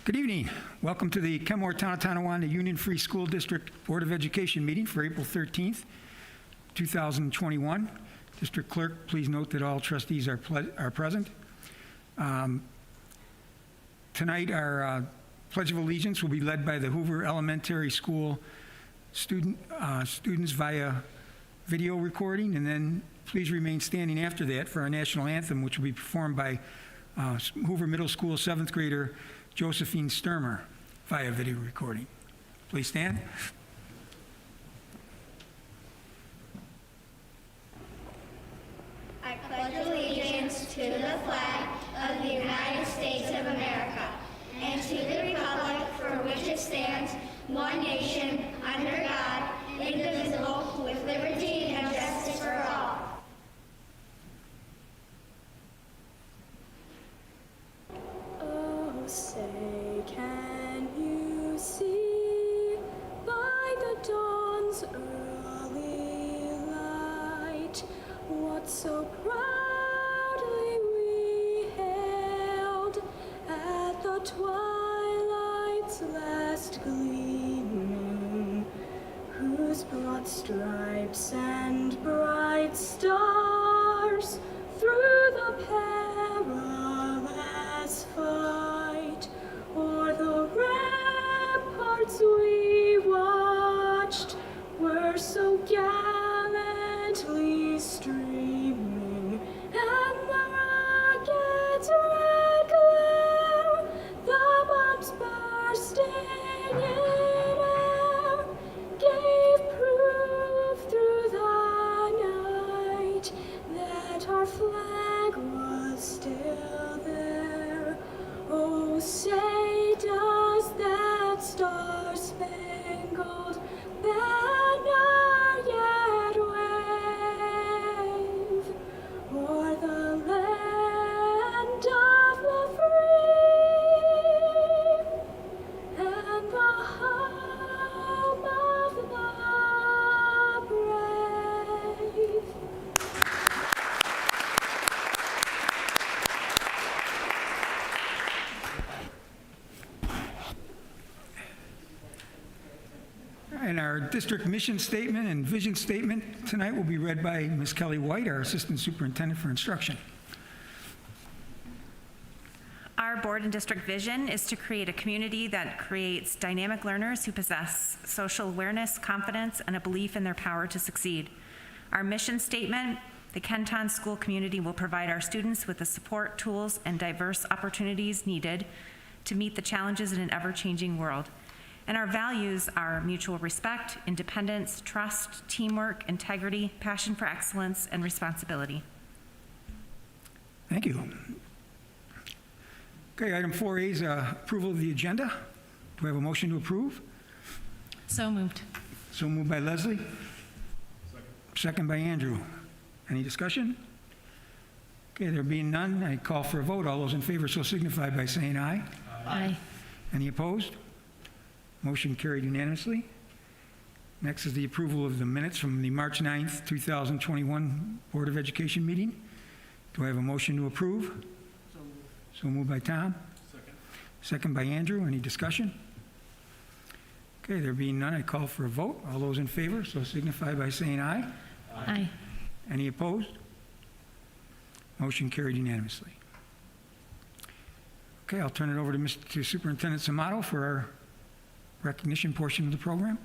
Good evening. Welcome to the Kenmore-Tonawanda Union Free School District Board of Education meeting for April 13th, 2021. District Clerk, please note that all trustees are present. Tonight, our Pledge of Allegiance will be led by the Hoover Elementary School students via video recording, and then please remain standing after that for our national anthem, which will be performed by Hoover Middle School 7th grader Josephine Sturm via video recording. Please stand. I pledge allegiance to the flag of the United States of America and to the republic for which it stands, one nation, under God, indivisible, with liberty and justice for all. Oh, say, can you see by the dawn's early light what so proudly we hailed at the twilight's last gleaming, whose broad stripes and bright stars through the perilous fight o'er the ramparts we watched were so gallantly streaming, and the rocket's red glare, the bombs bursting in air, gave proof through the night that our flag was still there. Oh, say, does that star-spangled banner yet wave o'er the land of the free and the home of the brave? And our district mission statement and vision statement tonight will be read by Ms. Kelly White, our Assistant Superintendent for Instruction. Our board and district vision is to create a community that creates dynamic learners who possess social awareness, confidence, and a belief in their power to succeed. Our mission statement: the Kenton school community will provide our students with the support, tools, and diverse opportunities needed to meet the challenges in an ever-changing world. And our values are mutual respect, independence, trust, teamwork, integrity, passion for excellence, and responsibility. Thank you. Okay, item 4A is approval of the agenda. Do I have a motion to approve? So moved. So moved by Leslie. Second by Andrew. Any discussion? Okay, there being none, I call for a vote. All those in favor so signify by saying aye. Aye. Any opposed? Motion carried unanimously. Next is the approval of the minutes from the March 9th, 2021 Board of Education meeting. Do I have a motion to approve? So moved by Tom. Second by Andrew. Any discussion? Okay, there being none, I call for a vote. All those in favor so signify by saying aye. Aye. Any opposed? Motion carried unanimously. Okay, I'll turn it over to Superintendent Samato for our recognition portion of the program.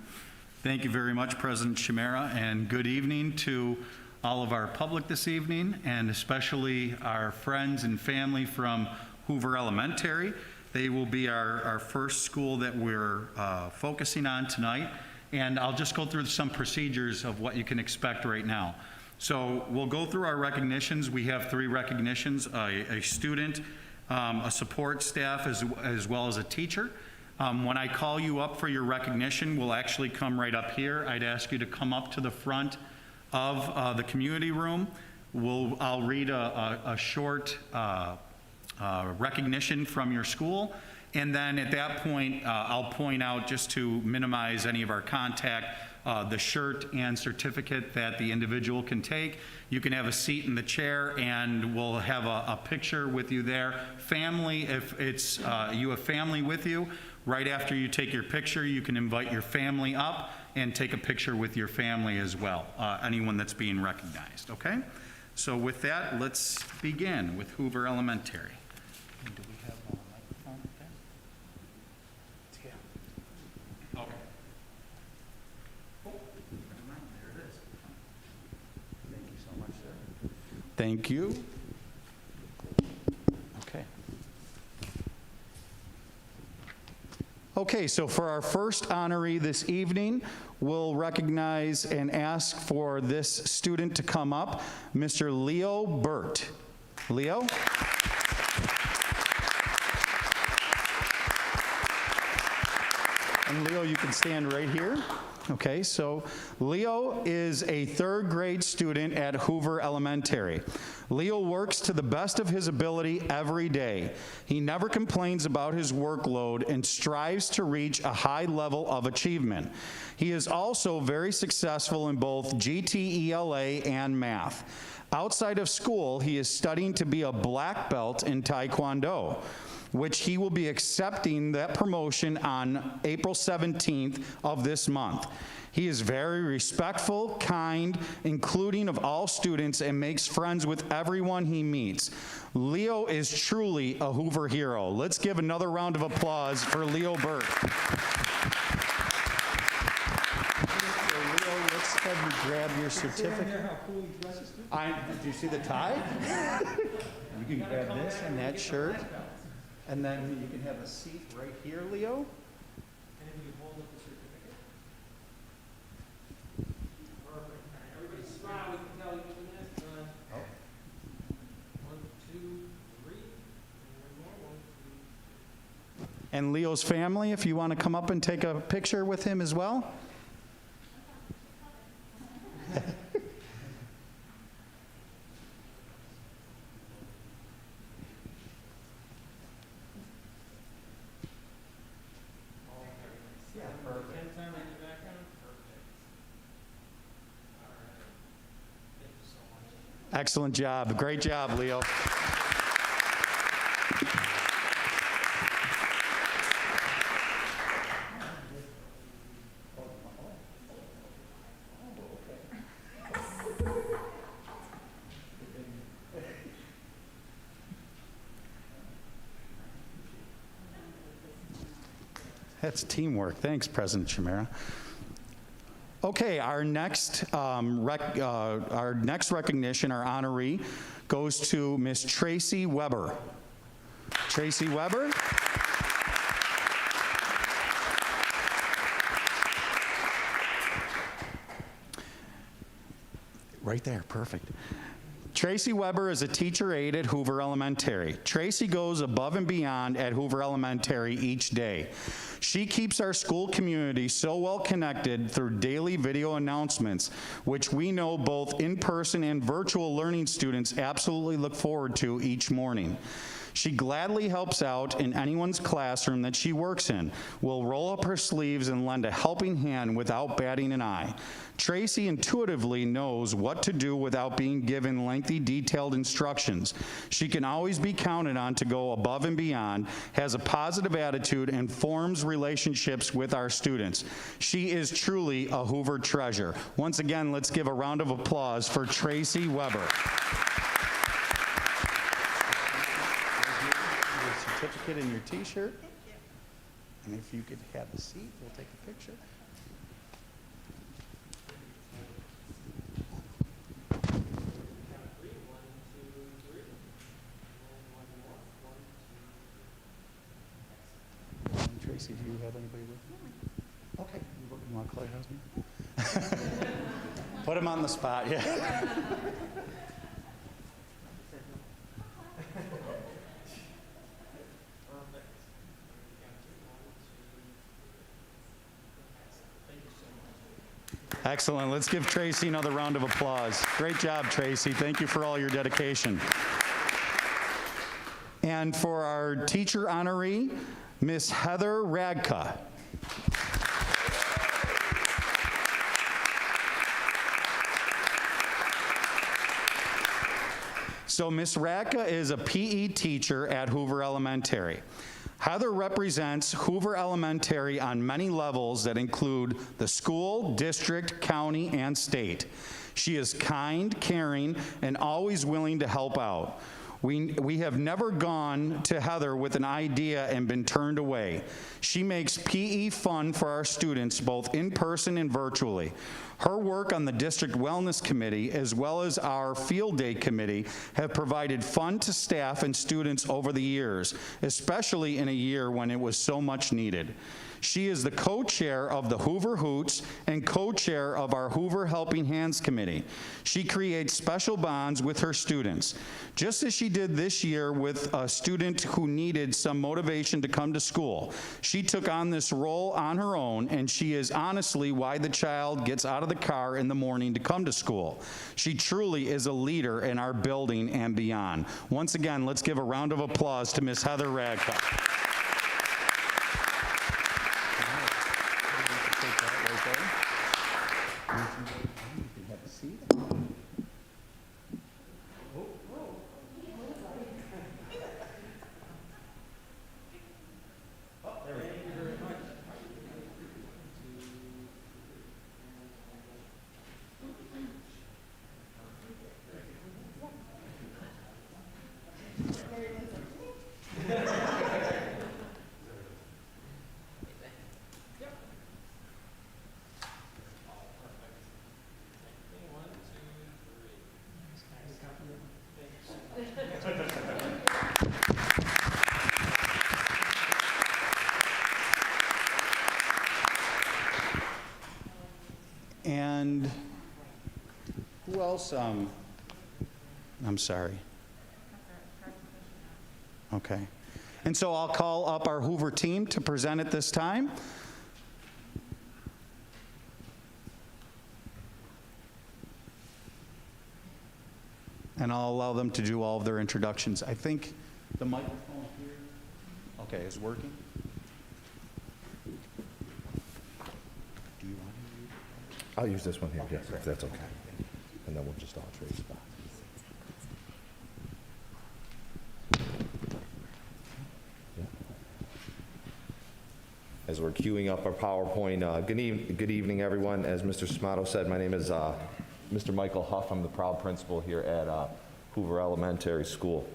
Thank you very much, President Chimera, and good evening to all of our public this evening, and especially our friends and family from Hoover Elementary. They will be our first school that we're focusing on tonight, and I'll just go through some procedures of what you can expect right now. So we'll go through our recognitions. We have 3 recognitions: a student, a support staff, as well as a teacher. When I call you up for your recognition, we'll actually come right up here. I'd ask you to come up to the front of the community room. I'll read a short recognition from your school, and then at that point, I'll point out, just to minimize any of our contact, the shirt and certificate that the individual can take. You can have a seat in the chair, and we'll have a picture with you there. Family, if it's you have family with you, right after you take your picture, you can invite your family up and take a picture with your family as well, anyone that's being recognized, okay? So with that, let's begin with Hoover Elementary. And do we have a microphone there? Yeah. Okay. Oh, there it is. Thank you so much, sir. Thank you. Okay. Okay, so for our first honoree this evening, we'll recognize and ask for this student to come up, Mr. Leo Burt. Leo? And Leo, you can stand right here. Okay, so Leo is a third grade student at Hoover Elementary. Leo works to the best of his ability every day. He never complains about his workload and strives to reach a high level of achievement. He is also very successful in both GTELA and math. Outside of school, he is studying to be a black belt in Taekwondo, which he will be accepting that promotion on April 17th of this month. He is very respectful, kind, including of all students, and makes friends with everyone he meets. Leo is truly a Hoover hero. Let's give another round of applause for Leo Burt. So Leo, let's have you grab your certificate. Do you see the tie? You can grab this and that shirt. And then you can have a seat right here, Leo. And then you hold up the certificate. Perfect. All right, everybody smile. We can tell you when that's done. Oh. 1, 2, 3. And one more. 1, 2. And Leo's family, if you want to come up and take a picture with him as well. Excellent job. Great job, Leo. That's teamwork. Thanks, President Chimera. Okay, our next recognition, our honoree, goes to Miss Tracy Weber. Tracy Weber. Right there, perfect. Tracy Weber is a teacher aide at Hoover Elementary. Tracy goes above and beyond at Hoover Elementary each day. She keeps our school community so well connected through daily video announcements, which we know both in-person and virtual learning students absolutely look forward to each morning. She gladly helps out in anyone's classroom that she works in, will roll up her sleeves and lend a helping hand without batting an eye. Tracy intuitively knows what to do without being given lengthy, detailed instructions. She can always be counted on to go above and beyond, has a positive attitude, and forms relationships with our students. She is truly a Hoover treasure. Once again, let's give a round of applause for Tracy Weber. Certificate in your t-shirt. And if you could have a seat, we'll take a picture. Tracy, do you have anybody with you? Okay. You want to call your husband? Put him on the spot, yeah. Excellent. Let's give Tracy another round of applause. Great job, Tracy. Thank you for all your dedication. And for our teacher honoree, Miss Heather Radka. So Miss Radka is a PE teacher at Hoover Elementary. Heather represents Hoover Elementary on many levels that include the school, district, county, and state. She is kind, caring, and always willing to help out. We have never gone to Heather with an idea and been turned away. She makes PE fun for our students, both in person and virtually. Her work on the District Wellness Committee, as well as our Field Day Committee, have provided fun to staff and students over the years, especially in a year when it was so much needed. She is the co-chair of the Hoover Hoots and co-chair of our Hoover Helping Hands Committee. She creates special bonds with her students, just as she did this year with a student who needed some motivation to come to school. She took on this role on her own, and she is honestly why the child gets out of the car in the morning to come to school. She truly is a leader in our building and beyond. Once again, let's give a round of applause to Miss Heather Radka. And who else? I'm sorry. Okay. And so I'll call up our Hoover team to present at this time. And I'll allow them to do all of their introductions. I think the microphone here, okay, is working. Do you want to use it? I'll use this one here, yes, if that's okay. And then we'll just all trade spots. As we're queuing up our PowerPoint, good evening, everyone. As Mr. Smato said, my name is Mr. Michael Huff. I'm the proud principal here at Hoover Elementary School.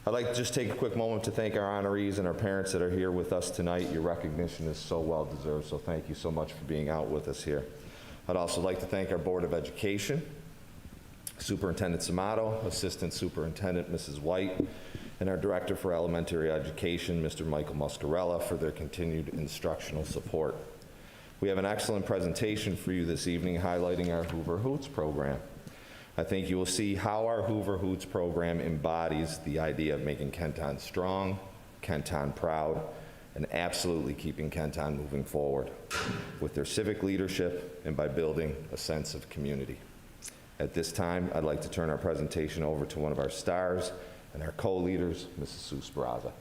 I'd like to just take a quick moment to thank our honorees and our parents that are here with us tonight. Your recognition is so well deserved, so thank you so much for being out with us here. I'd also like to thank our Board of Education, Superintendent Samato, Assistant Superintendent Mrs. White, and our Director for Elementary Education, Mr. Michael Muscarella, for their continued instructional support. We have an excellent presentation for you this evening highlighting our Hoover Hoots program. I think you will see how our Hoover Hoots program embodies the idea of making Kenton strong, Kenton proud, and absolutely keeping Kenton moving forward with their civic leadership and by building a sense of community. At this time, I'd like to turn our presentation over to one of our stars and our co-leaders, Mrs. Sue Speraza.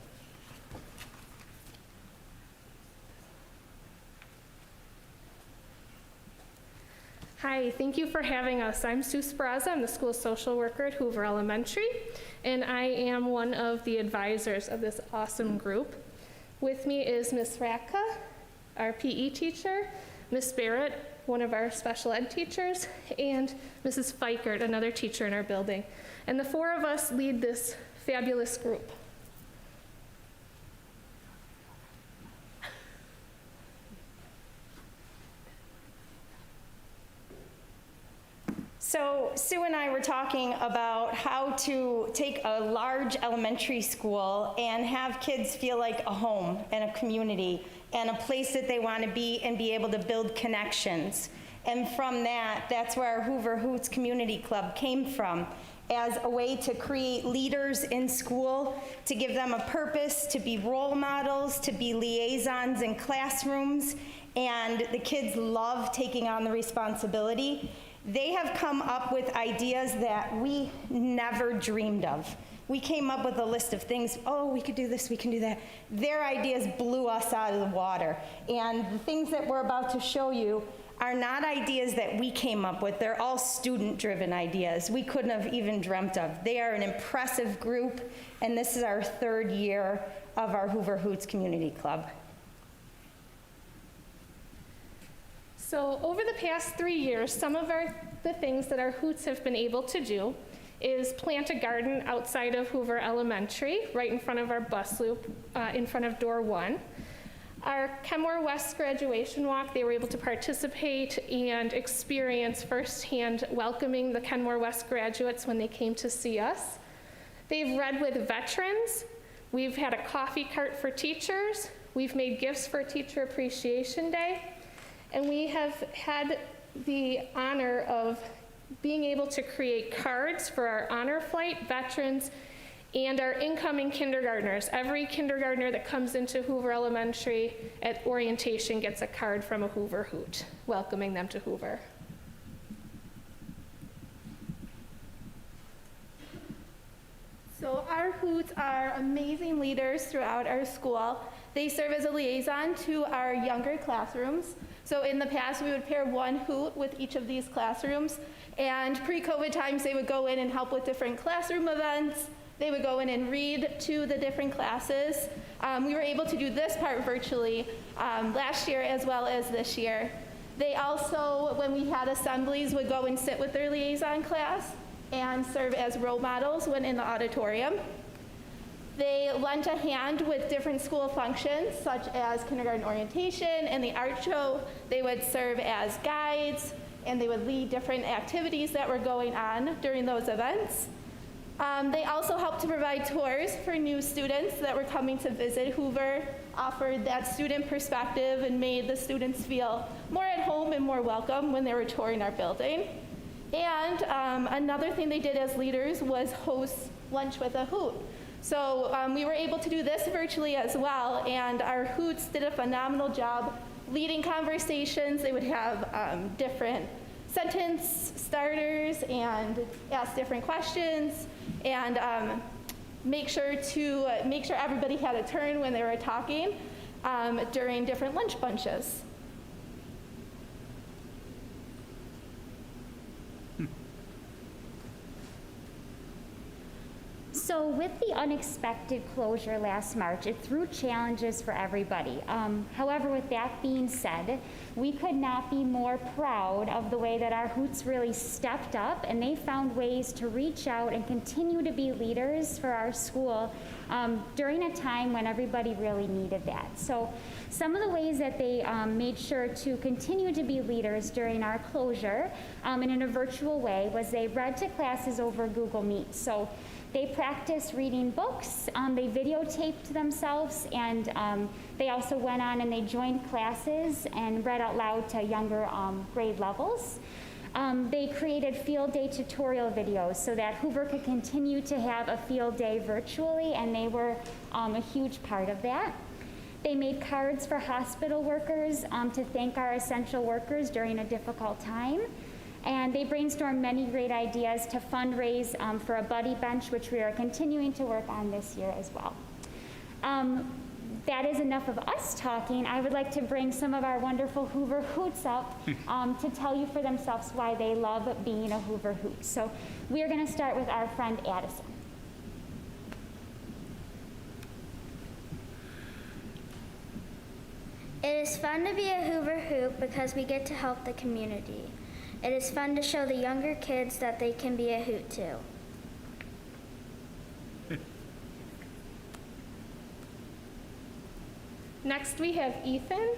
Hi, thank you for having us. I'm Sue Speraza. I'm the school social worker at Hoover Elementary, and I am one of the advisors of this awesome group. With me is Ms. Radka, our PE teacher, Ms. Barrett, one of our special ed teachers, and Mrs. Fikert, another teacher in our building. And the four of us lead this fabulous group. So Sue and I were talking about how to take a large elementary school and have kids feel like a home and a community and a place that they want to be and be able to build connections. And from that, that's where our Hoover Hoots Community Club came from, as a way to create leaders in school, to give them a purpose, to be role models, to be liaisons in classrooms. And the kids love taking on the responsibility. They have come up with ideas that we never dreamed of. We came up with a list of things, oh, we could do this, we can do that. Their ideas blew us out of the water. And the things that we're about to show you are not ideas that we came up with. They're all student-driven ideas we couldn't have even dreamt of. They are an impressive group, and this is our 3rd year of our Hoover Hoots Community Club. So over the past 3 years, some of the things that our Hoots have been able to do is plant a garden outside of Hoover Elementary, right in front of our bus loop, in front of door 1. Our Kenmore West graduation walk, they were able to participate and experience firsthand welcoming the Kenmore West graduates when they came to see us. They've read with veterans. We've had a coffee cart for teachers. We've made gifts for Teacher Appreciation Day. And we have had the honor of being able to create cards for our honor flight veterans and our incoming kindergartners. Every kindergartner that comes into Hoover Elementary at orientation gets a card from a Hoover Hoot, welcoming them to Hoover. So our Hoots are amazing leaders throughout our school. They serve as a liaison to our younger classrooms. So in the past, we would pair one Hoot with each of these classrooms. And pre-COVID times, they would go in and help with different classroom events. They would go in and read to the different classes. We were able to do this part virtually last year as well as this year. They also, when we had assemblies, would go and sit with their liaison class and serve as role models when in the auditorium. They lent a hand with different school functions, such as kindergarten orientation and the art show. They would serve as guides, and they would lead different activities that were going on during those events. They also helped to provide tours for new students that were coming to visit Hoover, offered that student perspective and made the students feel more at home and more welcome when they were touring our building. And another thing they did as leaders was host lunch with a Hoot. So we were able to do this virtually as well, and our Hoots did a phenomenal job leading conversations. They would have different sentence starters and ask different questions and make sure everybody had a turn when they were talking during different lunch bunches. So with the unexpected closure last March, it threw challenges for everybody. However, with that being said, we could not be more proud of the way that our Hoots really stepped up, and they found ways to reach out and continue to be leaders for our school during a time when everybody really needed that. So some of the ways that they made sure to continue to be leaders during our closure and in a virtual way was they read to classes over Google Meet. So they practiced reading books, they videotaped themselves, and they also went on and they joined classes and read out loud to younger grade levels. They created field day tutorial videos so that Hoover could continue to have a field day virtually, and they were a huge part of that. They made cards for hospital workers to thank our essential workers during a difficult time. And they brainstormed many great ideas to fundraise for a buddy bench, which we are continuing to work on this year as well. That is enough of us talking. I would like to bring some of our wonderful Hoover Hoots up to tell you for themselves why they love being a Hoover Hoot. So we are going to start with our friend Addison. It is fun to be a Hoover Hoot because we get to help the community. It is fun to show the younger kids that they can be a Hoot too. Next we have Ethan.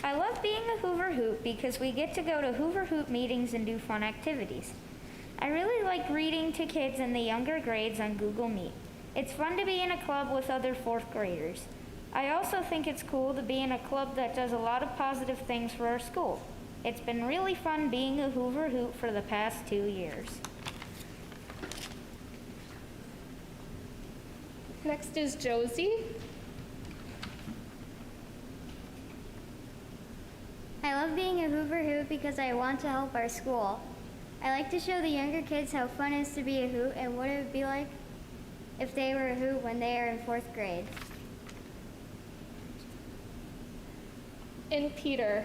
I love being a Hoover Hoot because we get to go to Hoover Hoot meetings and do fun activities. I really like reading to kids in the younger grades on Google Meet. It's fun to be in a club with other fourth graders. I also think it's cool to be in a club that does a lot of positive things for our school. It's been really fun being a Hoover Hoot for the past 2 years. Next is Josie. I love being a Hoover Hoot because I want to help our school. I like to show the younger kids how fun it is to be a Hoot and what it would be like if they were a Hoot when they are in 4th grade. and Peter.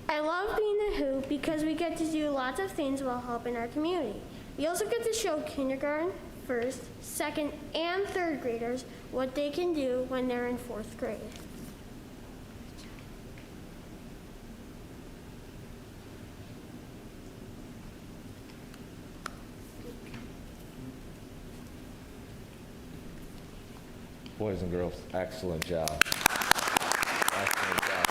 I love being a Hoot because we get to do lots of things while helping our community. We also get to show kindergarten, first, second, and third graders what they can do when they're in fourth grade. Boys and girls, excellent job. Excellent job.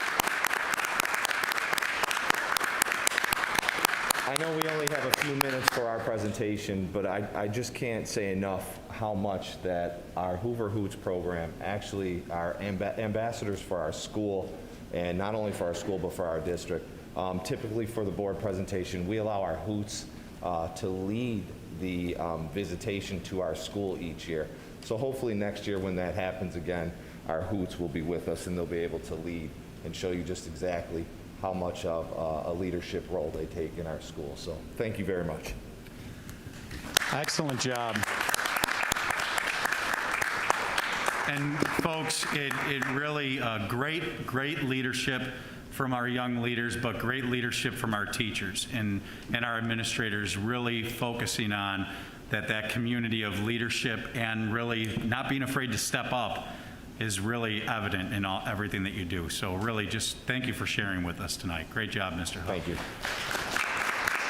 I know we only have a few minutes for our presentation, but I just can't say enough how much that our Hoover Hoots program actually are ambassadors for our school, and not only for our school, but for our district. Typically for the board presentation, we allow our Hoots to lead the visitation to our school each year. So hopefully next year when that happens again, our Hoots will be with us and they'll be able to lead and show you just exactly how much of a leadership role they take in our school. So thank you very much. Excellent job. And folks, it really great leadership from our young leaders, but great leadership from our teachers and our administrators, really focusing on that community of leadership and really not being afraid to step up is really evident in everything that you do. So really just thank you for sharing with us tonight. Great job, Mr. Huff. Thank you.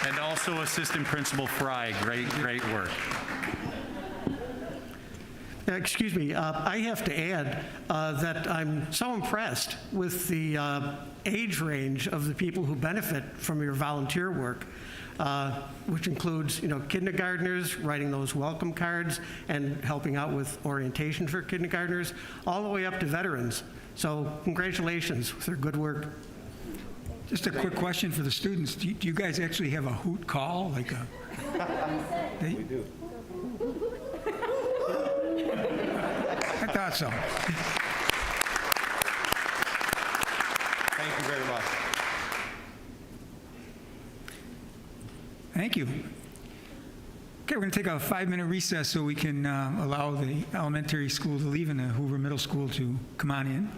And also Assistant Principal Fry, great work. Excuse me, I have to add that I'm so impressed with the age range of the people who benefit from your volunteer work, which includes, kindergartners, writing those welcome cards and helping out with orientation for kindergartners, all the way up to veterans. So congratulations for their good work. Just a quick question for the students. Do you guys actually have a hoot call? Like a? We do. I thought so. Thank you very much. Thank you. Okay, we're going to take a 5-minute recess so we can allow the elementary school to leave and the Hoover Middle School to come on in.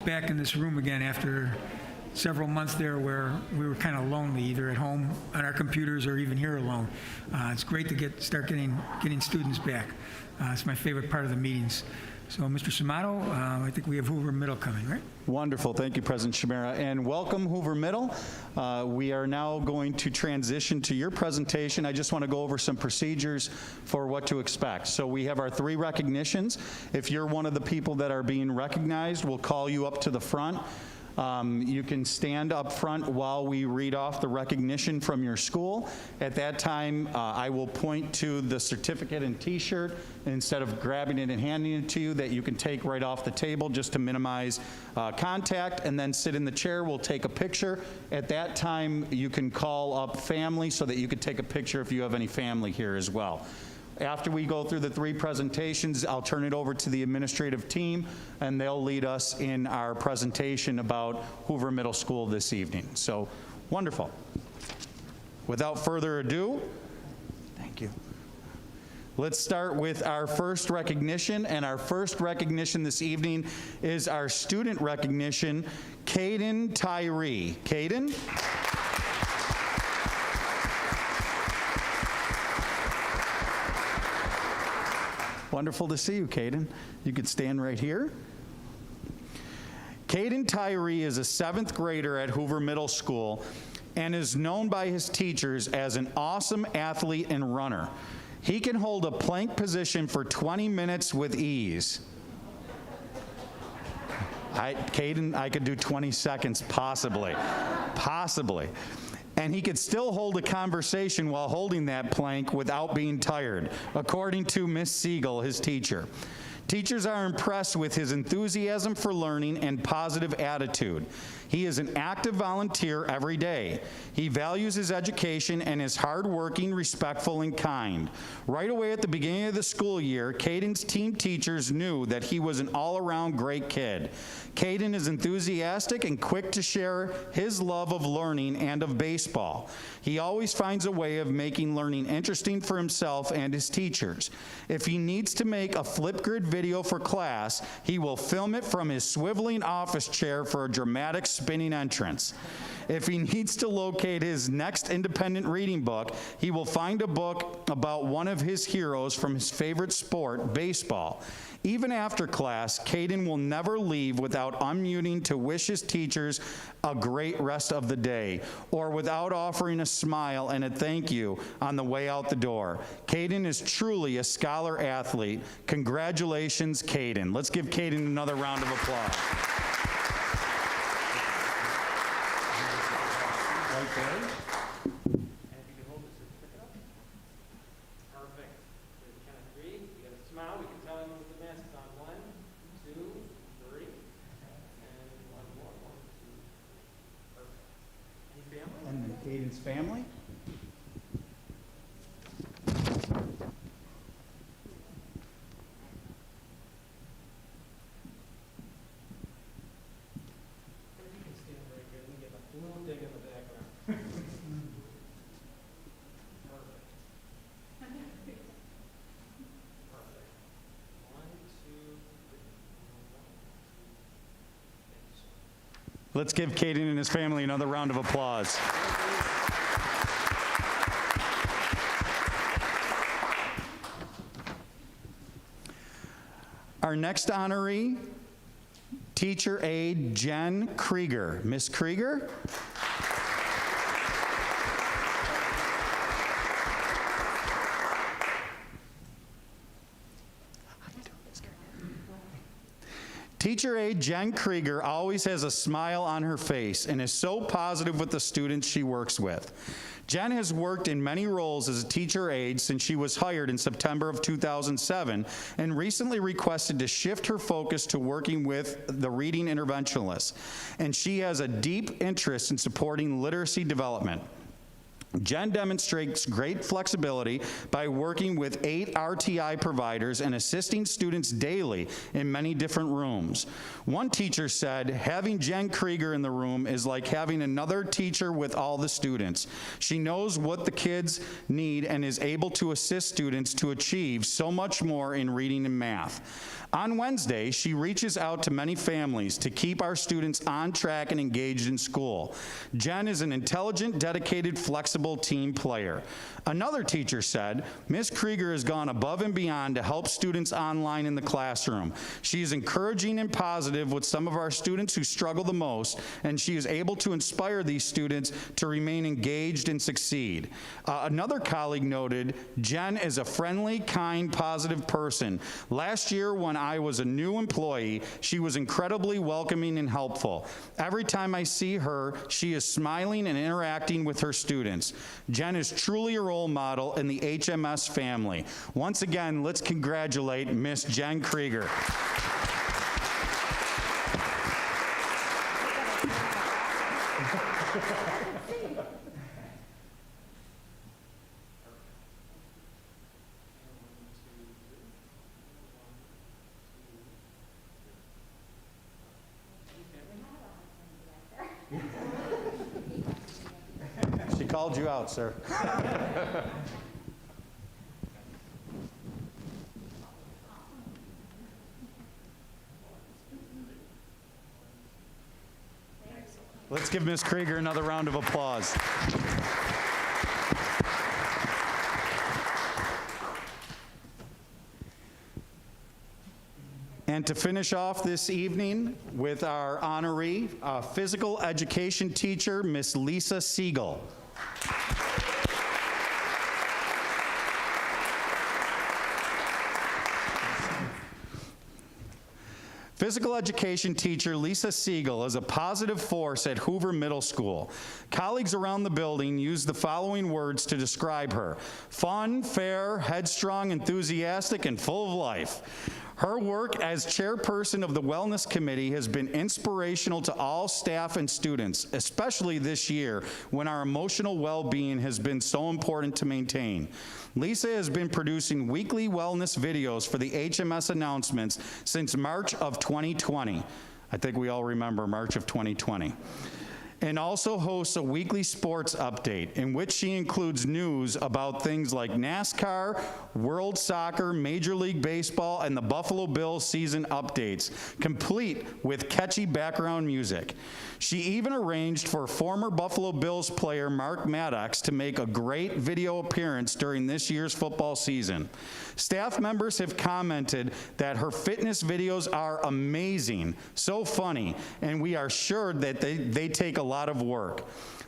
back in this room again after several months there where we were kind of lonely, either at home on our computers or even here alone. It's great to start getting students back. It's my favorite part of the meetings. So, Mr. Samato, I think we have Hoover Middle coming, right? Wonderful. Thank you, President Chimera. And welcome, Hoover Middle. We are now going to transition to your presentation. I just want to go over some procedures for what to expect. So we have our 3 recognitions. If you're one of the people that are being recognized, we'll call you up to the front. You can stand up front while we read off the recognition from your school. At that time, I will point to the certificate and t-shirt, and instead of grabbing it and handing it to you, that you can take right off the table just to minimize contact, and then sit in the chair. We'll take a picture. At that time, you can call up family so that you could take a picture if you have any family here as well. After we go through the 3 presentations, I'll turn it over to the administrative team, and they'll lead us in our presentation about Hoover Middle School this evening. So, wonderful. Without further ado, thank you. Let's start with our first recognition, and our first recognition this evening is our student recognition, Caden Tyree. Caden? Wonderful to see you, Caden. You could stand right here. Caden Tyree is a 7th grader at Hoover Middle School and is known by his teachers as an awesome athlete and runner. He can hold a plank position for 20 minutes with ease. Caden, I could do 20 seconds, possibly. Possibly. And he could still hold a conversation while holding that plank without being tired, according to Miss Siegel, his teacher. Teachers are impressed with his enthusiasm for learning and positive attitude. He is an active volunteer every day. He values his education and is hardworking, respectful, and kind. Right away at the beginning of the school year, Caden's team teachers knew that he was an all-around great kid. Caden is enthusiastic and quick to share his love of learning and of baseball. He always finds a way of making learning interesting for himself and his teachers. If he needs to make a Flipgrid video for class, he will film it from his swiveling office chair for a dramatic spinning entrance. If he needs to locate his next independent reading book, he will find a book about one of his heroes from his favorite sport, baseball. Even after class, Caden will never leave without unmuting to wish his teachers a great rest of the day, or without offering a smile and a thank you on the way out the door. Caden is truly a scholar athlete. Congratulations, Caden. Let's give Caden another round of applause. Right there. And if you can hold the certificate up. Perfect. So we count to 3. You got a smile. We can tell him with the mask on. 1, 2, 3. And one more. 1, 2. Perfect. Any family? And then Caden's family. If you can stand right here, we get a little dig in the background. Perfect. Perfect. 1, 2, 3. Let's give Caden and his family another round of applause. Our next honoree, teacher aide Jen Krieger. Miss Krieger? Teacher aide Jen Krieger always has a smile on her face and is so positive with the students she works with. Jen has worked in many roles as a teacher aide since she was hired in September of 2007 and recently requested to shift her focus to working with the reading interventionalists. And she has a deep interest in supporting literacy development. Jen demonstrates great flexibility by working with 8 RTI providers and assisting students daily in many different rooms. One teacher said, having Jen Krieger in the room is like having another teacher with all the students. She knows what the kids need and is able to assist students to achieve so much more in reading and math. On Wednesday, she reaches out to many families to keep our students on track and engaged in school. Jen is an intelligent, dedicated, flexible team player. Another teacher said, Ms. Krieger has gone above and beyond to help students online in the classroom. She is encouraging and positive with some of our students who struggle the most, and she is able to inspire these students to remain engaged and succeed. Another colleague noted, Jen is a friendly, kind, positive person. Last year, when I was a new employee, she was incredibly welcoming and helpful. Every time I see her, she is smiling and interacting with her students. Jen is truly a role model in the HMS family. Once again, let's congratulate Miss Jen Krieger. She called you out, sir. Let's give Ms. Krieger another round of applause. And to finish off this evening with our honoree, physical education teacher, Miss Lisa Siegel. Physical education teacher Lisa Siegel is a positive force at Hoover Middle School. Colleagues around the building use the following words to describe her: fun, fair, headstrong, enthusiastic, and full of life. Her work as chairperson of the Wellness Committee has been inspirational to all staff and students, especially this year when our emotional well-being has been so important to maintain. Lisa has been producing weekly wellness videos for the HMS announcements since March of 2020. I think we all remember March of 2020. And also hosts a weekly sports update in which she includes news about things like NASCAR, World Soccer, Major League Baseball, and the Buffalo Bills season updates, complete with catchy background music. She even arranged for former Buffalo Bills player Mark Maddox to make a great video appearance during this year's football season. Staff members have commented that her fitness videos are amazing, so funny, and we are sure that they take a lot of work.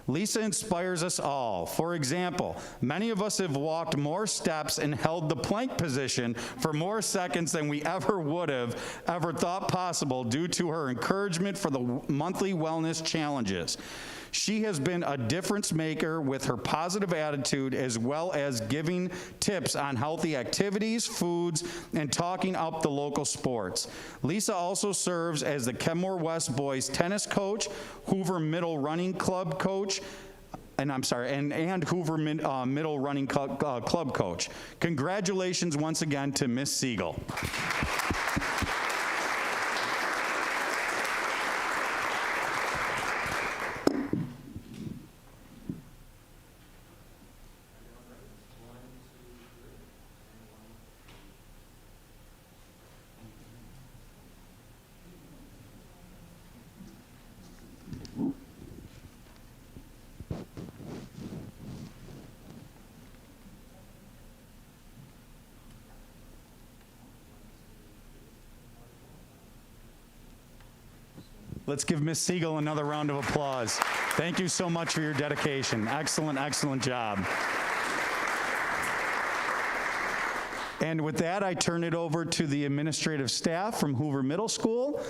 Lisa inspires us all. For example, many of us have walked more steps and held the plank position for more seconds than we ever would have ever thought possible due to her encouragement for the monthly wellness challenges. She has been a difference maker with her positive attitude, as well as giving tips on healthy activities, foods, and talking up the local sports. Lisa also serves as the Kenmore West boys tennis coach, Hoover Middle running club coach, and Hoover Middle running club coach. Congratulations once again to Miss Siegel. Let's give Ms. Siegel another round of applause. Thank you so much for your dedication. Excellent, excellent job. And with that, I turn it over to the administrative staff from Hoover Middle School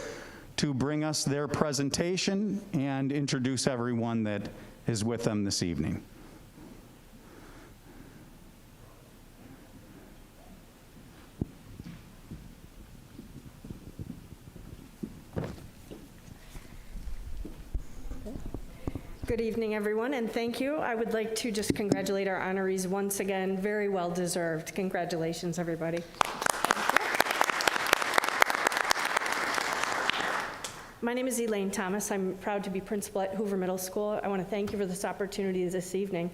to bring us their presentation and introduce everyone that is with them this evening. Good evening, everyone, and thank you. I would like to just congratulate our honorees once again. Very well deserved. Congratulations, everybody. My name is Elaine Thomas. I'm proud to be principal at Hoover Middle School. I want to thank you for this opportunity this evening.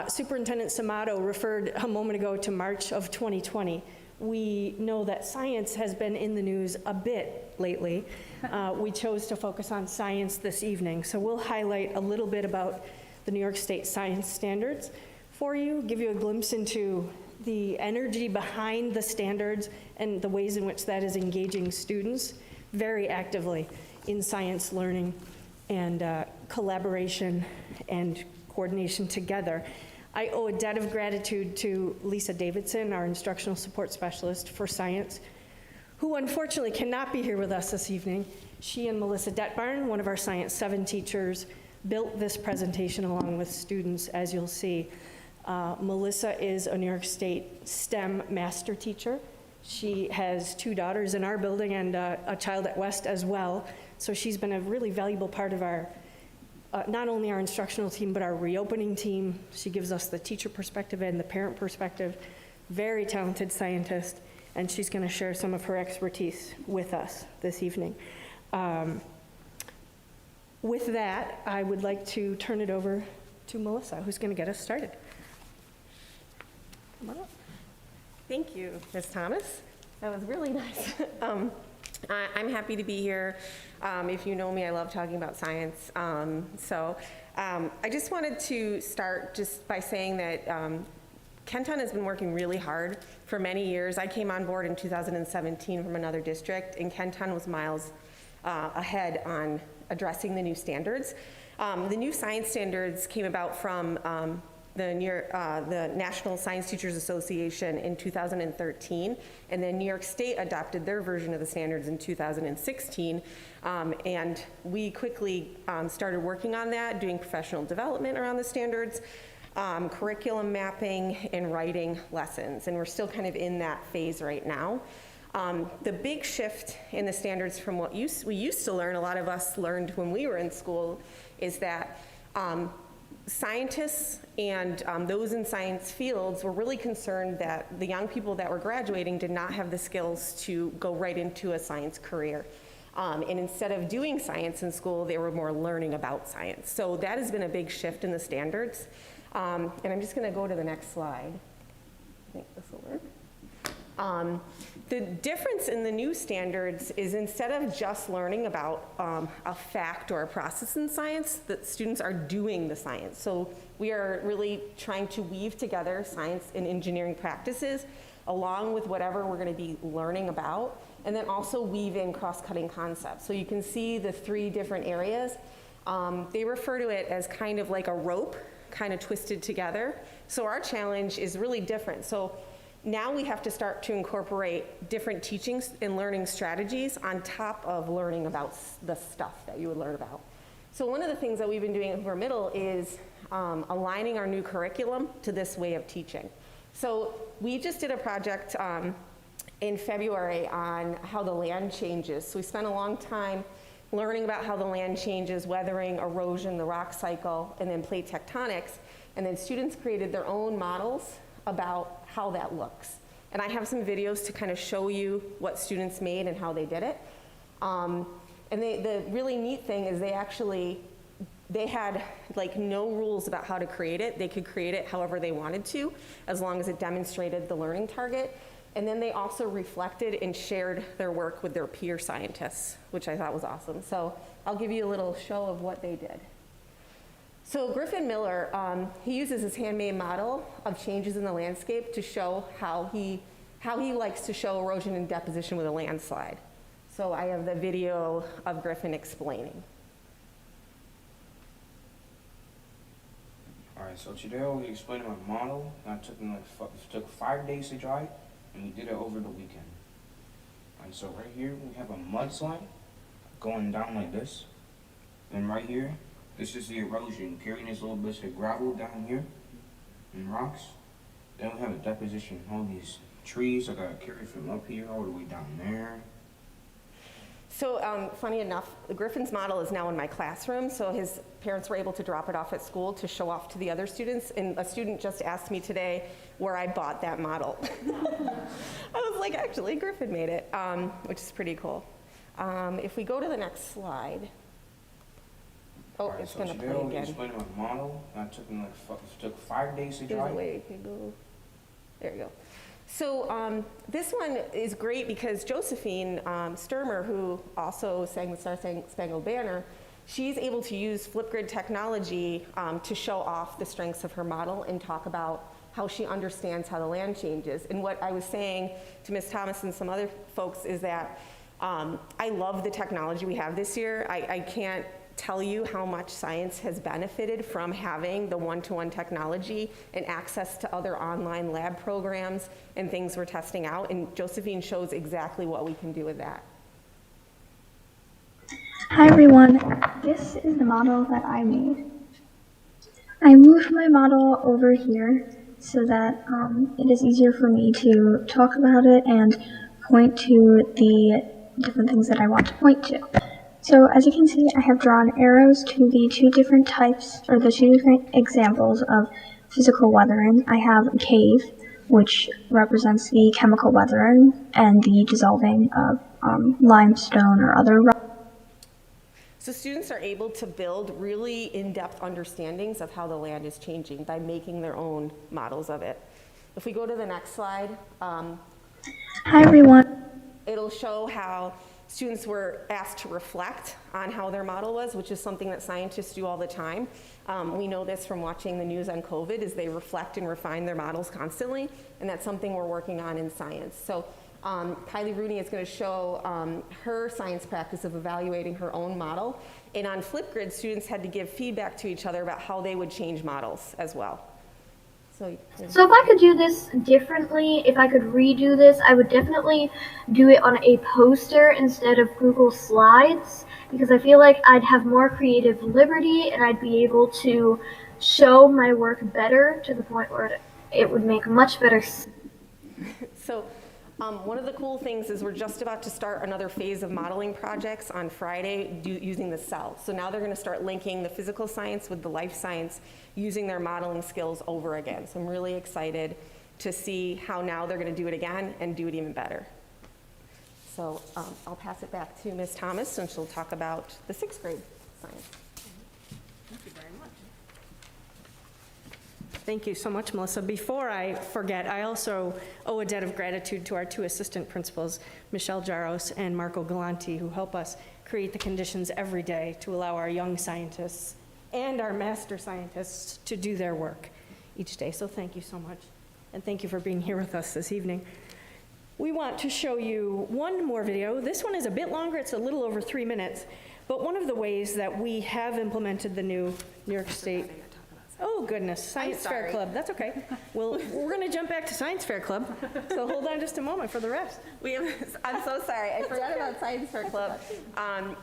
Superintendent Samato referred a moment ago to March of 2020. we know that science has been in the news a bit lately. We chose to focus on science this evening. So we'll highlight a little bit about the New York State science standards for you, give you a glimpse into the energy behind the standards and the ways in which that is engaging students very actively in science learning and collaboration and coordination together. I owe a debt of gratitude to Lisa Davidson, our instructional support specialist for science, who unfortunately cannot be here with us this evening. She and Melissa Detbarn, one of our Science 7 teachers, built this presentation along with students, as you'll see. Melissa is a New York State STEM master teacher. She has 2 daughters in our building and a child at West as well. So she's been a really valuable part of our, not only our instructional team, but our reopening team. She gives us the teacher perspective and the parent perspective. Very talented scientist, and she's going to share some of her expertise with us this evening. With that, I would like to turn it over to Melissa, who's going to get us started. Come on up. Thank you, Ms. Thomas. That was really nice. I'm happy to be here. If you know me, I love talking about science. I just wanted to start just by saying that KenTown has been working really hard for many years. I came on board in 2017 from another district, and KenTown was miles ahead on addressing the new standards. The new science standards came about from the National Science Teachers Association in 2013, and then New York State adopted their version of the standards in 2016, and we quickly started working on that, doing professional development around the standards, curriculum mapping, and writing lessons, and we're still kind of in that phase right now. The big shift in the standards from what we used to learn, a lot of us learned when we were in school, is that scientists and those in science fields were really concerned that the young people that were graduating did not have the skills to go right into a science career. And instead of doing science in school, they were more learning about science. So that has been a big shift in the standards. And I'm just going to go to the next slide. I think this will work. The difference in the new standards is instead of just learning about a fact or a process in science, that students are doing the science. So we are really trying to weave together science and engineering practices along with whatever we're going to be learning about, and then also weave in cross-cutting concepts. So you can see the 3 different areas. They refer to it as kind of like a rope, kind of twisted together. So our challenge is really different. So now we have to start to incorporate different teaching and learning strategies on top of learning about the stuff that you would learn about. So one of the things that we've been doing at Hoover Middle is aligning our new curriculum to this way of teaching. So we just did a project in February on how the land changes. So we spent a long time learning about how the land changes, weathering, erosion, the rock cycle, and then plate tectonics. And then students created their own models about how that looks. And I have some videos to kind of show you what students made and how they did it. And the really neat thing is they had like no rules about how to create it. They could create it however they wanted to, as long as it demonstrated the learning target. And then they also reflected and shared their work with their peer scientists, which I thought was awesome. So I'll give you a little show of what they did. So Griffin Miller, he uses his handmade model of changes in the landscape to show how he likes to show erosion and deposition with a landslide. So I have the video of Griffin explaining. All right, so today I'll be explaining my model. It took 5 days to dry, and we did it over the weekend. And so right here, we have a mudslide going down like this. And right here, this is the erosion, carrying this little bits of gravel down here and rocks. Then we have a deposition, all these trees I got carried from up here all the way down there. So funny enough, Griffin's model is now in my classroom, so his parents were able to drop it off at school to show off to the other students, and a student just asked me today where I bought that model. I was like, actually, Griffin made it, which is pretty cool. If we go to the next slide. Oh, right, it's so going to play today I'll be again. explaining my model. It took 5 days to There's dry. a way you can go. There you go. So this one is great because Josephine Sturm, who also sang the Star Spangled Banner, she's able to use Flipgrid technology to show off the strengths of her model and talk about how she understands how the land changes. And what I was saying to Ms. Thomas and some other folks is that I love the technology we have this year. I can't tell you how much science has benefited from having the one-to-one technology and access to other online lab programs and things we're testing out. And Josephine shows exactly what we can do with that. Hi everyone, this is the model that I made. I moved my model over here so that it is easier for me to talk about it and point to the different things that I want to point to. So as you can see, I have drawn arrows to the two different types, or the two different examples of physical weathering. I have a cave, which represents the chemical weathering, and the dissolving of limestone or other rock. So students are able to build really in-depth understandings of how the land is changing by making their own models of it. If we go to the next slide. Hi everyone. It'll show how students were asked to reflect on how their model was, which is something that scientists do all the time. We know this from watching the news on COVID, is they reflect and refine their models constantly, and that's something we're working on in science. So Kylie Rooney is going to show her science practice of evaluating her own model. And on Flipgrid, students had to give feedback to each other about how they would change models as well. So if I could do this differently, if I could redo this, I would definitely do it on a poster instead of Google Slides, because I feel like I'd have more creative liberty and I'd be able to show my work better to the point where it would make much better sense. So one of the cool things is we're just about to start another phase of modeling projects on Friday using the cell. So now they're going to start linking the physical science with the life science using their modeling skills over again. So I'm really excited to see how now they're going to do it again and do it even better. So I'll pass it back to Ms. Thomas and she'll talk about the 6th grade science. Thank you very much. Thank you so much, Melissa. Before I forget, I also owe a debt of gratitude to our 2 assistant principals, Michelle Jaros and Marco Galanti, who help us create the conditions every day to allow our young scientists and our master scientists to do their work each day. So thank you so much, and thank you for being here with us this evening. We want to show you one more video. This one is a bit longer. It's a little over 3 minutes, but one of the ways that we have implemented the new New York State. Oh goodness, Science Fair Club, that's okay. Well, we're gonna jump back to Science Fair Club, so hold on just a moment for the rest. I'm so sorry, I forgot about Science Fair Club. I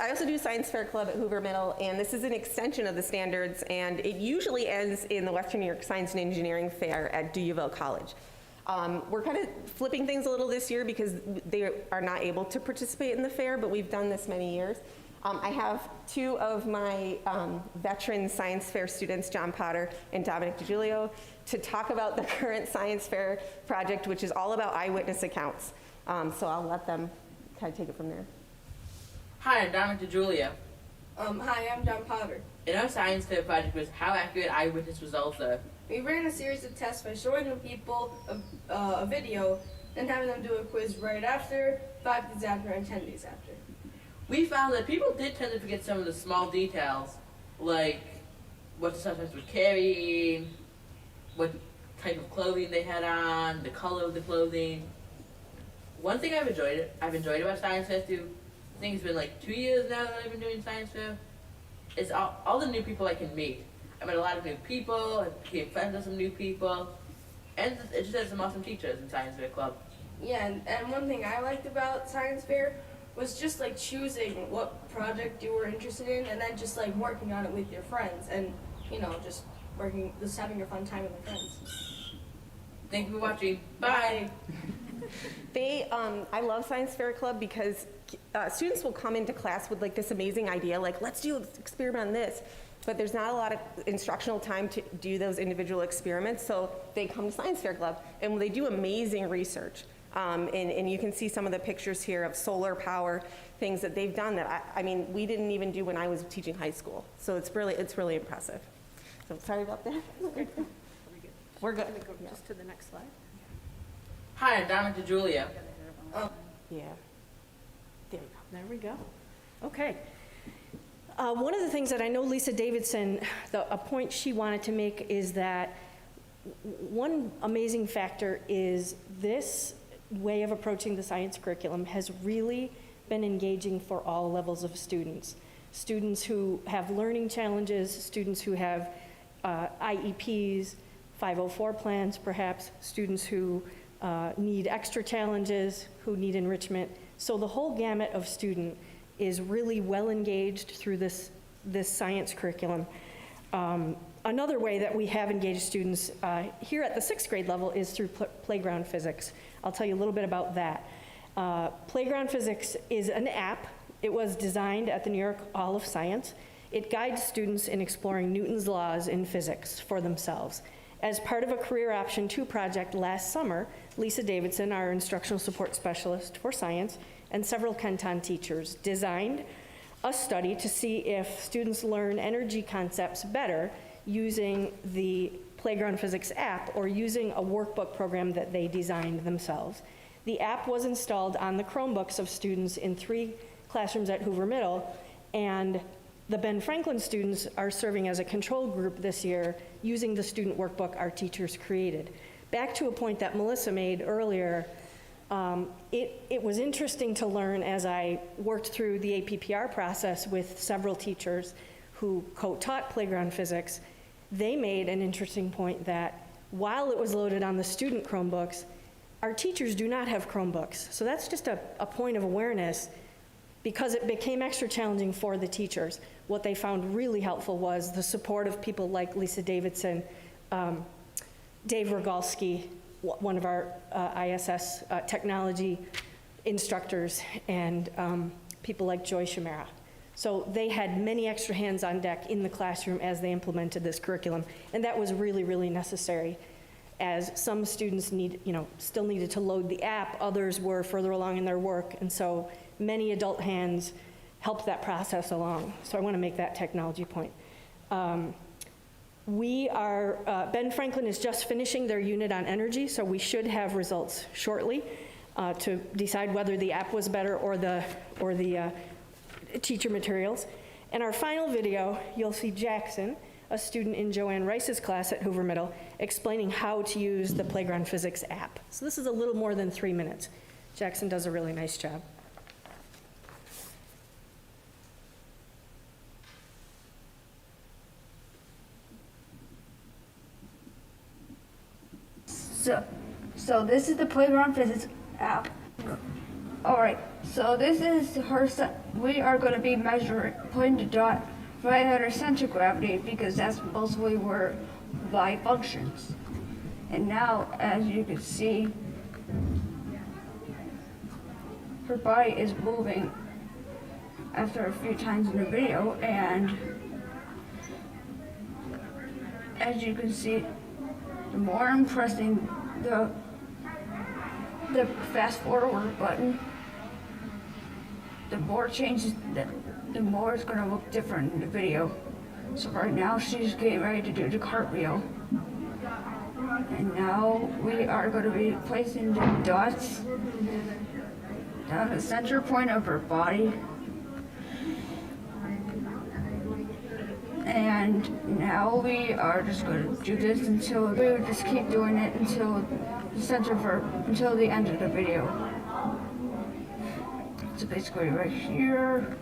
also do Science Fair Club at Hoover Middle, and this is an extension of the standards, and it usually ends in the Western New York Science and Engineering Fair at DULY College. We're kind of flipping things a little this year because they are not able to participate in the fair, but we've done this many years. I have 2 of my veteran science fair students, John Potter and Dominic DiGiulio, to talk about the current science fair project, which is all about eyewitness accounts. So I'll let them kind of take it from there. Hi, I'm Dominic DiGiulio. Hi, I'm John Potter. And our science fair project was how accurate eyewitness results are. We ran a series of tests by showing the people a video and having them do a quiz right after, 5 days after, and 10 days after. We found that people did tend to forget some of the small details, like what the suspects were carrying, what type of clothing they had on, the color of the clothing. One thing I've enjoyed about Science Fair too, I think it's been like 2 years now that I've been doing Science Fair, is all the new people I can meet. I met a lot of new people, I became friends with some new people, and it just had some awesome teachers in Science Fair Club. Yeah, and one thing I liked about Science Fair was just like choosing what project you were interested in and then just like working on it with your friends and, you know, just having a fun time with your friends. Thank you for watching. Bye. I love Science Fair Club because students will come into class with like this amazing idea, like let's do an experiment on this, but there's not a lot of instructional time to do those individual experiments, so they come to Science Fair Club and they do amazing research. And you can see some of the pictures here of solar power, things that they've done that, I mean, we didn't even do when I was teaching high school. So it's really impressive. So sorry about that. We're good. Go just to the next slide. Hi, I'm Dominic DeJulia. Yeah. There we go. Okay. One of the things that I know Lisa Davidson, a point she wanted to make is that one amazing factor is this way of approaching the science curriculum has really been engaging for all levels of students. Students who have learning challenges, students who have IEPs, 504 plans perhaps, students who need extra challenges, who need enrichment. So the whole gamut of student is really well engaged through this science curriculum. Another way that we have engaged students here at the 6th grade level is through playground physics. I'll tell you a little bit about that. Playground Physics is an app. It was designed at the New York Hall of Science. It guides students in exploring Newton's laws in physics for themselves. As part of a Career Option 2 project last summer, Lisa Davidson, our instructional support specialist for science, and several Kenton teachers designed a study to see if students learn energy concepts better using the Playground Physics app or using a workbook program that they designed themselves. The app was installed on the Chromebooks of students in 3 classrooms at Hoover Middle, and the Ben Franklin students are serving as a control group this year using the student workbook our teachers created. Back to a point that Melissa made earlier, it was interesting to learn as I worked through the APPR process with several teachers who co-taught Playground Physics. They made an interesting point that while it was loaded on the student Chromebooks, our teachers do not have Chromebooks. So that's just a point of awareness because it became extra challenging for the teachers. What they found really helpful was the support of people like Lisa Davidson, Dave Rogalski, one of our ISS technology instructors, and people like Joy Shamara. So they had many extra hands on deck in the classroom as they implemented this curriculum, and that was really, really necessary. As some students still needed to load the app, others were further along in their work, and so many adult hands helped that process along. So I want to make that technology point. Ben Franklin is just finishing their unit on energy, so we should have results shortly to decide whether the app was better or the teacher materials. In our final video, you'll see Jackson, a student in Joanne Rice's class at Hoover Middle, explaining how to use the Playground Physics app. So this is a little more than 3 minutes. Jackson does a really nice job. So this is the Playground Physics app. All right, so this is we are going to be putting the dot right at her center of gravity because that's mostly where Y functions. And now, as you can see, her body is moving after a few times in the video, and as you can see, the more I'm pressing the fast forward button, the more changes, the more it's going to look different in the video. So right now she's getting ready to do the cartwheel. And now we are going to be placing the dots down the center point of her body. And now we are just going to do this until we would just keep doing it until until the end of the video. So basically right here,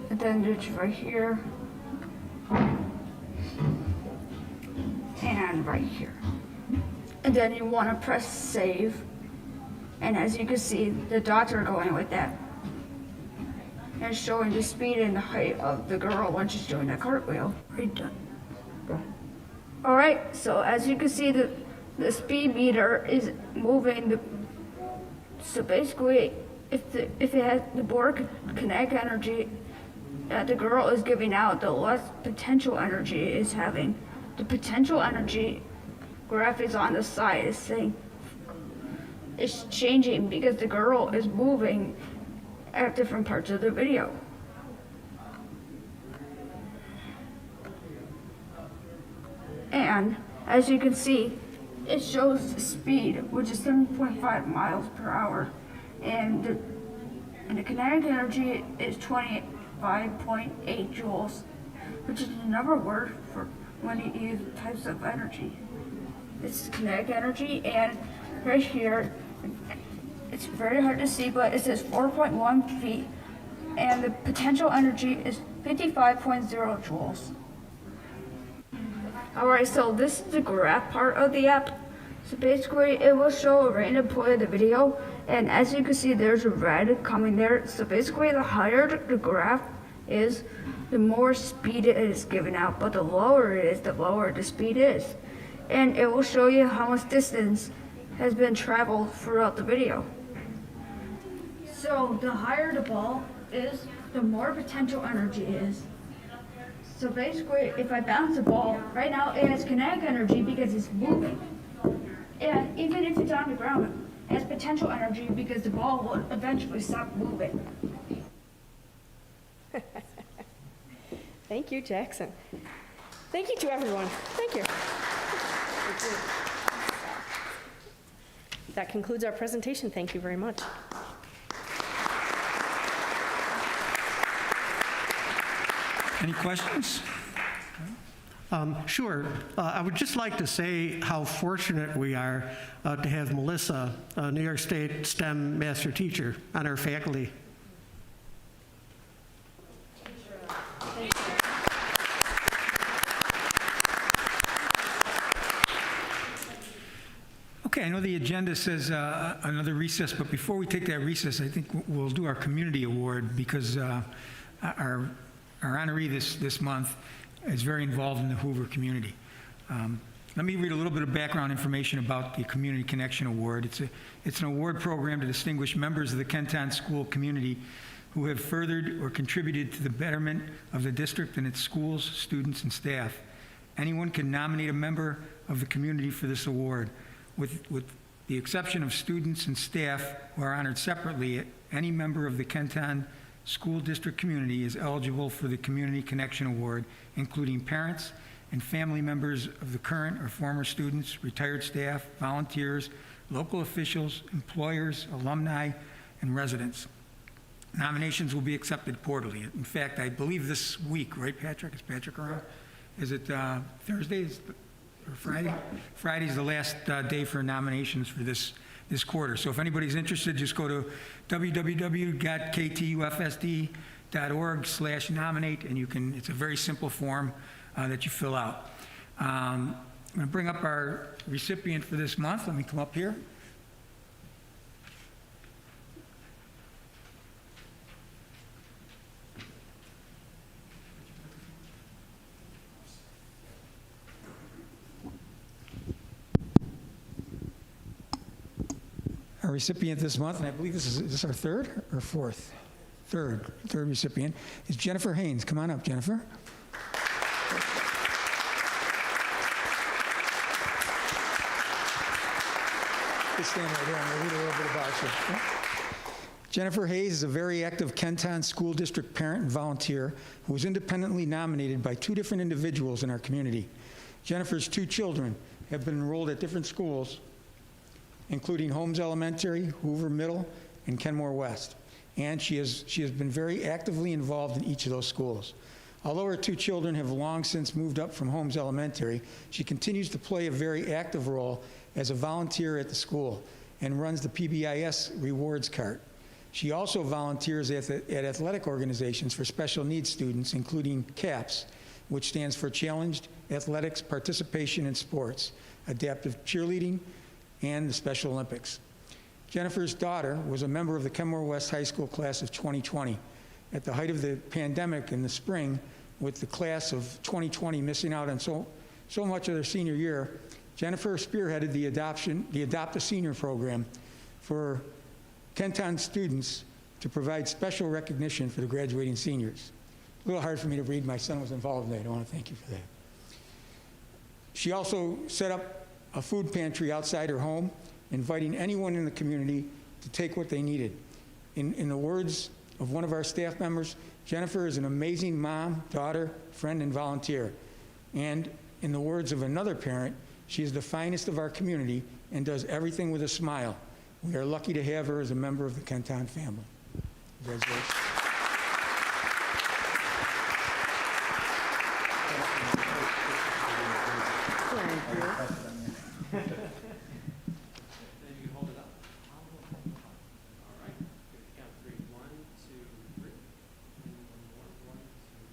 and then it's right here, and right here. And then you want to press save. And as you can see, the dots are going with that. And showing the speed and the height of the girl when she's doing the cartwheel. Right done. All right, so as you can see, the speed meter is moving. So basically, if it has the more kinetic energy that the girl is giving out, the less potential energy it is having. The potential energy graph is on the side is saying it's changing because the girl is moving at different parts of the video. And as you can see, it shows the speed, which is 7.5 miles per hour. And the kinetic energy is 25.8 joules, which is another word for when you use types of energy. It's kinetic energy, and right here, it's very hard to see, but it says 4.1 feet, and the potential energy is 55.0 joules. Alright, so this is the graph part of the app. So basically, it will show a random point of the video, and as you can see, there's a red coming there. So basically, the higher the graph is, the more speed it is given out, but the lower it is, the lower the speed is. And it will show you how much distance has been traveled throughout the video. So the higher the ball is, the more potential energy is. So basically, if I bounce the ball, right now it has kinetic energy because it's moving. And even if it's on the ground, it has potential energy because the ball will eventually stop moving. Thank you, Jackson. Thank you to everyone. Thank you. That concludes our presentation. Thank you very much. Any questions? Sure. I would just like to say how fortunate we are to have Melissa, a New York State STEM master teacher, on our faculty. Okay, I know the agenda says another recess, but before we take that recess, I think we'll do our community award because our honoree this month is very involved in the Hoover community. Let me read a little bit of background information about the Community Connection Award. It's an award program to distinguish members of the Kenton school community who have furthered or contributed to the betterment of the district and its schools, students, and staff. Anyone can nominate a member of the community for this award. With the exception of students and staff who are honored separately, any member of the Kenton school district community is eligible for the Community Connection Award, including parents and family members of the current or former students, retired staff, volunteers, local officials, employers, alumni, and residents. Nominations will be accepted quarterly. In fact, I believe this week, right, Patrick? Is Patrick around? Is it Thursday or Friday? Friday's the last day for nominations for this quarter. So if anybody's interested, just go to www.ktufsd.org/nominate, and you can, it's a very simple form that you fill out. I'm going to bring up our recipient for this month. Let me come up here. Our recipient this month, and I believe is this our third or fourth? Third recipient is Jennifer Haynes. Come on up, Jennifer. Just stand right here. I'm going to read a little bit about you. Jennifer Hayes is a very active Kenton School District parent and volunteer who was independently nominated by two different individuals in our community. Jennifer's two children have been enrolled at different schools, including Holmes Elementary, Hoover Middle, and Kenmore West. And she has been very actively involved in each of those schools. Although her two children have long since moved up from Holmes Elementary, she continues to play a very active role as a volunteer at the school and runs the PBIS rewards cart. She also volunteers at athletic organizations for special needs students, including CAPS, which stands for Challenged Athletics Participation in Sports, Adaptive Cheerleading, and the Special Olympics. Jennifer's daughter was a member of the Kenmore West High School class of 2020. At the height of the pandemic in the spring, with the class of 2020 missing out on so much of their senior year, Jennifer spearheaded the Adopt a Senior program for Kenton students to provide special recognition for the graduating seniors. A little hard for me to read. My son was involved in that. I want to thank you for that. She also set up a food pantry outside her home, inviting anyone in the community to take what they needed. In the words of one of our staff members, Jennifer is an amazing mom, daughter, friend, and volunteer. And In the words of another parent, she is the finest of our community and does everything with a smile. We are lucky to have her as a member of the Kenton family. Congratulations. Then you can hold it up. All right. Give it a count of 3. 1, 2, 3. And one more. 1, 2, 3.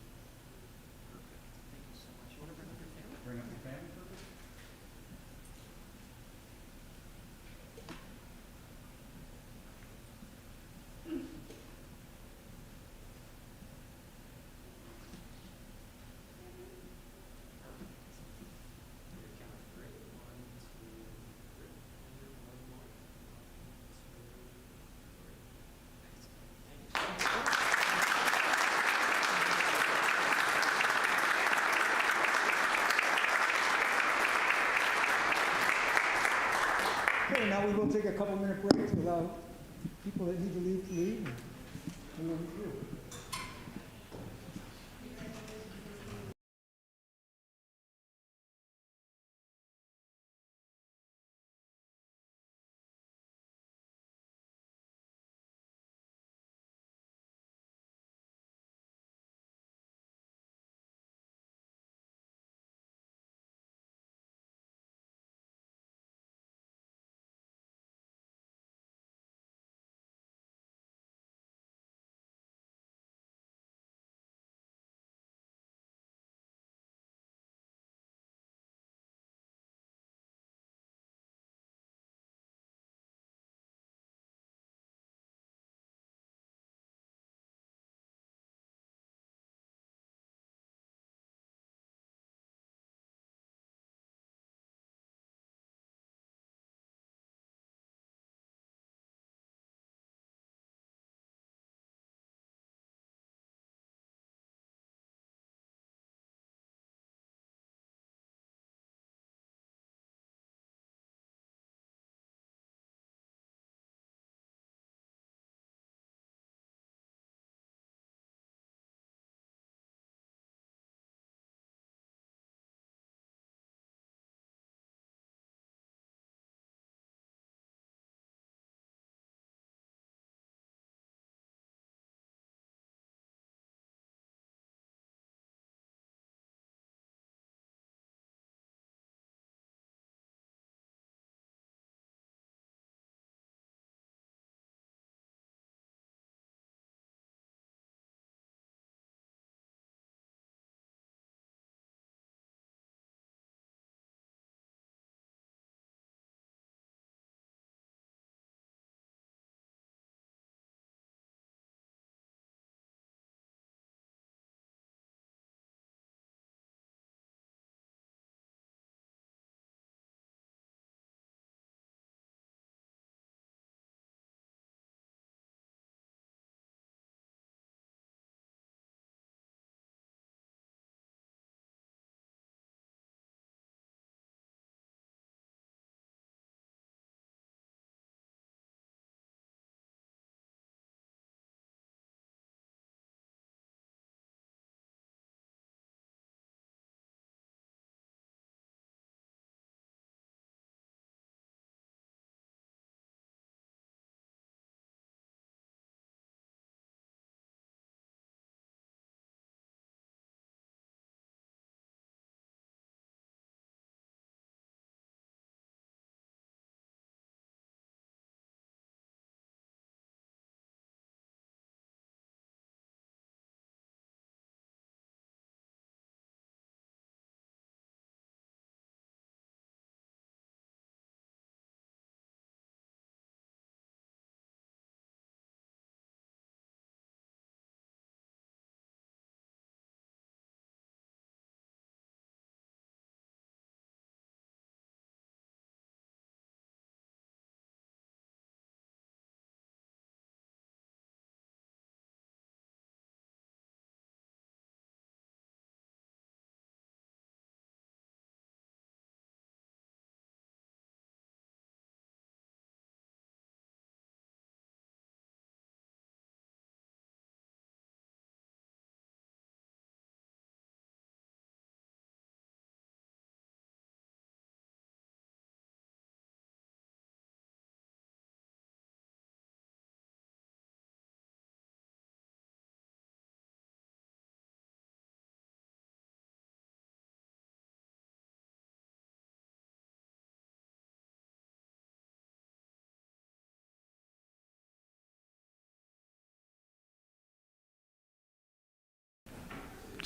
Perfect. Thank you so much. You want to bring up your family? Bring up your family. Perfect. Give it a count of 3. 1, 2, 3. And one more. 1, 2, 3. Thank you so much. Okay, now we will take a couple-minute break to allow people that need to leave, and we'll be through.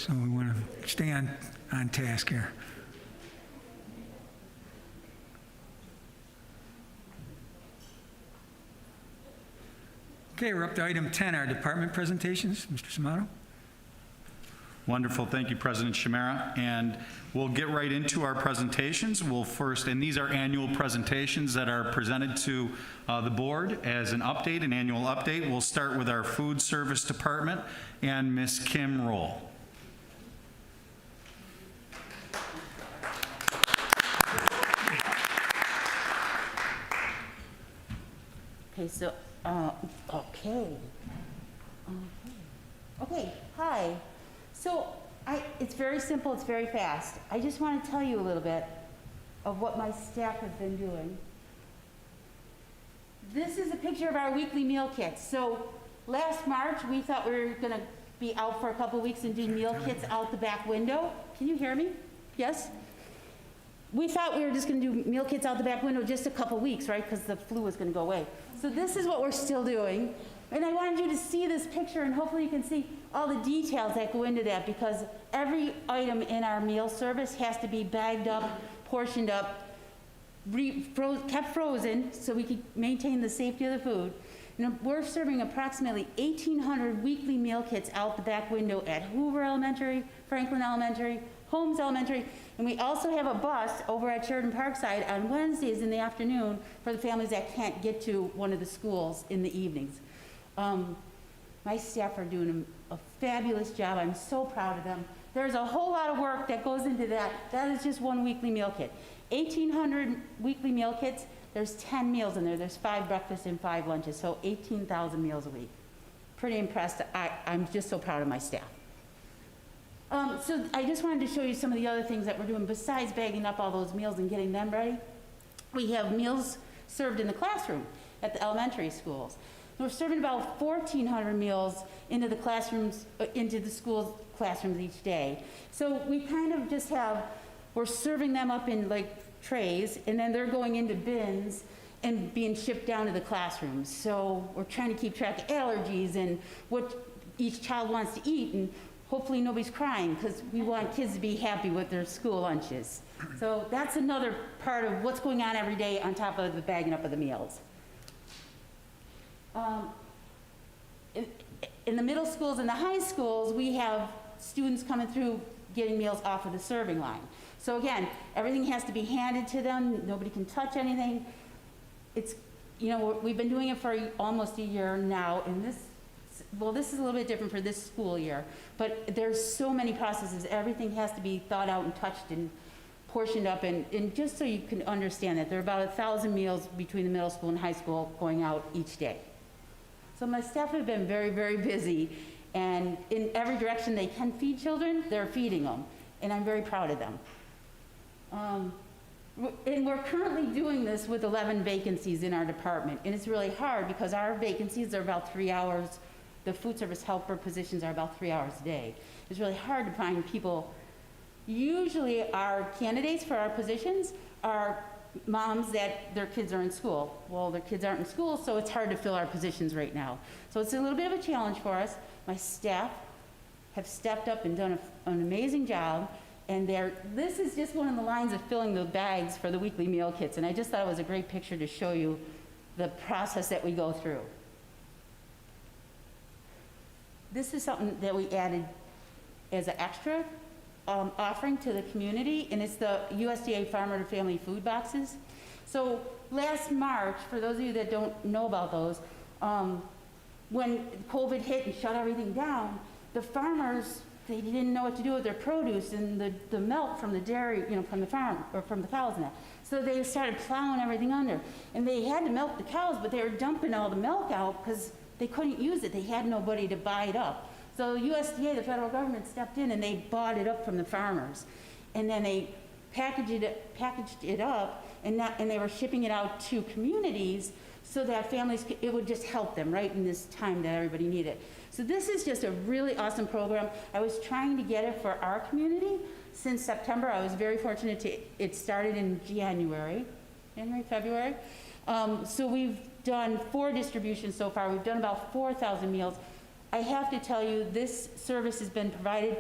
So we want to stay on task here. Okay, we're up to item 10, our department presentations. Mr. Samato? Wonderful. Thank you, President Chimera. And we'll get right into our presentations. We'll first, and these are annual presentations that are presented to the board as an update, an annual update. We'll start with our food service department and Ms. Kim Roll. Okay, so, okay, hi. So it's very simple, it's very fast. I just want to tell you a little bit of what my staff has been doing. This is a picture of our weekly meal kits. So last March, we thought we were going to be out for a couple weeks and do meal kits out the back window. Can you hear me? Yes? We thought we were just going to do meal kits out the back window just a couple weeks, right? Because the flu was going to go away. So this is what we're still doing. And I wanted you to see this picture, and hopefully you can see all the details that go into that, because every item in our meal service has to be bagged up, portioned up, kept frozen so we can maintain the safety of the food. And we're serving approximately 1,800 weekly meal kits out the back window at Hoover Elementary, Franklin Elementary, Holmes Elementary, and we also have a bus over at Sheridan Parkside on Wednesdays in the afternoon for the families that can't get to one of the schools in the evenings. My staff are doing a fabulous job. I'm so proud of them. There's a whole lot of work that goes into that. That is just one weekly meal kit. 1,800 weekly meal kits, there's 10 meals in there. There's 5 breakfasts and 5 lunches, so 18,000 meals a week. Pretty impressed. I'm just so proud of my staff. So I just wanted to show you some of the other things that we're doing besides bagging up all those meals and getting them ready. We have meals served in the classroom at the elementary schools. We're serving about 1,400 meals into the classrooms, into the school classrooms each day. So we kind of just we're serving them up in like trays, and then they're going into bins and being shipped down to the classrooms. So we're trying to keep track of allergies and what each child wants to eat, and hopefully nobody's crying, because we want kids to be happy with their school lunches. So that's another part of what's going on every day on top of the bagging up of the meals. In the middle schools and the high schools, we have students coming through getting meals off of the serving line. So again, everything has to be handed to them. Nobody can touch anything. It's, we've been doing it for almost a year now, and this is a little bit different for this school year, but there's so many processes. Everything has to be thought out and touched and portioned up, and just so you can understand that, there are about 1,000 meals between the middle school and high school going out each day. So my staff have been very, very busy, and in every direction they can feed children, they're feeding them, and I'm very proud of them. And we're currently doing this with 11 vacancies in our department, and it's really hard because our vacancies are about 3 hours. The food service helper positions are about 3 hours a day. It's really hard to find people. Usually our candidates for our positions are moms that their kids are in school. Well, their kids aren't in school, so it's hard to fill our positions right now. So it's a little bit of a challenge for us. My staff have stepped up and done an amazing job, and this is just one of the lines of filling the bags for the weekly meal kits, and I just thought it was a great picture to show you the process that we go through. This is something that we added as an extra offering to the community, and it's the USDA Farmer to Family food boxes. So last March, for those of you that don't know about those, when COVID hit and shut everything down, the farmers, they didn't know what to do with their produce and the milk from the dairy, from the farm, or from the cows and that. So they started plowing everything under. And they had to milk the cows, but they were dumping all the milk out because they couldn't use it. They had nobody to buy it up. So USDA, the federal government, stepped in and they bought it up from the farmers. And then they packaged it up, and they were shipping it out to communities so that families, it would just help them right in this time that everybody needed it. So this is just a really awesome program. I was trying to get it for our community since September. I was very fortunate it started in January, February. So we've done 4 distributions so far. We've done about 4,000 meals. I have to tell you, this service has been provided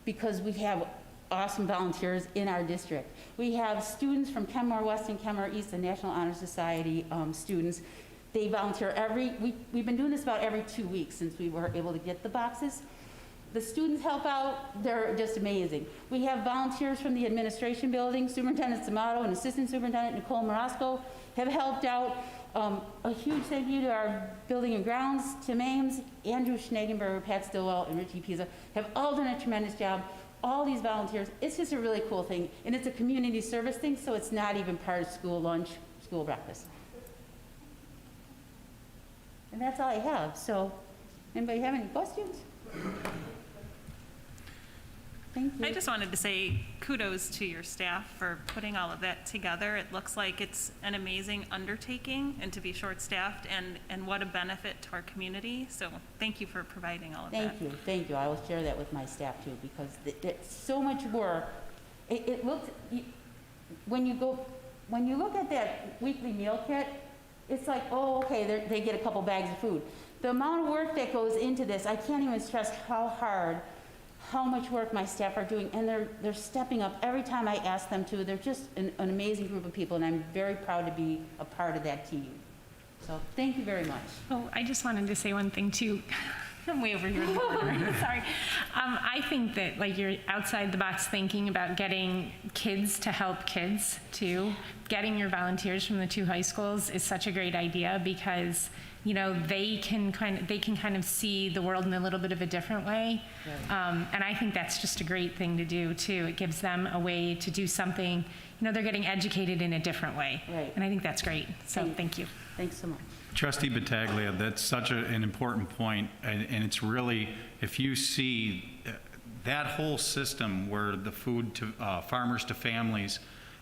because we have awesome volunteers in our district. We have students from Kenmore West and Kenmore East, the National Honor Society students. They volunteer we've been doing this about every 2 weeks since we were able to get the boxes. The students help out, they're just amazing. We have volunteers from the administration building. Superintendent Samato and Assistant Superintendent Nicole Morosco have helped out. A huge thank you to our building and grounds, Tim Ames, Andrew Schnegenberger, Pat Stillwell, and Richie Pisa have all done a tremendous job. All these volunteers, it's just a really cool thing. And it's a community service thing, so it's not even part of school lunch, school breakfast. And that's all I have. So, anybody have any questions? Thank you. I just wanted to say kudos to your staff for putting all of that together. It looks like it's an amazing undertaking, and to be short-staffed, and what a benefit to our community. So thank you for providing all of that. Thank you. I will share that with my staff too, because it's so much work. It looks, when you look at that weekly meal kit, it's like, oh, okay, they get a couple bags of food. The amount of work that goes into this, I can't even stress how much work my staff are doing, and they're stepping up every time I ask them to. They're just an amazing group of people, and I'm very proud to be a part of that team. So thank you very much. Oh, I just wanted to say one thing too. I'm way over here in the corner. Sorry. I think that you're outside the box thinking about getting kids to help kids too. Getting your volunteers from the 2 high schools is such a great idea, because they can kind of see the world in a little bit of a different way. Right. And I think that's just a great thing to do too. It gives them a way to do something, they're getting educated in a different way. Right. And I think that's great. So thank you. Thanks so much. Trustee Battaglia, that's such an important point, and it's really, if you see that whole system where the food to farmers to families,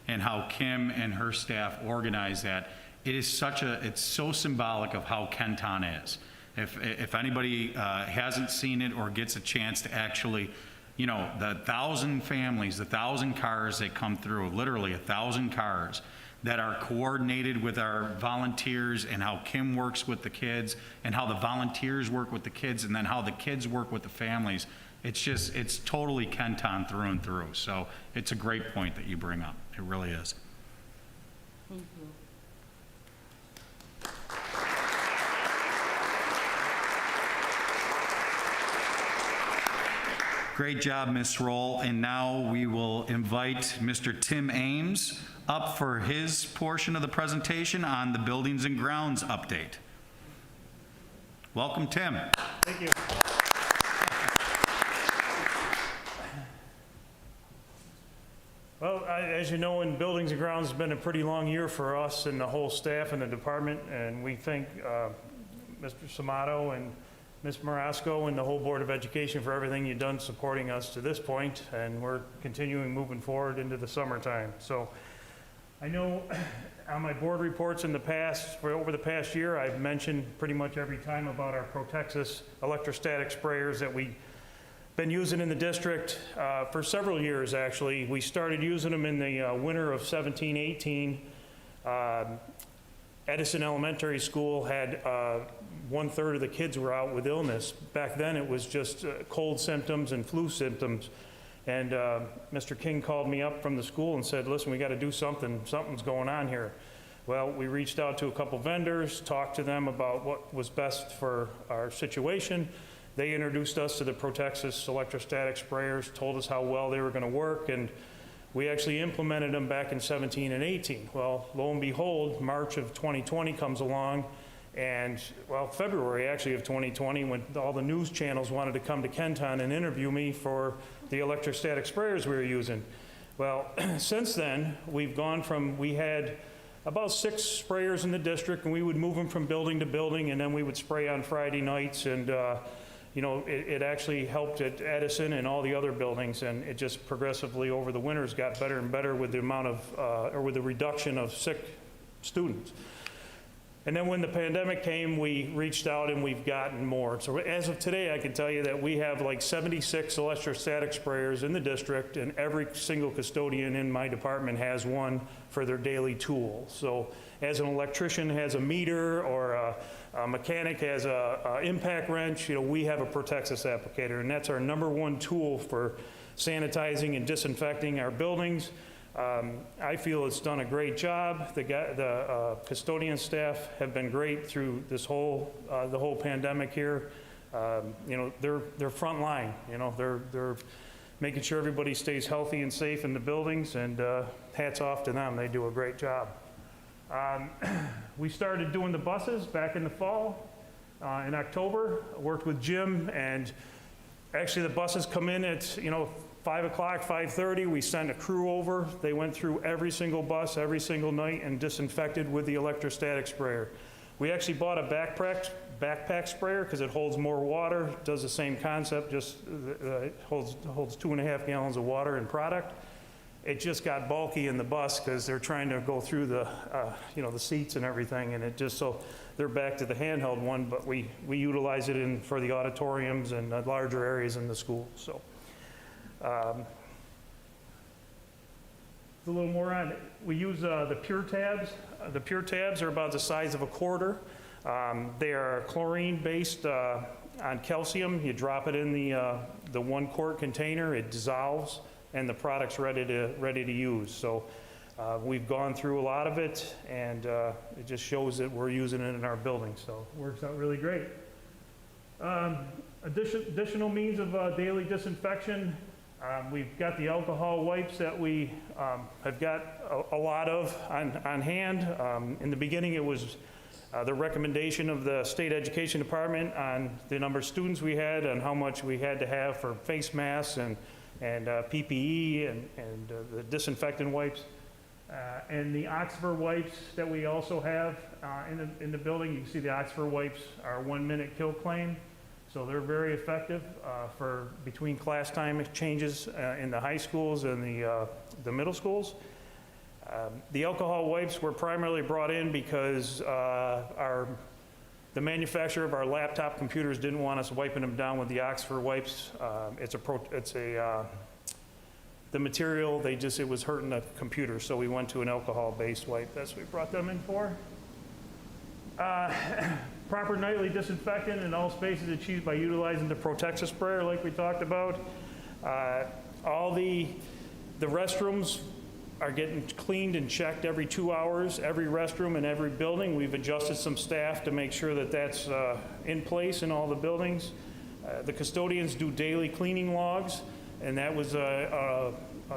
and how Kim and her staff organize that, it's so symbolic of how Kenton is. If anybody hasn't seen it or gets a chance to actually, the 1,000 families, the 1,000 cars that come through, literally 1,000 cars that are coordinated with our volunteers, and how Kim works with the kids, and how the volunteers work with the kids, and then how the kids work with the families. It's totally Kenton through and through. So it's a great point that you bring up. It really is. Thank you. Great job, Ms. Roll. And now we will invite Mr. Tim Ames up for his portion of the presentation on the buildings and grounds update. Welcome, Tim. Thank you. Well, as you know, in buildings and grounds, it's been a pretty long year for us and the whole staff and the department, and we thank Mr. Samato and Ms. Morosco and the whole Board of Education for everything you've done supporting us to this point, and we're continuing moving forward into the summertime. So I know on my board reports in the past, over the past year, I've mentioned pretty much every time about our Protexus electrostatic sprayers that we've been using in the district for several years, actually. We started using them in the winter of 17-18. Edison Elementary School had 1/3 of the kids were out with illness. Back then it was just cold symptoms and flu symptoms. And Mr. King called me up from the school and said, listen, we got to do something. Something's going on here. Well, we reached out to a couple vendors, talked to them about what was best for our situation. They introduced us to the Protexus electrostatic sprayers, told us how well they were going to work, and we actually implemented them back in 17 and 18. Well, lo and behold, March of 2020 comes along, and, well, February actually of 2020, when all the news channels wanted to come to Kenton and interview me for the electrostatic sprayers we were using. Well, since then, we've gone from, we had about 6 sprayers in the district, and we would move them from building to building, and then we would spray on Friday nights, and you know, it actually helped at Edison and all the other buildings, and it just progressively over the winters got better and better with the amount of, or with the reduction of sick students. And then when the pandemic came, we reached out and we've gotten more. So as of today, I can tell you that we have like 76 electrostatic sprayers in the district, and every single custodian in my department has one for their daily tool. So as an electrician has a meter, or a mechanic has a impact wrench, you know, we have a Protexus applicator, and that's our #1 tool for sanitizing and disinfecting our buildings. I feel it's done a great job. The custodian staff have been great through this whole, the whole pandemic here. You know, they're front line, you know, they're making sure everybody stays healthy and safe in the buildings, and hats off to them. They do a great job. We started doing the buses back in the fall. In October, I worked with Jim, and actually the buses come in at, you know, 5 o'clock, 5:30. We sent a crew over. They went through every single bus every single night and disinfected with the electrostatic sprayer. We actually bought a backpack sprayer because it holds more water, does the same concept, just it holds 2.5 gallons of water in product. It just got bulky in the bus because they're trying to go through the, you know, the seats and everything, and it just, so they're back to the handheld one, but we utilize it for the auditoriums and larger areas in the school. So a little more on it. We use the Pure Tabs. The Pure Tabs are about the size of a quarter. They are chlorine based on calcium. You drop it in the 1 quart container, it dissolves, and the product's ready to use. So we've gone through a lot of it, and it just shows that we're using it in our building. So it works out really great. Additional means of daily disinfection. We've got the alcohol wipes that we have got a lot of on hand. In the beginning, it was the recommendation of the state education department on the number of students we had and how much we had to have for face masks and PPE and the disinfectant wipes. And the Oxford wipes that we also have in the building. You can see the Oxford wipes are 1-minute kill claim. So they're very effective for between class time changes in the high schools and the middle schools. The alcohol wipes were primarily brought in because the manufacturer of our laptop computers didn't want us wiping them down with the Oxford wipes. The material, it was hurting the computer, so we went to an alcohol-based wipe. That's what we brought them in for. Proper nightly disinfectant in all spaces achieved by utilizing the Protexis sprayer like we talked about. All the restrooms are getting cleaned and checked every 2 hours, every restroom in every building. We've adjusted some staff to make sure that that's in place in all the buildings. The custodians do daily cleaning logs, and that was a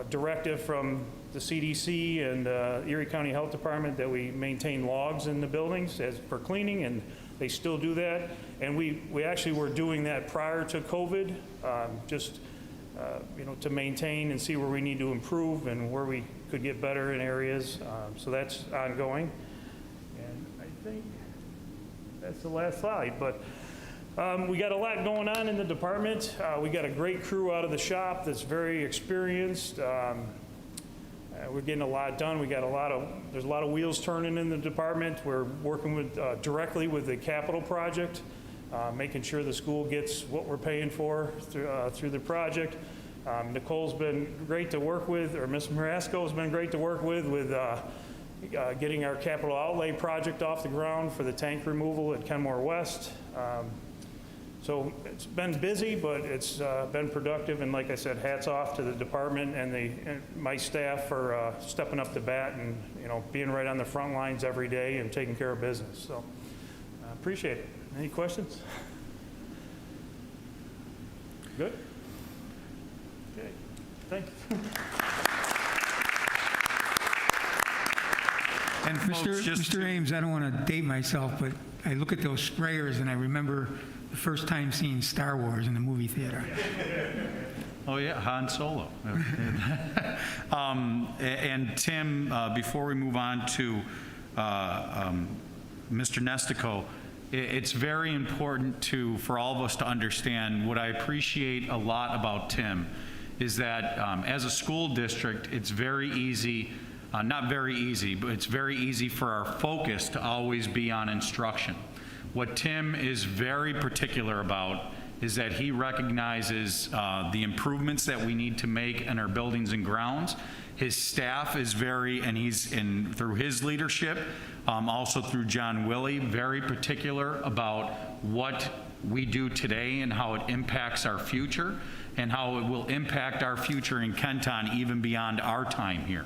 directive from the CDC and Erie County Health Department that we maintain logs in the buildings for cleaning, and they still do that. And we actually were doing that prior to COVID, you know, to maintain and see where we need to improve and where we could get better in areas. So that's ongoing. And I think that's the last slide. But we got a lot going on in the department. We got a great crew out of the shop that's very experienced. We're getting a lot done. There's a lot of wheels turning in the department. We're working directly with the capital project, making sure the school gets what we're paying for through the project. Nicole's been great to work with, or Ms. Marasco has been great to work with getting our capital outlay project off the ground for the tank removal at Kenmore West. So it's been busy, but it's been productive, and like I said, hats off to the department and my staff for stepping up to bat and, you know, being right on the front lines every day and taking care of business. So I appreciate it. Any questions? Good? Okay, thanks. And Mr. Ames, I don't want to date myself, but I look at those sprayers and I remember the first time seeing Star Wars in the movie theater. Oh yeah, Han Solo. And Tim, before we move on to Mr. Nestico, it's very important for all of us to understand what I appreciate a lot about Tim is that as a school district, it's very easy, not very easy, but it's very easy for our focus to always be on instruction. What Tim is very particular about is that he recognizes the improvements that we need to make in our buildings and grounds. His staff is through his leadership, also through John Willey, very particular about what we do today and how it impacts our future. and how it will impact our future in Kenton even beyond our time here.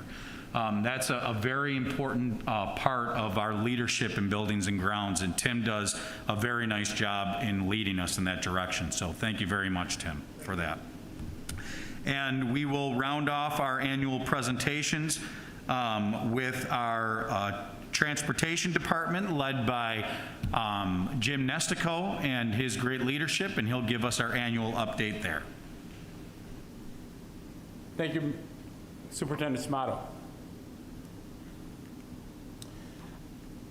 That's a very important part of our leadership in buildings and grounds, and Tim does a very nice job in leading us in that direction. So thank you very much, Tim, for that. And we will round off our annual presentations with our transportation department led by Jim Nestico and his great leadership, and he'll give us our annual update there. Thank you, Superintendent Smato.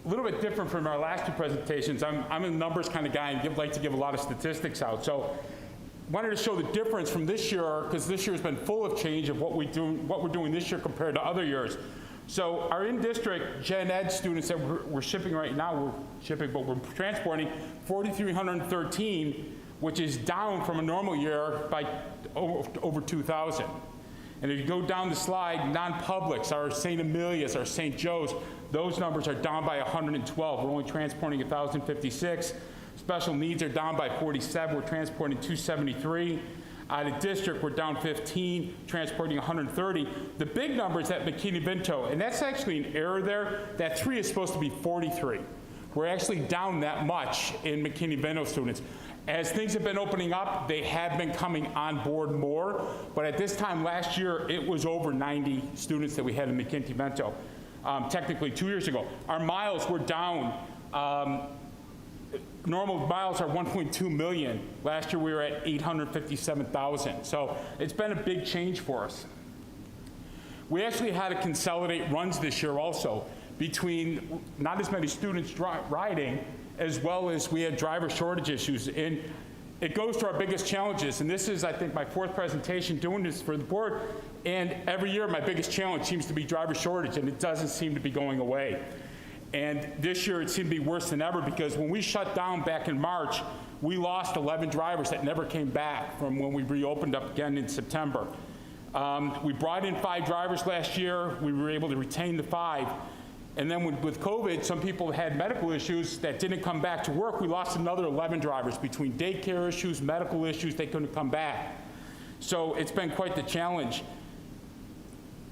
A little bit different from our last two presentations. I'm a numbers kind of guy and like to give a lot of statistics out. So wanted to show the difference from this year, because this year has been full of change of what we're doing this year compared to other years. So our in-district gen ed students that we're shipping right now, but we're transporting 4,313, which is down from a normal year by over 2,000. And if you go down the slide, non-publics, our St. Amelia's, our St. Joe's, those numbers are down by 112. We're only transporting 1,056. Special needs are down by 47. We're transporting 273. Out of district, we're down 15, transporting 130. The big number is at McKinney-Vento, and that's actually an error there. That 3 is supposed to be 43. We're actually down that much in McKinney-Vento students. As things have been opening up, they have been coming on board more, but at this time last year, it was over 90 students that we had in McKinney-Vento. Technically 2 years ago. Our miles were down. Normal miles are 1.2 million. Last year we were at 857,000. So it's been a big change for us. We actually had to consolidate runs this year also between not as many students riding, as well as we had driver shortage issues. And it goes to our biggest challenges. And this is, I think, my 4th presentation doing this for the board. And every year my biggest challenge seems to be driver shortage, and it doesn't seem to be going away. And this year it seemed to be worse than ever, because when we shut down back in March, we lost 11 drivers that never came back from when we reopened up again in September. We brought in 5 drivers last year. We were able to retain the 5. And then with COVID, some people had medical issues that didn't come back to work. We lost another 11 drivers between daycare issues, medical issues. They couldn't come back. So it's been quite the challenge.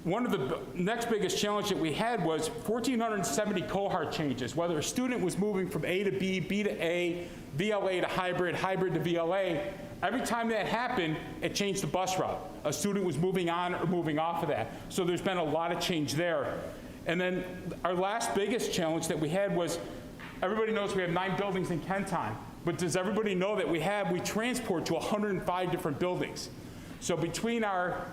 One of the next biggest challenge that we had was 1,470 cohort changes, whether a student was moving from A to B, B to A, VLA to hybrid, hybrid to VLA. Every time that happened, it changed the bus route. A student was moving on or moving off of that. So there's been a lot of change there. And then our last biggest challenge that we had was, everybody knows we have 9 buildings in Kenton, but does everybody know that we transport to 105 different buildings? So between our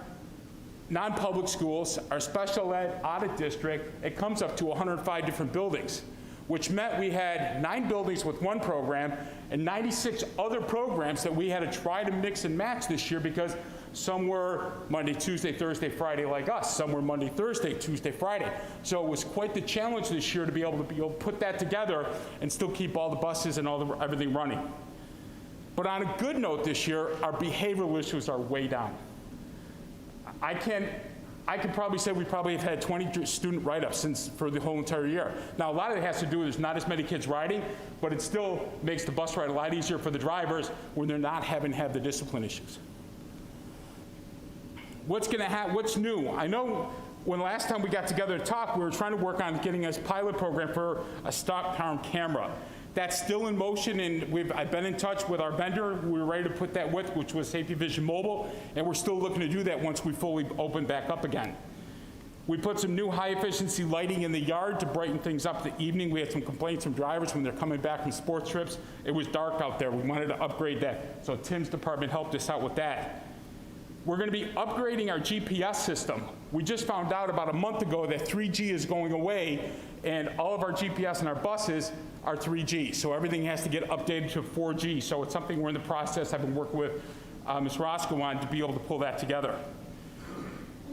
non-public schools, our special ed, audit district, it comes up to 105 different buildings, which meant we had 9 buildings with one program and 96 other programs that we had to try to mix and match this year, because some were Monday, Tuesday, Thursday, Friday like us. Some were Monday, Thursday, Tuesday, Friday. So it was quite the challenge this year to be able to put that together and still keep all the buses and everything running. But on a good note this year, our behavioral issues are way down. I could probably say we probably have had 20 student write-ups for the whole entire year. Now, a lot of it has to do with there's not as many kids riding, but it still makes the bus ride a lot easier for the drivers when they're not having to have the discipline issues. What's new? I know when last time we got together to talk, we were trying to work on getting a pilot program for a stop-down camera. That's still in motion, and I've been in touch with our vendor we were ready to put that with, which was Safety Vision Mobile, and we're still looking to do that once we fully open back up again. We put some new high-efficiency lighting in the yard to brighten things up the evening. We had some complaints from drivers when they're coming back from sports trips. It was dark out there. We wanted to upgrade that, so Tim's department helped us out with that. We're going to be upgrading our GPS system. We just found out about a month ago that 3G is going away, and all of our GPS in our buses are 3G. So everything has to get updated to 4G. So it's something we're in the process. I've been working with Ms. Roscoe on to be able to pull that together.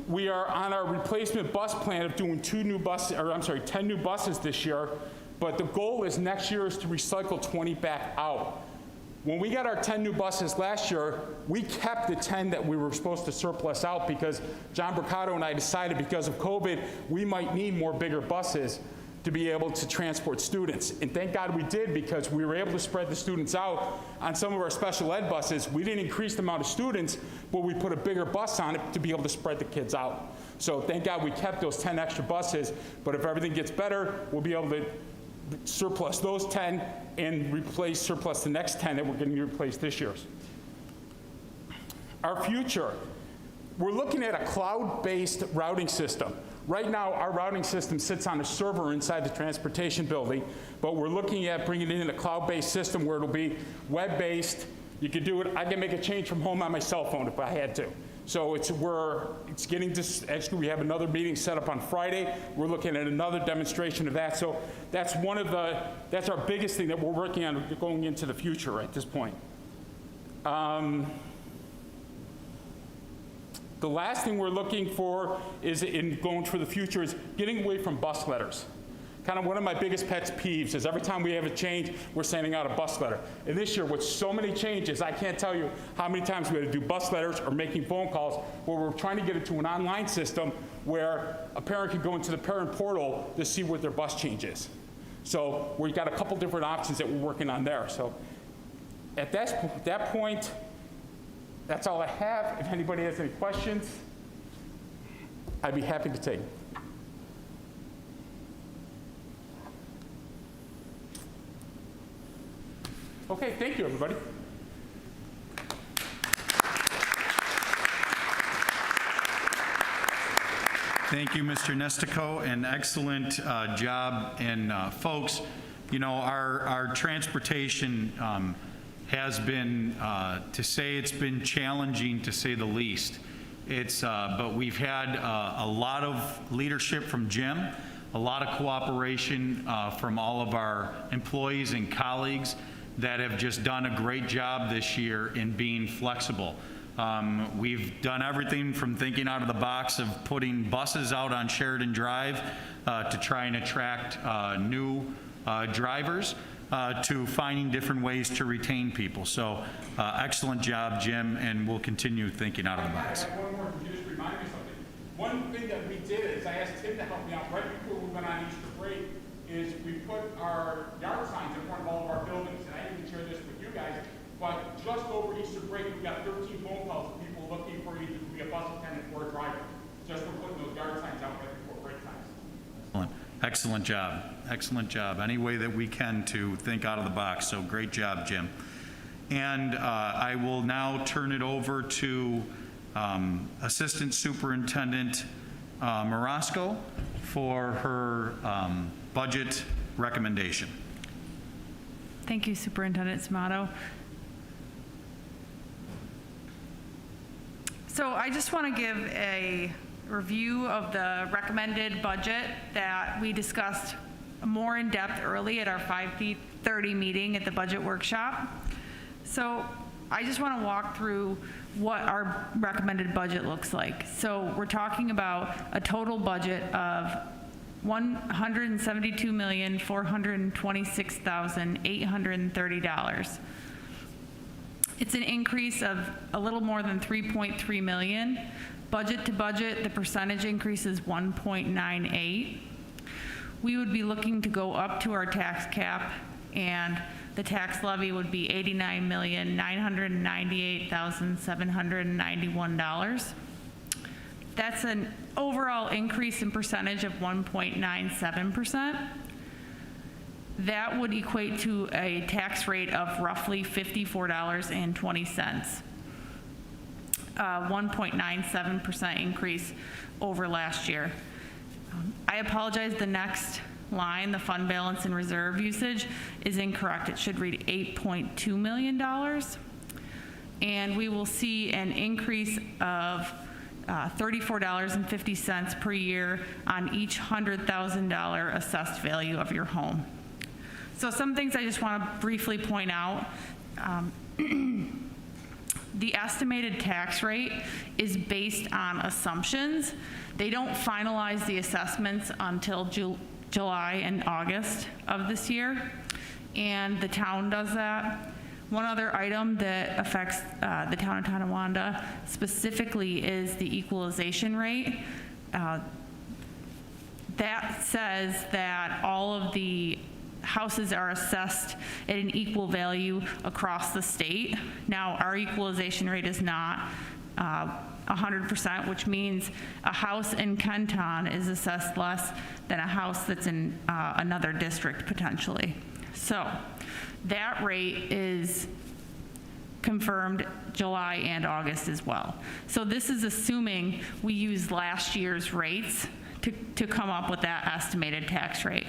We are on our replacement bus plan of doing 10 new buses this year, but the goal is next year is to recycle 20 back out. When we got our 10 new buses last year, we kept the 10 that we were supposed to surplus out, because John Bricado and I decided because of COVID, we might need more bigger buses to be able to transport students. And thank God we did, because we were able to spread the students out on some of our special ed buses. We didn't increase the amount of students, but we put a bigger bus on it to be able to spread the kids out. So thank God we kept those 10 extra buses, but if everything gets better, we'll be able to surplus those 10 and surplus the next 10 that we're going to replace this year. Our future, we're looking at a cloud-based routing system. Right now, our routing system sits on a server inside the transportation building, but we're looking at bringing it in a cloud-based system where it'll be web-based. You can do it, I can make a change from home on my cell phone if I had to. So it's getting to, actually we have another meeting set up on Friday. We're looking at another demonstration of that. So that's that's our biggest thing that we're working on going into the future at this point. The last thing we're looking for is in going for the future is getting away from bus letters. Kind of one of my biggest pet peeves is every time we have a change, we're sending out a bus letter. And this year, with so many changes, I can't tell you how many times we had to do bus letters or making phone calls where we're trying to get it to an online system where a parent can go into the parent portal to see what their bus change is. So we've got a couple different options that we're working on there. So at that point, that's all I have. If anybody has any questions, I'd be happy to take. Okay, thank you, everybody. Thank you, Mr. Nestico, an excellent job. And folks, you know, our transportation has been, to say it's been challenging, to say the least. But we've had a lot of leadership from Jim, a lot of cooperation from all of our employees and colleagues that have just done a great job this year in being flexible. We've done everything from thinking out of the box of putting buses out on Sheridan Drive to try and attract new drivers, to finding different ways to retain people. So excellent job, Jim, and we'll continue thinking out of the box. One more, could you just remind me something? One thing that we did is I asked Tim to help me out right before we went on Easter break, is we put our yard signs in front of all of our buildings. And I didn't share this with you guys, but just over Easter break, we got 13 phone calls of people looking for either to be a bus attendant or a driver, just for putting those yard signs out right before break times. Excellent job. Excellent job. Any way that we can to think out of the box. So great job, Jim. And I will now turn it over to Assistant Superintendent Marasco for her budget recommendation. Thank you, Superintendent Smato. So I just want to give a review of the recommended budget that we discussed more in depth early at our 5:30 meeting at the budget workshop. So I just want to walk through what our recommended budget looks like. So we're talking about a total budget of $172,426,830. It's an increase of a little more than 3.3 million. Budget to budget, the percentage increase is 1.98. We would be looking to go up to our tax cap, and the tax levy would be $89,998,791. That's an overall increase in percentage of 1.97%. That would equate to a tax rate of roughly $54.20. 1.97% increase over last year. I apologize, the next line, the fund balance and reserve usage, is incorrect. It should read $8.2 million. And we will see an increase of $34.50 per year on each $100,000 assessed value of your home. So some things I just want to briefly point out. The estimated tax rate is based on assumptions. They don't finalize the assessments until July and August of this year, and the town does that. One other item that affects the town of Tonawanda specifically is the equalization rate. that says that all of the houses are assessed at an equal value across the state. Now, our equalization rate is not 100%, which means a house in Kenton is assessed less than a house that's in another district potentially. So that rate is confirmed July and August as well. So this is assuming we use last year's rates to come up with that estimated tax rate.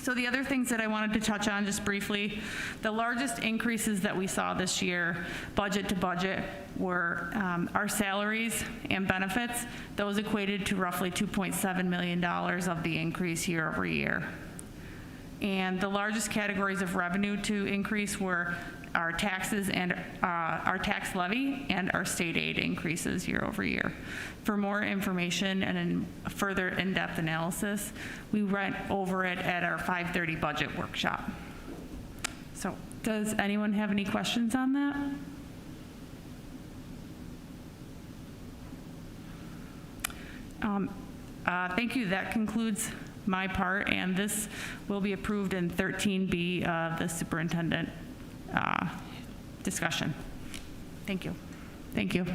So the other things that I wanted to touch on just briefly, the largest increases that we saw this year, budget to budget, were our salaries and benefits. Those equated to roughly $2.7 million of the increase year over year. And the largest categories of revenue to increase were our taxes and our tax levy and our state aid increases year over year. For more information and a further in-depth analysis, we went over it at our 5:30 budget workshop. So does anyone have any questions on that? Thank you. That concludes my part, and this will be approved in 13B of the superintendent discussion. Thank you. Thank you.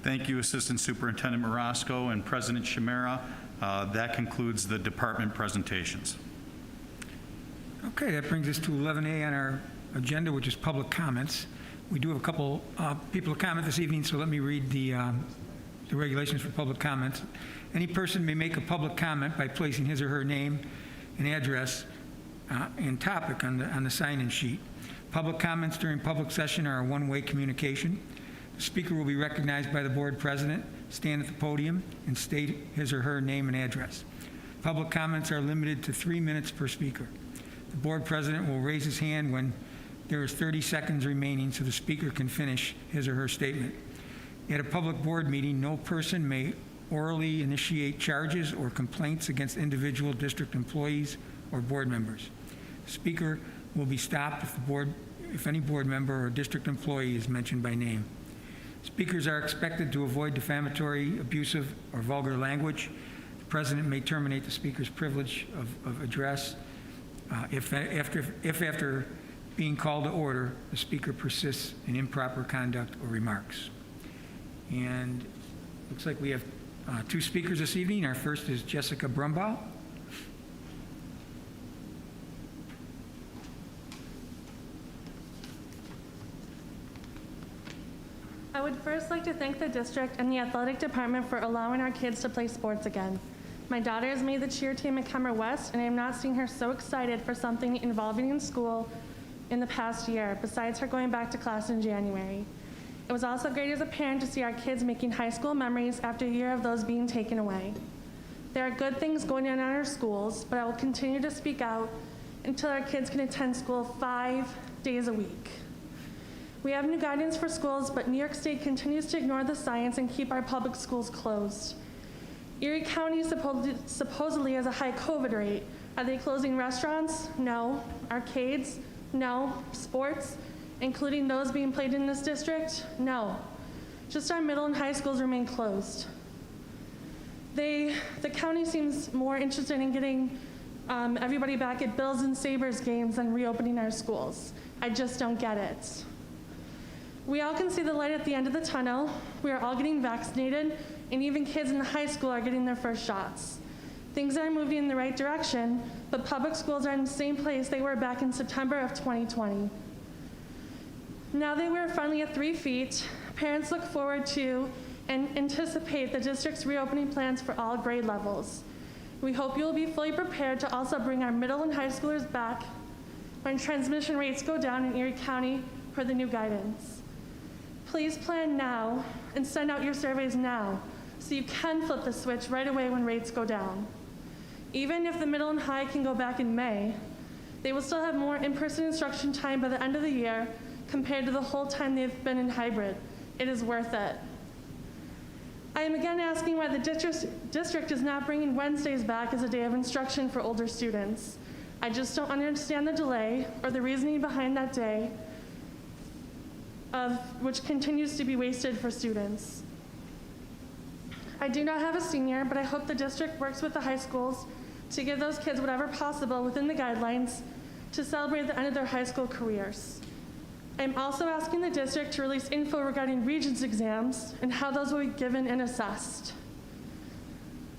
Thank you, Assistant Superintendent Marasco and President Chimera. That concludes the department presentations. Okay, that brings us to 11A on our agenda, which is public comments. We do have a couple people to comment this evening, so let me read the regulations for public comments. Any person may make a public comment by placing his or her name and address and topic on the sign-in sheet. Public comments during public session are a one-way communication. The speaker will be recognized by the board president, stand at the podium, and state his or her name and address. Public comments are limited to 3 minutes per speaker. The board president will raise his hand when there is 30 seconds remaining so the speaker can finish his or her statement. At a public board meeting, no person may orally initiate charges or complaints against individual district employees or board members. The speaker will be stopped if any board member or district employee is mentioned by name. Speakers are expected to avoid defamatory, abusive, or vulgar language. The president may terminate the speaker's privilege of address if after being called to order, the speaker persists in improper conduct or remarks. And looks like we have 2 speakers this evening. Our first is Jessica Brumbaugh. I would first like to thank the district and the athletic department for allowing our kids to play sports again. My daughter has made the cheer team at Kenmore West, and I have not seen her so excited for something involving in school in the past year, besides her going back to class in January. It was also great as a parent to see our kids making high school memories after a year of those being taken away. There are good things going on in our schools, but I will continue to speak out until our kids can attend school 5 days a week. We have new guidance for schools, but New York State continues to ignore the science and keep our public schools closed. Erie County supposedly has a high COVID rate. Are they closing restaurants? No. Arcades? No. Sports, including those being played in this district? No. Just our middle and high schools remain closed. The county seems more interested in getting everybody back at Bills and Sabres games than reopening our schools. I just don't get it. We all can see the light at the end of the tunnel. We are all getting vaccinated, and even kids in the high school are getting their first shots. Things are moving in the right direction, but public schools are in the same place they were back in September of 2020. Now that we're finally at 3 feet, parents look forward to and anticipate the district's reopening plans for all grade levels. We hope you will be fully prepared to also bring our middle and high schoolers back when transmission rates go down in Erie County per the new guidance. Please plan now and send out your surveys now so you can flip the switch right away when rates go down. Even if the middle and high can go back in May, they will still have more in-person instruction time by the end of the year compared to the whole time they've been in hybrid. It is worth it. I am again asking why the district is not bringing Wednesdays back as a day of instruction for older students. I just don't understand the delay or the reasoning behind that day, which continues to be wasted for students. I do not have a senior, but I hope the district works with the high schools to give those kids whatever possible within the guidelines to celebrate the end of their high school careers. I'm also asking the district to release info regarding Regents exams and how those will be given and assessed.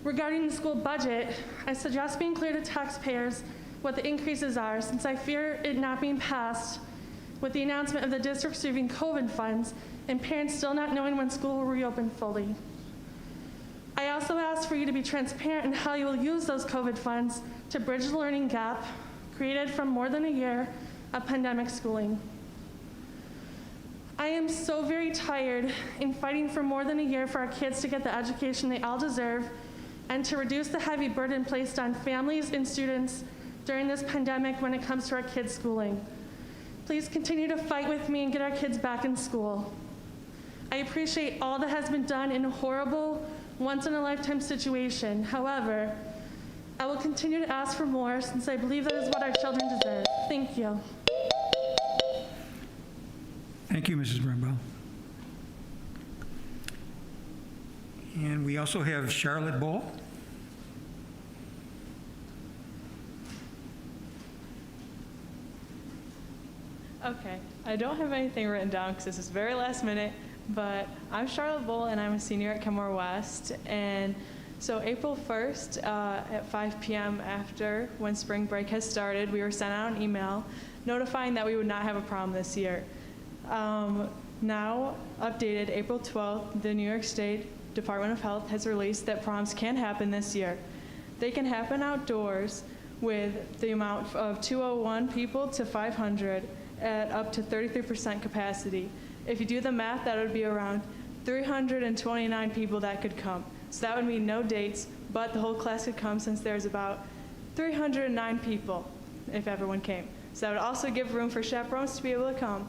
Regarding the school budget, I suggest being clear to taxpayers what the increases are, since I fear it not being passed with the announcement of the district receiving COVID funds and parents still not knowing when school will reopen fully. I also ask for you to be transparent in how you will use those COVID funds to bridge the learning gap created from more than a year of pandemic schooling. I am so very tired in fighting for more than a year for our kids to get the education they all deserve and to reduce the heavy burden placed on families and students during this pandemic when it comes to our kids' schooling. Please continue to fight with me and get our kids back in school. I appreciate all that has been done in a horrible, once-in-a-lifetime situation. However, I will continue to ask for more since I believe that is what our children deserve. Thank you. Thank you, Mrs. Brumbaugh. And we also have Charlotte Bull. Okay, I don't have anything written down because this is very last minute, but I'm Charlotte Bull and I'm a senior at Kenmore West. And so April 1st at 5 p.m. after when spring break has started, we were sent out an email notifying that we would not have a prom this year. Now, updated April 12th, the New York State Department of Health has released that proms can happen this year. They can happen outdoors with the amount of 201 people to 500 at up to 33% capacity. If you do the math, that would be around 329 people that could come. So that would mean no dates, but the whole class could come since there's about 309 people if everyone came. So that would also give room for chaperones to be able to come.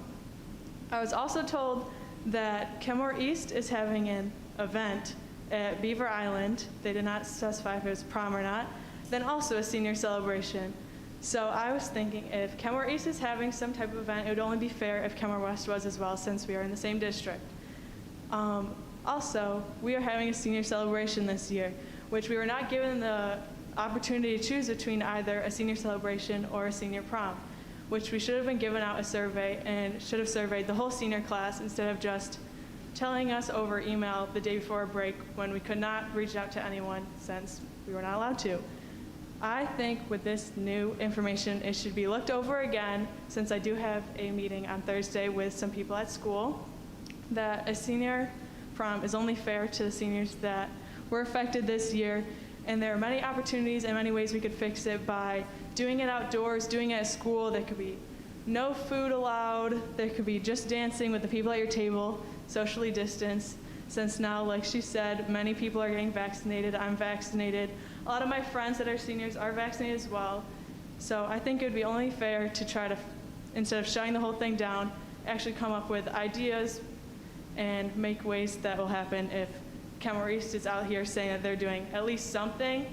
I was also told that Kenmore East is having an event at Beaver Island. They did not specify if it was prom or not. Then also a senior celebration. So I was thinking if Kenmore East is having some type of event, it would only be fair if Kenmore West was as well, since we are in the same district. Also, we are having a senior celebration this year, which we were not given the opportunity to choose between either a senior celebration or a senior prom, which we should have been given out a survey and should have surveyed the whole senior class instead of just telling us over email the day before a break when we could not reach out to anyone since we were not allowed to. I think with this new information, it should be looked over again, since I do have a meeting on Thursday with some people at school, that a senior prom is only fair to the seniors that were affected this year. And there are many opportunities and many ways we could fix it by doing it outdoors, doing it at school. There could be no food allowed. There could be just dancing with the people at your table, socially distanced. Since now, like she said, many people are getting vaccinated. I'm vaccinated. A lot of my friends that are seniors are vaccinated as well. So I think it would be only fair to try to, instead of shutting the whole thing down, actually come up with ideas and make ways that will happen. If Kenmore East is out here saying that they're doing at least something,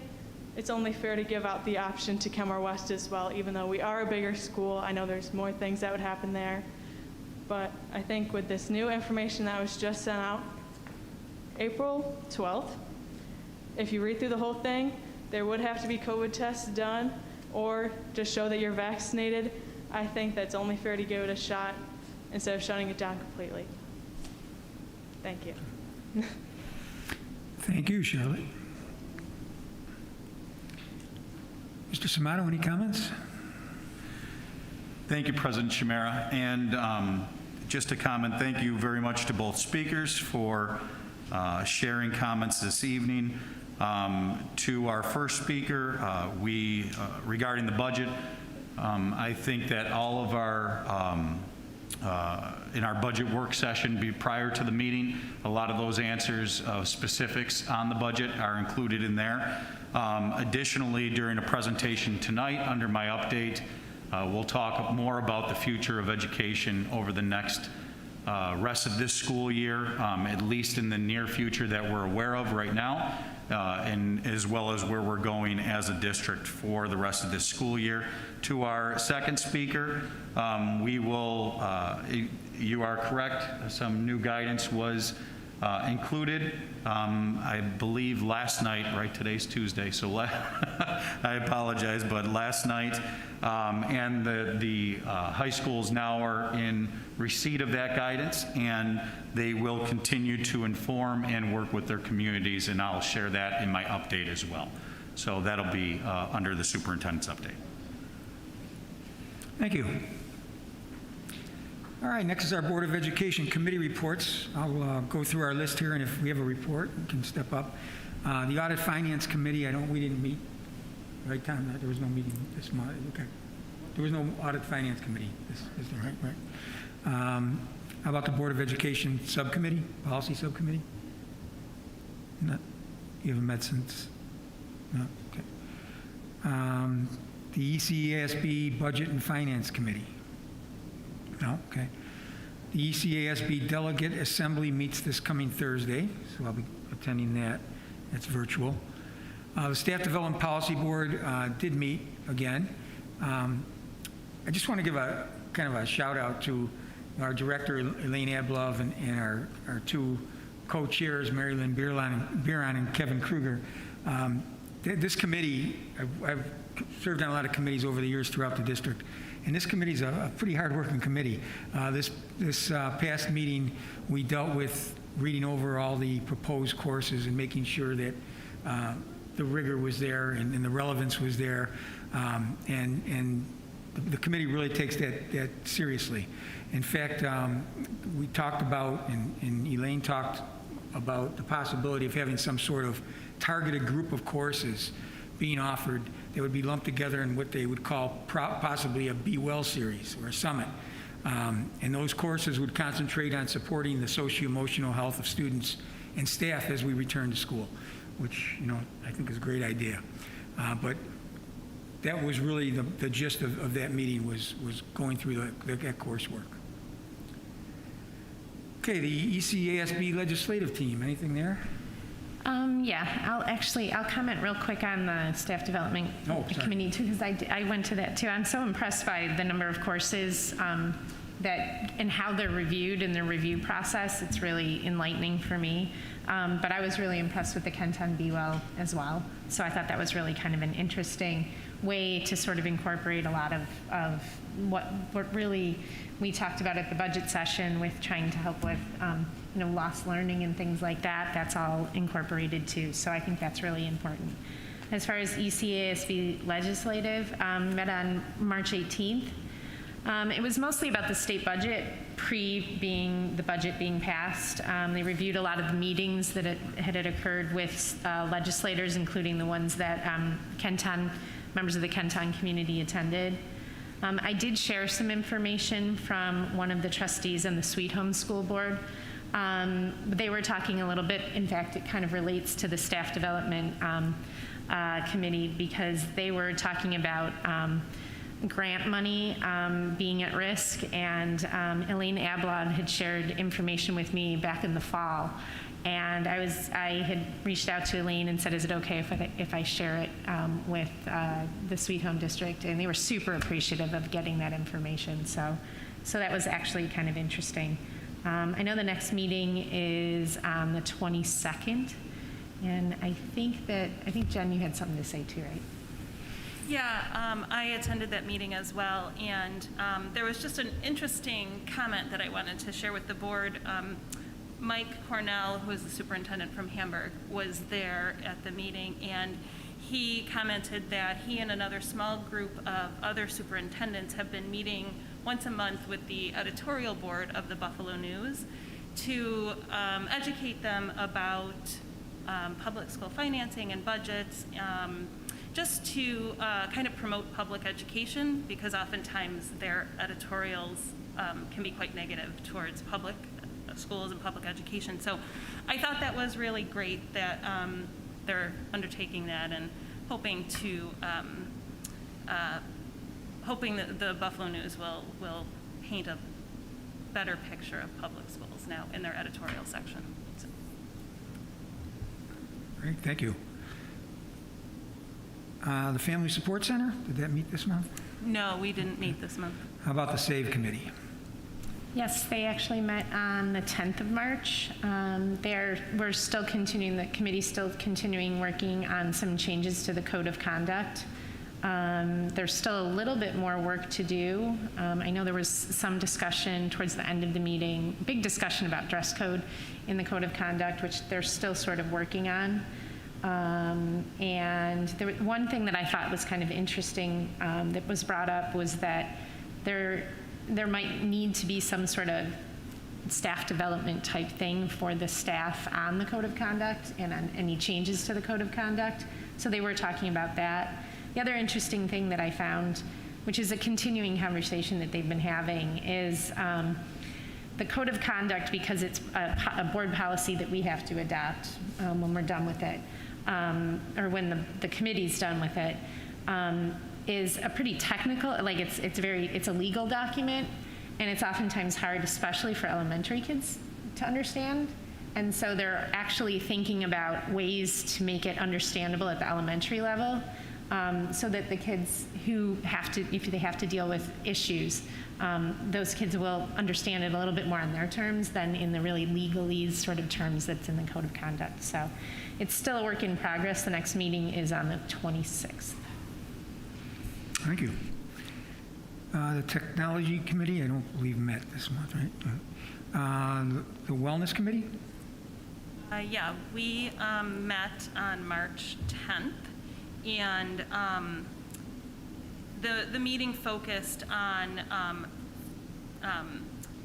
it's only fair to give out the option to Kenmore West as well, even though we are a bigger school. I know there's more things that would happen there. But I think with this new information that was just sent out, April 12th, if you read through the whole thing, there would have to be COVID tests done or just show that you're vaccinated. I think that's only fair to give it a shot instead of shutting it down completely. Thank you. Thank you, Charlotte. Mr. Samato, any comments? Thank you, President Chimera. And just a comment, thank you very much to both speakers for sharing comments this evening. To our first speaker, regarding the budget, I think that all of our, in our budget work session prior to the meeting, a lot of those answers, specifics on the budget are included in there. Additionally, during a presentation tonight under my update, we'll talk more about the future of education over the next rest of this school year, at least in the near future that we're aware of right now, and as well as where we're going as a district for the rest of this school year. To our second speaker, we will, you are correct, some new guidance was included, I believe last night, right, today's Tuesday, so I apologize, but last night, and the high schools now are in receipt of that guidance, and they will continue to inform and work with their communities, and I'll share that in my update as well. So that'll be under the superintendent's update. Thank you. All right, next is our Board of Education committee reports. I'll go through our list here, and if we have a report, we can step up. The Audit Finance Committee, we didn't meet, right, Tom? There was no meeting this month. Okay. There was no Audit Finance Committee. Is that right? Right. How about the Board of Education Subcommittee, Policy Subcommittee? No. You haven't met since? No. Okay. The ECASB Budget and Finance Committee? No, okay. The ECASB Delegate Assembly meets this coming Thursday, so I'll be attending that. That's virtual. The Staff Development Policy Board did meet again. I just want to give a kind of a shout out to our director, Elaine Ablove, and our two co-chairs, Mary Lynn Biron and Kevin Krieger. This committee, I've served on a lot of committees over the years throughout the district, and this committee is a pretty hard-working committee. This past meeting, we dealt with reading over all the proposed courses and making sure that the rigor was there and the relevance was there, and the committee really takes that seriously. In fact, we talked about, and Elaine talked about the possibility of having some sort of targeted group of courses being offered that would be lumped together in what they would call possibly a Be Well series or a summit. And those courses would concentrate on supporting the socio-emotional health of students and staff as we return to school, which, I think is a great idea. But that was really the gist of that meeting, was going through that coursework. Okay, the ECASB legislative team, anything there? Yeah, I'll comment real quick on the staff development committee too, because I went to that too. I'm so impressed by the number of courses and how they're reviewed in the review process. It's really enlightening for me. But I was really impressed with the Kenton Be Well as well. So I thought that was really kind of an interesting way to sort of incorporate a lot of what really we talked about at the budget session with trying to help with lost learning and things like that. That's all incorporated too. So I think that's really important. As far as ECASB legislative, met on March 18th. It was mostly about the state budget, the budget being passed. They reviewed a lot of the meetings that had occurred with legislators, including the ones that members of the Kenton community attended. I did share some information from one of the trustees on the Sweet Home School Board. They were talking a little bit, in fact, it kind of relates to the staff development committee, because they were talking about grant money being at risk, and Elaine Ablon had shared information with me back in the fall, and I had reached out to Elaine and said, is it okay if I share it with the Sweet Home District, and they were super appreciative of getting that information, so that was actually kind of interesting. I know the next meeting is on the 22nd, and I think Jen, you had something to say too, right? Yeah, I attended that meeting as well, and there was just an interesting comment that I wanted to share with the board. Mike Cornell, who is the superintendent from Hamburg, was there at the meeting, and he commented that he and another small group of other superintendents have been meeting once a month with the editorial board of the Buffalo News to educate them about public school financing and budgets, just to kind of promote public education, because oftentimes their editorials can be quite negative towards public schools and public education. So I thought that was really great that they're undertaking that, and hoping that the Buffalo News will paint a better picture of public schools now in their editorial section. So. Great, thank you. The Family Support Center, did that meet this month? No, we didn't meet this month. How about the SAVE Committee? Yes, they actually met on the 10th of March. We're still continuing, the committee's still continuing working on some changes to the code of conduct. There's still a little bit more work to do. I know there was some discussion towards the end of the meeting, big discussion about dress code in the code of conduct, which they're still sort of working on. And there was one thing that I thought was kind of interesting that was brought up was that there might need to be some sort of staff development type thing for the staff on the code of conduct and on any changes to the code of conduct. So they were talking about that. The other interesting thing that I found, which is a continuing conversation that they've been having, is the code of conduct, because it's a board policy that we have to adopt when we're done with it, or when the committee's done with it, is a pretty technical, like it's a legal document, and it's oftentimes hard, especially for elementary kids, to understand. And so they're actually thinking about ways to make it understandable at the elementary level, so that the kids who if they have to deal with issues, those kids will understand it a little bit more on their terms than in the really legalese sort of terms that's in the code of conduct. So it's still a work in progress. The next meeting is on the 26th. Thank you. The Technology Committee, I don't believe met this month, right? The Wellness Committee? Yeah, we met on March 10th, and the meeting focused on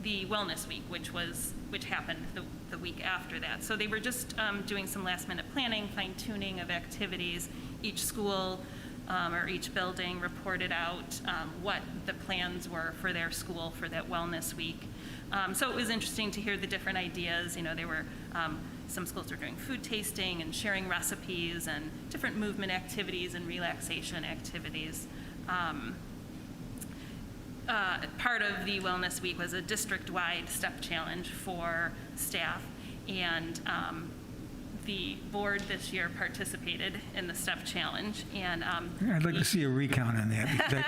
the Wellness Week, which happened the week after that. So they were just doing some last-minute planning, fine-tuning of activities. Each school or each building reported out what the plans were for their school for that Wellness Week. So it was interesting to hear the different ideas. You know, there were some schools were doing food tasting and sharing recipes and different movement activities and relaxation activities. Part of the Wellness Week was a district-wide step challenge for staff, and the board this year participated in the step challenge. And I'd like to see a recount on that, because I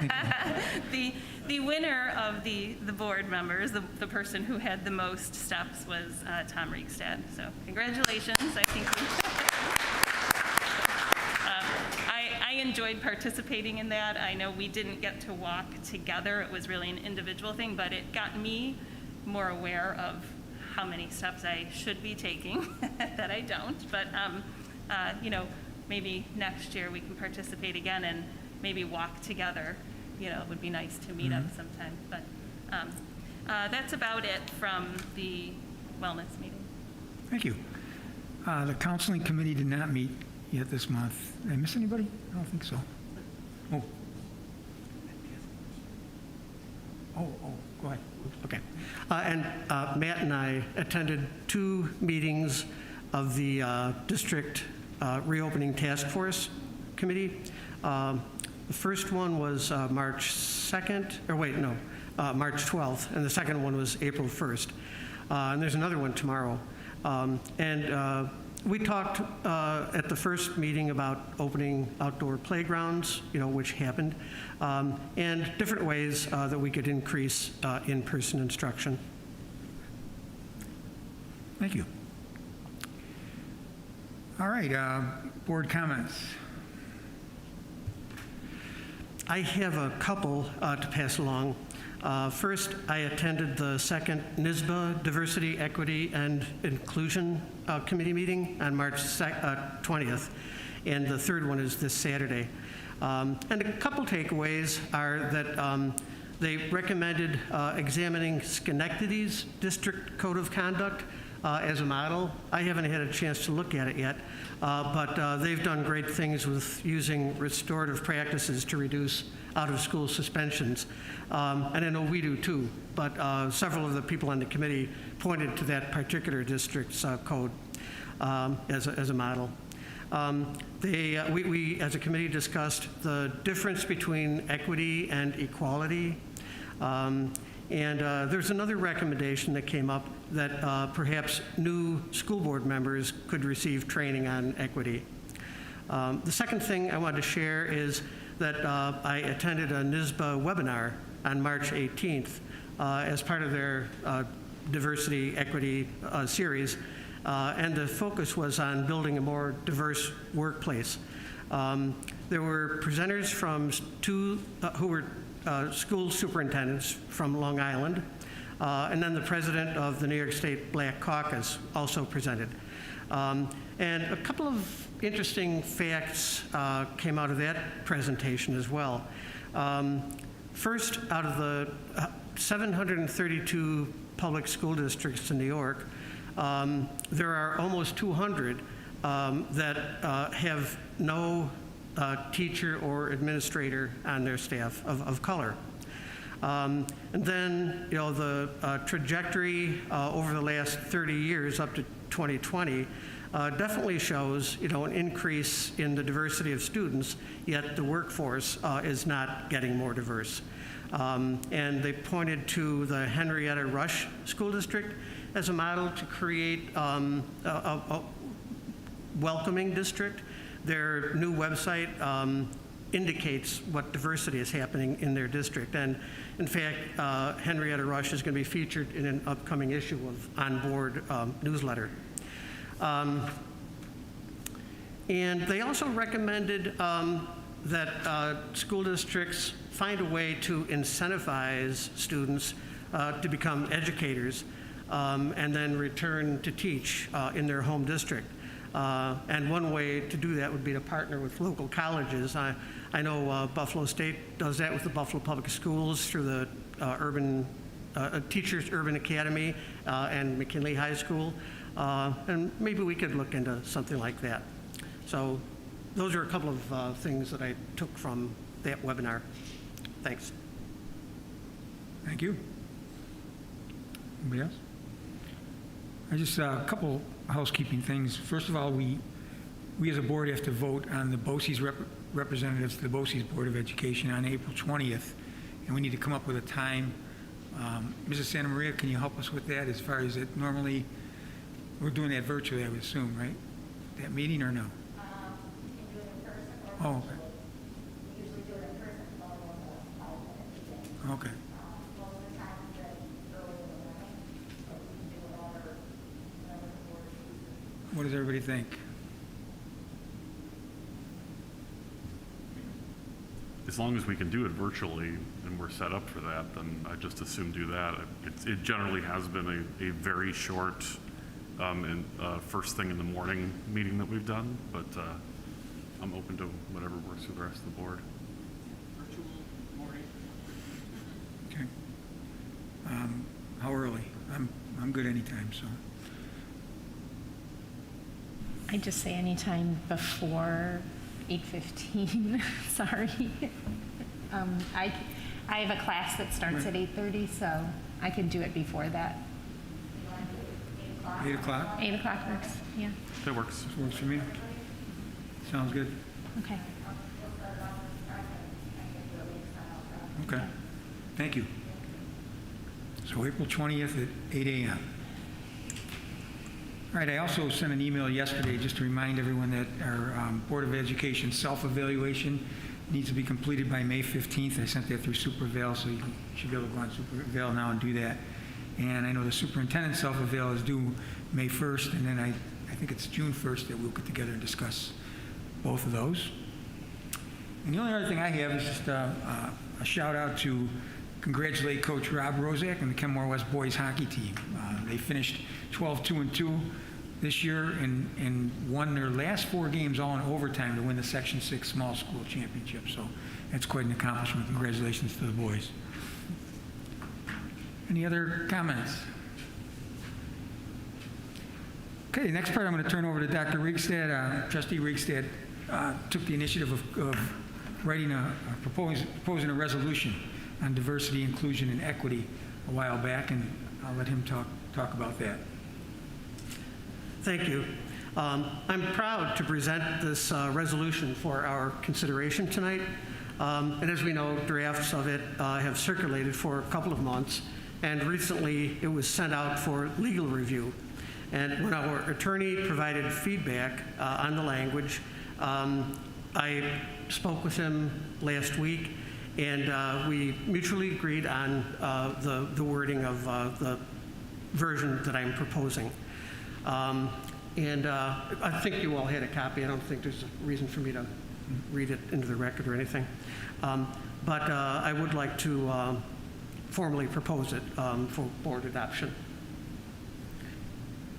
think the winner of the board members, the person who had the most steps, was Tom Riegstad. So congratulations. I think I enjoyed participating in that. I know we didn't get to walk together. It was really an individual thing, but it got me more aware of how many steps I should be taking that I don't. But, you know, maybe next year we can participate again and maybe walk together. You know, it would be nice to meet up sometime. But that's about it from the wellness meeting. Thank you. The Counseling Committee did not meet yet this month. Did I miss anybody? I don't think so. Oh, go ahead. Okay. And Matt and I attended 2 meetings of the District Reopening Task Force Committee. The first one was March 2nd, or wait, no, March 12th, and the second one was April 1st. And there's another one tomorrow. We talked at the first meeting about opening outdoor playgrounds, you know, which happened, and different ways that we could increase in-person instruction. Thank you. All right, board comments. I have a couple to pass along. First, I attended the second NYSBA Diversity, Equity, and Inclusion Committee meeting on March 20th, and the third one is this Saturday. And a couple takeaways are that they recommended examining Schenectady's district code of conduct as a model. I haven't had a chance to look at it yet, but they've done great things with using restorative practices to reduce out-of-school suspensions. And I know we do too, but several of the people on the committee pointed to that particular district's code as a model. We, as a committee, discussed the difference between equity and equality. And there's another recommendation that came up that perhaps new school board members could receive training on equity. The second thing I wanted to share is that I attended a NYSBA webinar on March 18th as part of their diversity equity series, and the focus was on building a more diverse workplace. There were presenters from two Hoover school superintendents from Long Island, and then the president of the New York State Black Caucus also presented. And a couple of interesting facts came out of that presentation as well. First, out of the 732 public school districts in New York, there are almost 200 that have no teacher or administrator on their staff of color. And then, you know, the trajectory over the last 30 years up to 2020 definitely shows, you know, an increase in the diversity of students, yet the workforce is not getting more diverse. And they pointed to the Henrietta Rush School District as a model to create a welcoming district. Their new website indicates what diversity is happening in their district. And in fact, Henrietta Rush is going to be featured in an upcoming issue of On Board newsletter. And they also recommended that school districts find a way to incentivize students to become educators and then return to teach in their home district. And one way to do that would be to partner with local colleges. I know Buffalo State does that with the Buffalo Public Schools through the Teachers Urban Academy and McKinley High School. And maybe we could look into something like that. So those are a couple of things that I took from that webinar. Thanks. Thank you. Anybody else? I just, a couple housekeeping things. First of all, we as a board have to vote on the BOCES representatives to the BOCES Board of Education on April 20th, and we need to come up with a time. Mrs. Santa Maria, can you help us with that as far as it normally, we're doing that virtually, I would assume, right? That meeting or no? You can do it in person or Oh, okay. we usually do it in person, it's only a 5-minute meeting. Okay. Most of the time it's early in the morning, but we can do whatever the board chooses. What does everybody think? As long as we can do it virtually and we're set up for that, then I just assume do that. It generally has been a very short first thing in the morning meeting that we've done, but I'm open to whatever works for the rest of the board. Virtual morning. Okay. How early? I'm good anytime, so. I just say anytime before 8:15, sorry. I have a class that starts at 8:30, so I can do it before that. 8 o'clock? 8 o'clock works, yeah. That works. Works for me. Sounds good. Okay. Okay. Thank you. So April 20th at 8 a.m. All right, I also sent an email yesterday just to remind everyone that our Board of Education self-evaluation needs to be completed by May 15th. I sent that through SuperVail, so you should be able to go on SuperVail now and do that. And I know the superintendent's self-eval is due May 1st, and then I think it's June 1st that we'll get together and discuss both of those. And the only other thing I have is just a shout out to congratulate Coach Rob Rozak and the Kenmore West boys hockey team. They finished 12-2-2 this year and won their last 4 games all in overtime to win the Section 6 small school championship. So that's quite an accomplishment. Congratulations to the boys. Any other comments? Okay, the next part I'm going to turn over to Dr. Riegstad. Trustee Riegstad took the initiative of writing proposing a resolution on diversity, inclusion, and equity a while back, and I'll let him talk about that. Thank you. I'm proud to present this resolution for our consideration tonight. And as we know, drafts of it have circulated for a couple of months, and recently it was sent out for legal review. And when our attorney provided feedback on the language, I spoke with him last week, and we mutually agreed on the wording of the version that I'm proposing. And I think you all had a copy. I don't think there's a reason for me to read it into the record or anything. But I would like to formally propose it for board adoption.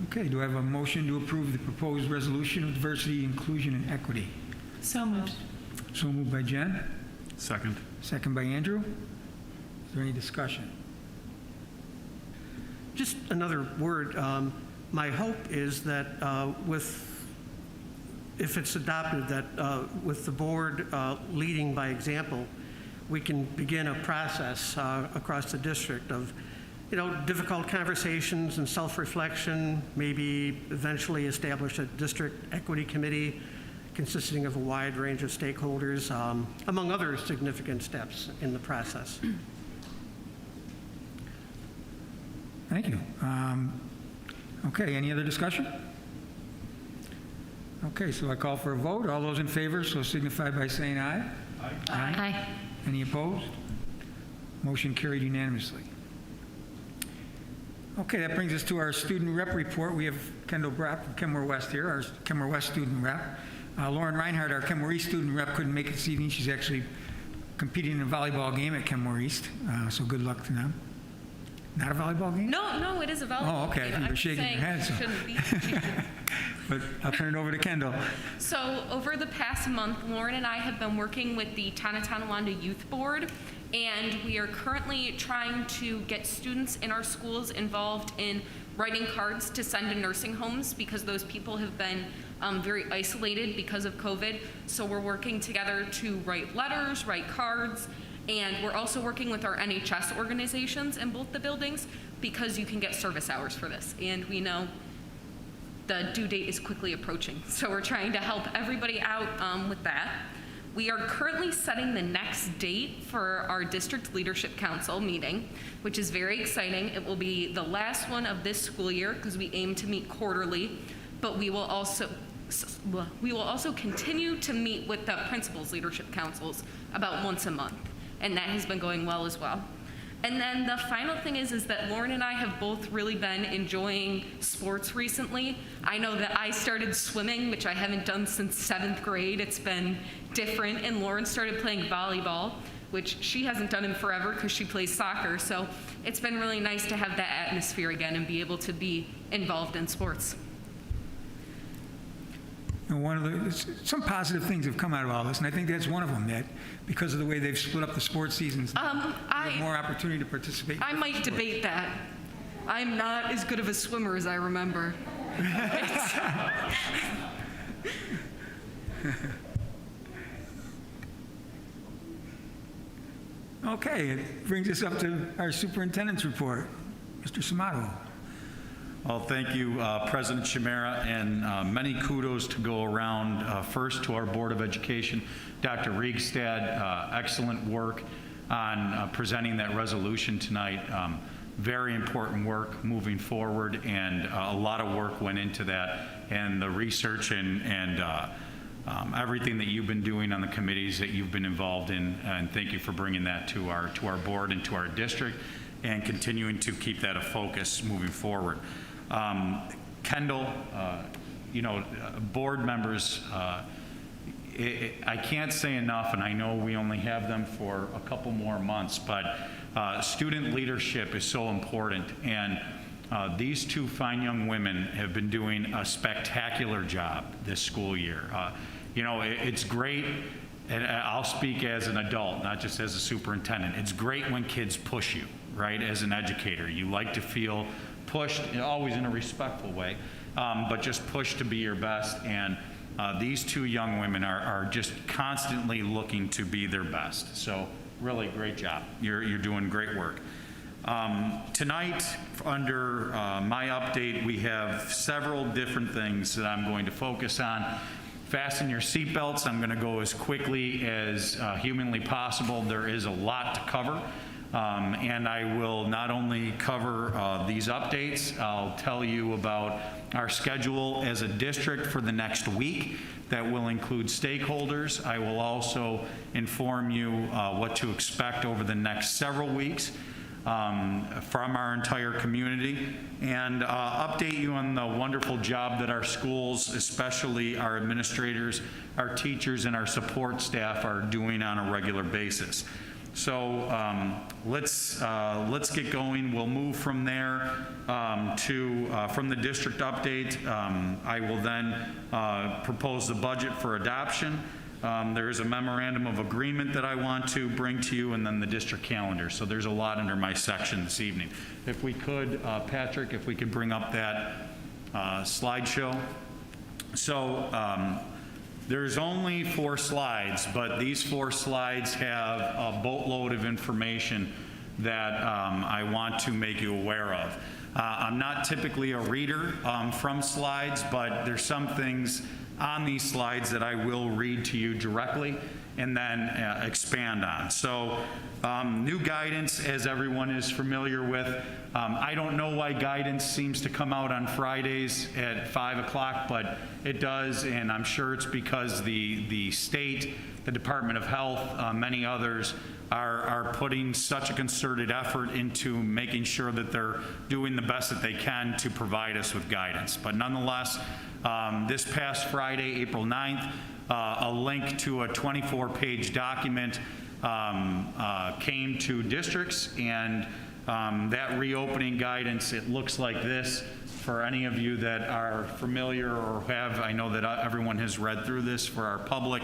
Okay, do I have a motion to approve the proposed resolution of diversity, inclusion, and equity? So moved. So moved by Jen, Second. second by Andrew. Is there any discussion? Just another word. My hope is that if it's adopted, that with the board leading by example, we can begin a process across the district of, difficult conversations and self-reflection, maybe eventually establish a district equity committee consisting of a wide range of stakeholders, among other significant steps in the process. Thank you. Okay, any other discussion? Okay, so I call for a vote. All those in favor, so signify by saying aye. Aye. Aye. Any opposed? Motion carried unanimously. Okay, that brings us to our student rep report. We have Kendall Brapp from Kenmore West here, our Kenmore West student rep. Lauren Reinhardt, our Kenmore East student rep, couldn't make it this evening. She's actually competing in a volleyball game at Kenmore East, so good luck to them. Not a volleyball game? No, it is a volleyball Oh, okay. game. You were shaking your head. So. Shouldn't be. But I'll turn it over to Kendall. So over the past month, Lauren and I have been working with the Kenmore-Tonawanda Youth Board, and we are currently trying to get students in our schools involved in writing cards to send to nursing homes because those people have been very isolated because of COVID. So we're working together to write letters, write cards, and we're also working with our NHS organizations in both the buildings because you can get service hours for this. And we know the due date is quickly approaching. So we're trying to help everybody out with that. We are currently setting the next date for our district leadership council meeting, which is very exciting. It will be the last one of this school year because we aim to meet quarterly, but we will also continue to meet with the principals' leadership councils about once a month, and that has been going well as well. And then the final thing is that Lauren and I have both really been enjoying sports recently. I know that I started swimming, which I haven't done since 7th grade. It's been different. And Lauren started playing volleyball, which she hasn't done in forever because she plays soccer. So it's been really nice to have that atmosphere again and be able to be involved in sports. Some positive things have come out of all this, and I think that's one of them, that because of the way they've split up the sports seasons, you have more opportunity to participate. I might debate that. I'm not as good of a swimmer as I remember. Okay, it brings us up to our superintendent's report. Mr. Samato. Well, thank you, President Chimera, and many kudos to go around. First to our Board of Education, Dr. Riegstad, excellent work on presenting that resolution tonight. Very important work moving forward, and a lot of work went into that, and the research and everything that you've been doing on the committees that you've been involved in, and thank you for bringing that to our board and to our district, and continuing to keep that a focus moving forward. Kendall, board members, I can't say enough, and I know we only have them for a couple more months, but student leadership is so important, and these two fine young women have been doing a spectacular job this school year. It's great, and I'll speak as an adult, not just as a superintendent. It's great when kids push you, right, as an educator. You like to feel pushed, always in a respectful way, but just pushed to be your best. And these two young women are just constantly looking to be their best. So really great job. You're doing great work. Tonight, under my update, we have several different things that I'm going to focus on. Fasten your seatbelts. I'm going to go as quickly as humanly possible. There is a lot to cover. And I will not only cover these updates, I'll tell you about our schedule as a district for the next week. That will include stakeholders. I will also inform you what to expect over the next several weeks from our entire community, and update you on the wonderful job that our schools, especially our administrators, our teachers, and our support staff are doing on a regular basis. So let's get going. We'll move from there from the district update. I will then propose the budget for adoption. There is a memorandum of agreement that I want to bring to you, and then the district calendar. So there's a lot under my section this evening. If we could, Patrick, if we could bring up that slideshow. So there's only 4 slides, but these 4 slides have a boatload of information that I want to make you aware of. I'm not typically a reader from slides, but there's some things on these slides that I will read to you directly and then expand on. So new guidance, as everyone is familiar with. I don't know why guidance seems to come out on Fridays at 5 o'clock, but it does, and I'm sure it's because the state, the Department of Health, many others are putting such a concerted effort into making sure that they're doing the best that they can to provide us with guidance. But nonetheless, this past Friday, April 9th, a link to a 24-page document came to districts, and that reopening guidance, it looks like this. For any of you that are familiar or have, I know that everyone has read through this for our public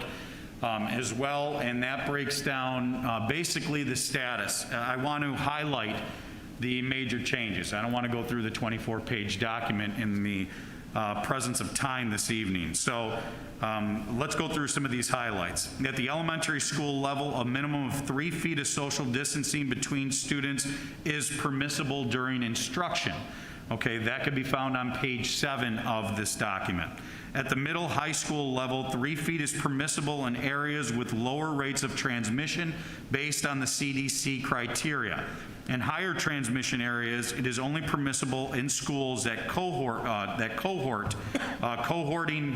as well, and that breaks down basically the status. I want to highlight the major changes. I don't want to go through the 24-page document in the presence of time this evening. So let's go through some of these highlights. At the elementary school level, a minimum of 3 feet of social distancing between students is permissible during instruction. Okay, that could be found on page 7 of this document. At the middle high school level, 3 feet is permissible in areas with lower rates of transmission based on the CDC criteria. In higher transmission areas, it is only permissible in schools that cohorting,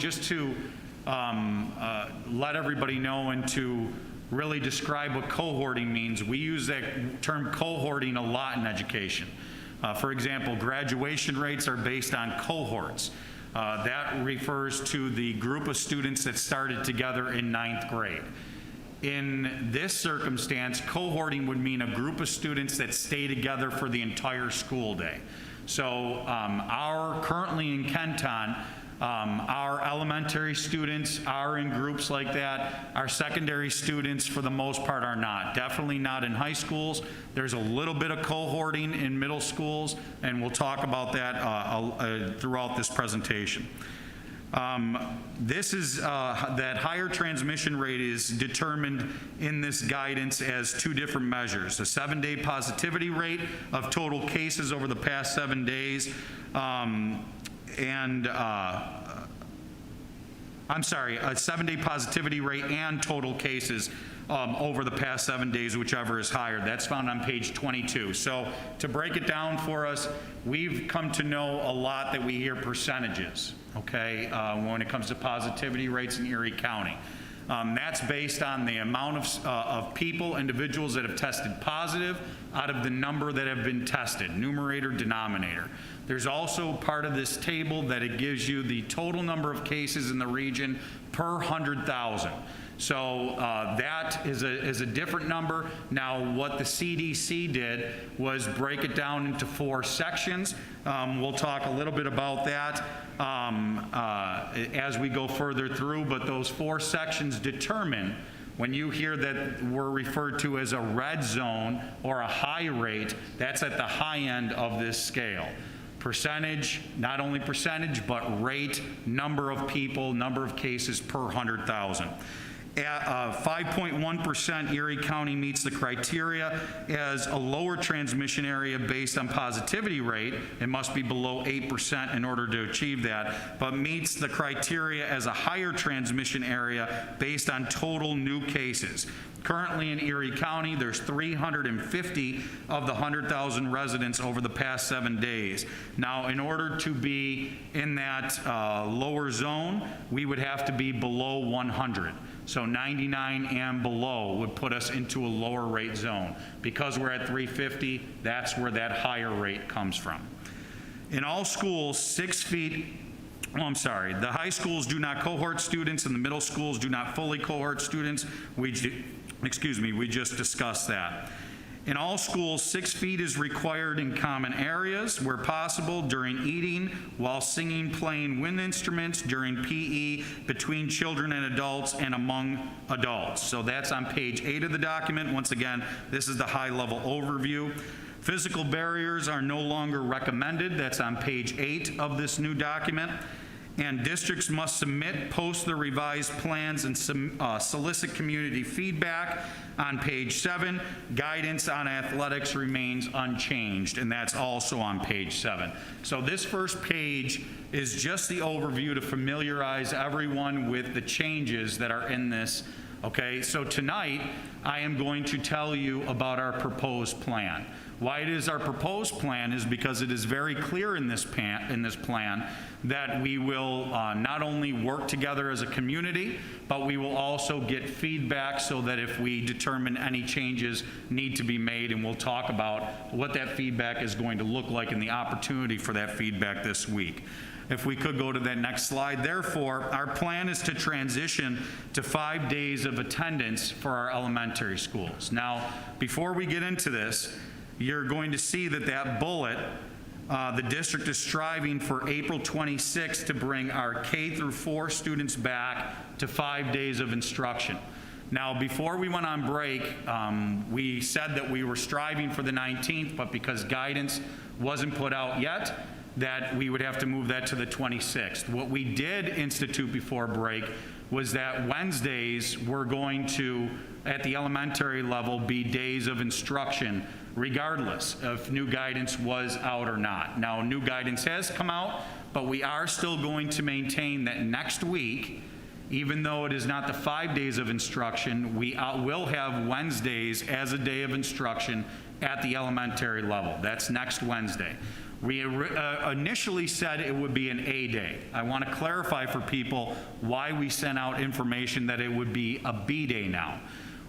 just to let everybody know and to really describe what cohorting means. We use that term cohorting a lot in education. For example, graduation rates are based on cohorts. That refers to the group of students that started together in 9th grade. In this circumstance, cohorting would mean a group of students that stay together for the entire school day. So currently in Kenton, our elementary students are in groups like that. Our secondary students, for the most part, are not. Definitely not in high schools. There's a little bit of cohorting in middle schools, and we'll talk about that throughout this presentation. This is that higher transmission rate is determined in this guidance as 2 different measures: a 7-day positivity rate of total cases over the past 7 days, a 7-day positivity rate and total cases over the past 7 days, whichever is higher. That's found on page 22. So to break it down for us, we've come to know a lot that we hear percentages, okay, when it comes to positivity rates in Erie County. That's based on the amount of people, individuals that have tested positive out of the number that have been tested, numerator, denominator. There's also part of this table that it gives you the total number of cases in the region per 100,000. So that is a different number. Now, what the CDC did was break it down into 4 sections. We'll talk a little bit about that as we go further through, but those 4 sections determine, when you hear that we're referred to as a red zone or a high rate, that's at the high end of this scale. Percentage, not only percentage, but rate, number of people, number of cases per 100,000. 5.1% Erie County meets the criteria as a lower transmission area based on positivity rate. It must be below 8% in order to achieve that, but meets the criteria as a higher transmission area based on total new cases. Currently in Erie County, there's 350 of the 100,000 residents over the past 7 days. Now, in order to be in that lower zone, we would have to be below 100. So 99 and below would put us into a lower rate zone. Because we're at 350, that's where that higher rate comes from. In all schools, 6 feet, the high schools do not cohort students and the middle schools do not fully cohort students. We just discussed that. In all schools, 6 feet is required in common areas where possible, during eating, while singing, playing wind instruments, during PE, between children and adults, and among adults. So that's on page 8 of the document. Once again, this is the high-level overview. Physical barriers are no longer recommended. That's on page 8 of this new document. And districts must submit, post the revised plans, and solicit community feedback. On page 7, guidance on athletics remains unchanged, and that's also on page 7. So this first page is just the overview to familiarize everyone with the changes that are in this. Okay, so tonight I am going to tell you about our proposed plan. Why it is our proposed plan is because it is very clear in this plan that we will not only work together as a community, but we will also get feedback so that if we determine any changes need to be made, and we'll talk about what that feedback is going to look like and the opportunity for that feedback this week. If we could go to that next slide. Therefore, our plan is to transition to 5 days of attendance for our elementary schools. Now, before we get into this, you're going to see that bullet, the district is striving for April 26th to bring our K through 4 students back to 5 days of instruction. Now, before we went on break, we said that we were striving for the 19th, but because guidance wasn't put out yet, that we would have to move that to the 26th. What we did institute before break was that Wednesdays were going to, at the elementary level, be days of instruction, regardless if new guidance was out or not. Now, new guidance has come out, but we are still going to maintain that next week, even though it is not the 5 days of instruction, we will have Wednesdays as a day of instruction at the elementary level. That's next Wednesday. We initially said it would be an A day. I want to clarify for people why we sent out information that it would be a B day now.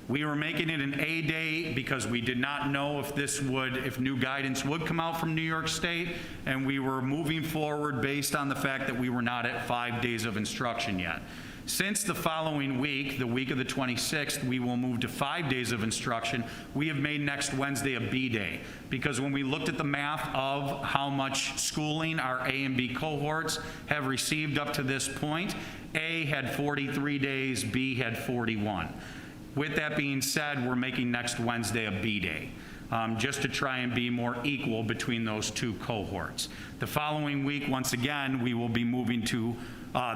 We were making it an A day because we did not know if new guidance would come out from New York State, and we were moving forward based on the fact that we were not at 5 days of instruction yet. Since the following week, the week of the 26th, we will move to 5 days of instruction. We have made next Wednesday a B day, because when we looked at the math of how much schooling our A and B cohorts have received up to this point, A had 43 days, B had 41. With that being said, we're making next Wednesday a B day, just to try and be more equal between those two cohorts. The following week, once again, we will be moving to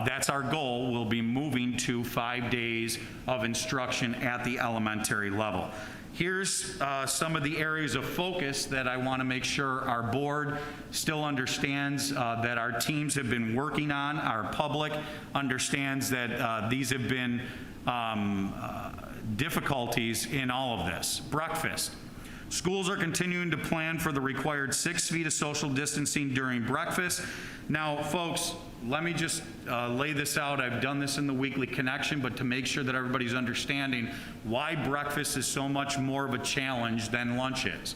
that's our goal. We'll be moving to 5 days of instruction at the elementary level. Here's some of the areas of focus that I want to make sure our board still understands that our teams have been working on. Our public understands that these have been difficulties in all of this. Breakfast. Schools are continuing to plan for the required 6 feet of social distancing during breakfast. Now, folks, let me just lay this out. I've done this in the weekly connection, but to make sure that everybody's understanding why breakfast is so much more of a challenge than lunch is.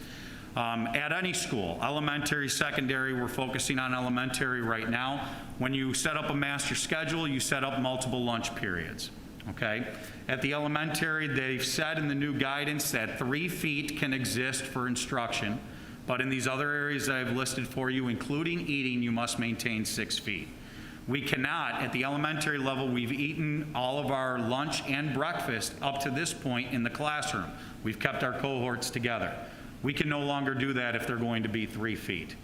At any school, elementary, secondary, we're focusing on elementary right now. When you set up a master schedule, you set up multiple lunch periods. Okay? At the elementary, they've said in the new guidance that 3 feet can exist for instruction, but in these other areas that I've listed for you, including eating, you must maintain 6 feet. We cannot, at the elementary level, we've eaten all of our lunch and breakfast up to this point in the classroom. We've kept our cohorts together. We can no longer do that if they're going to be 3 feet.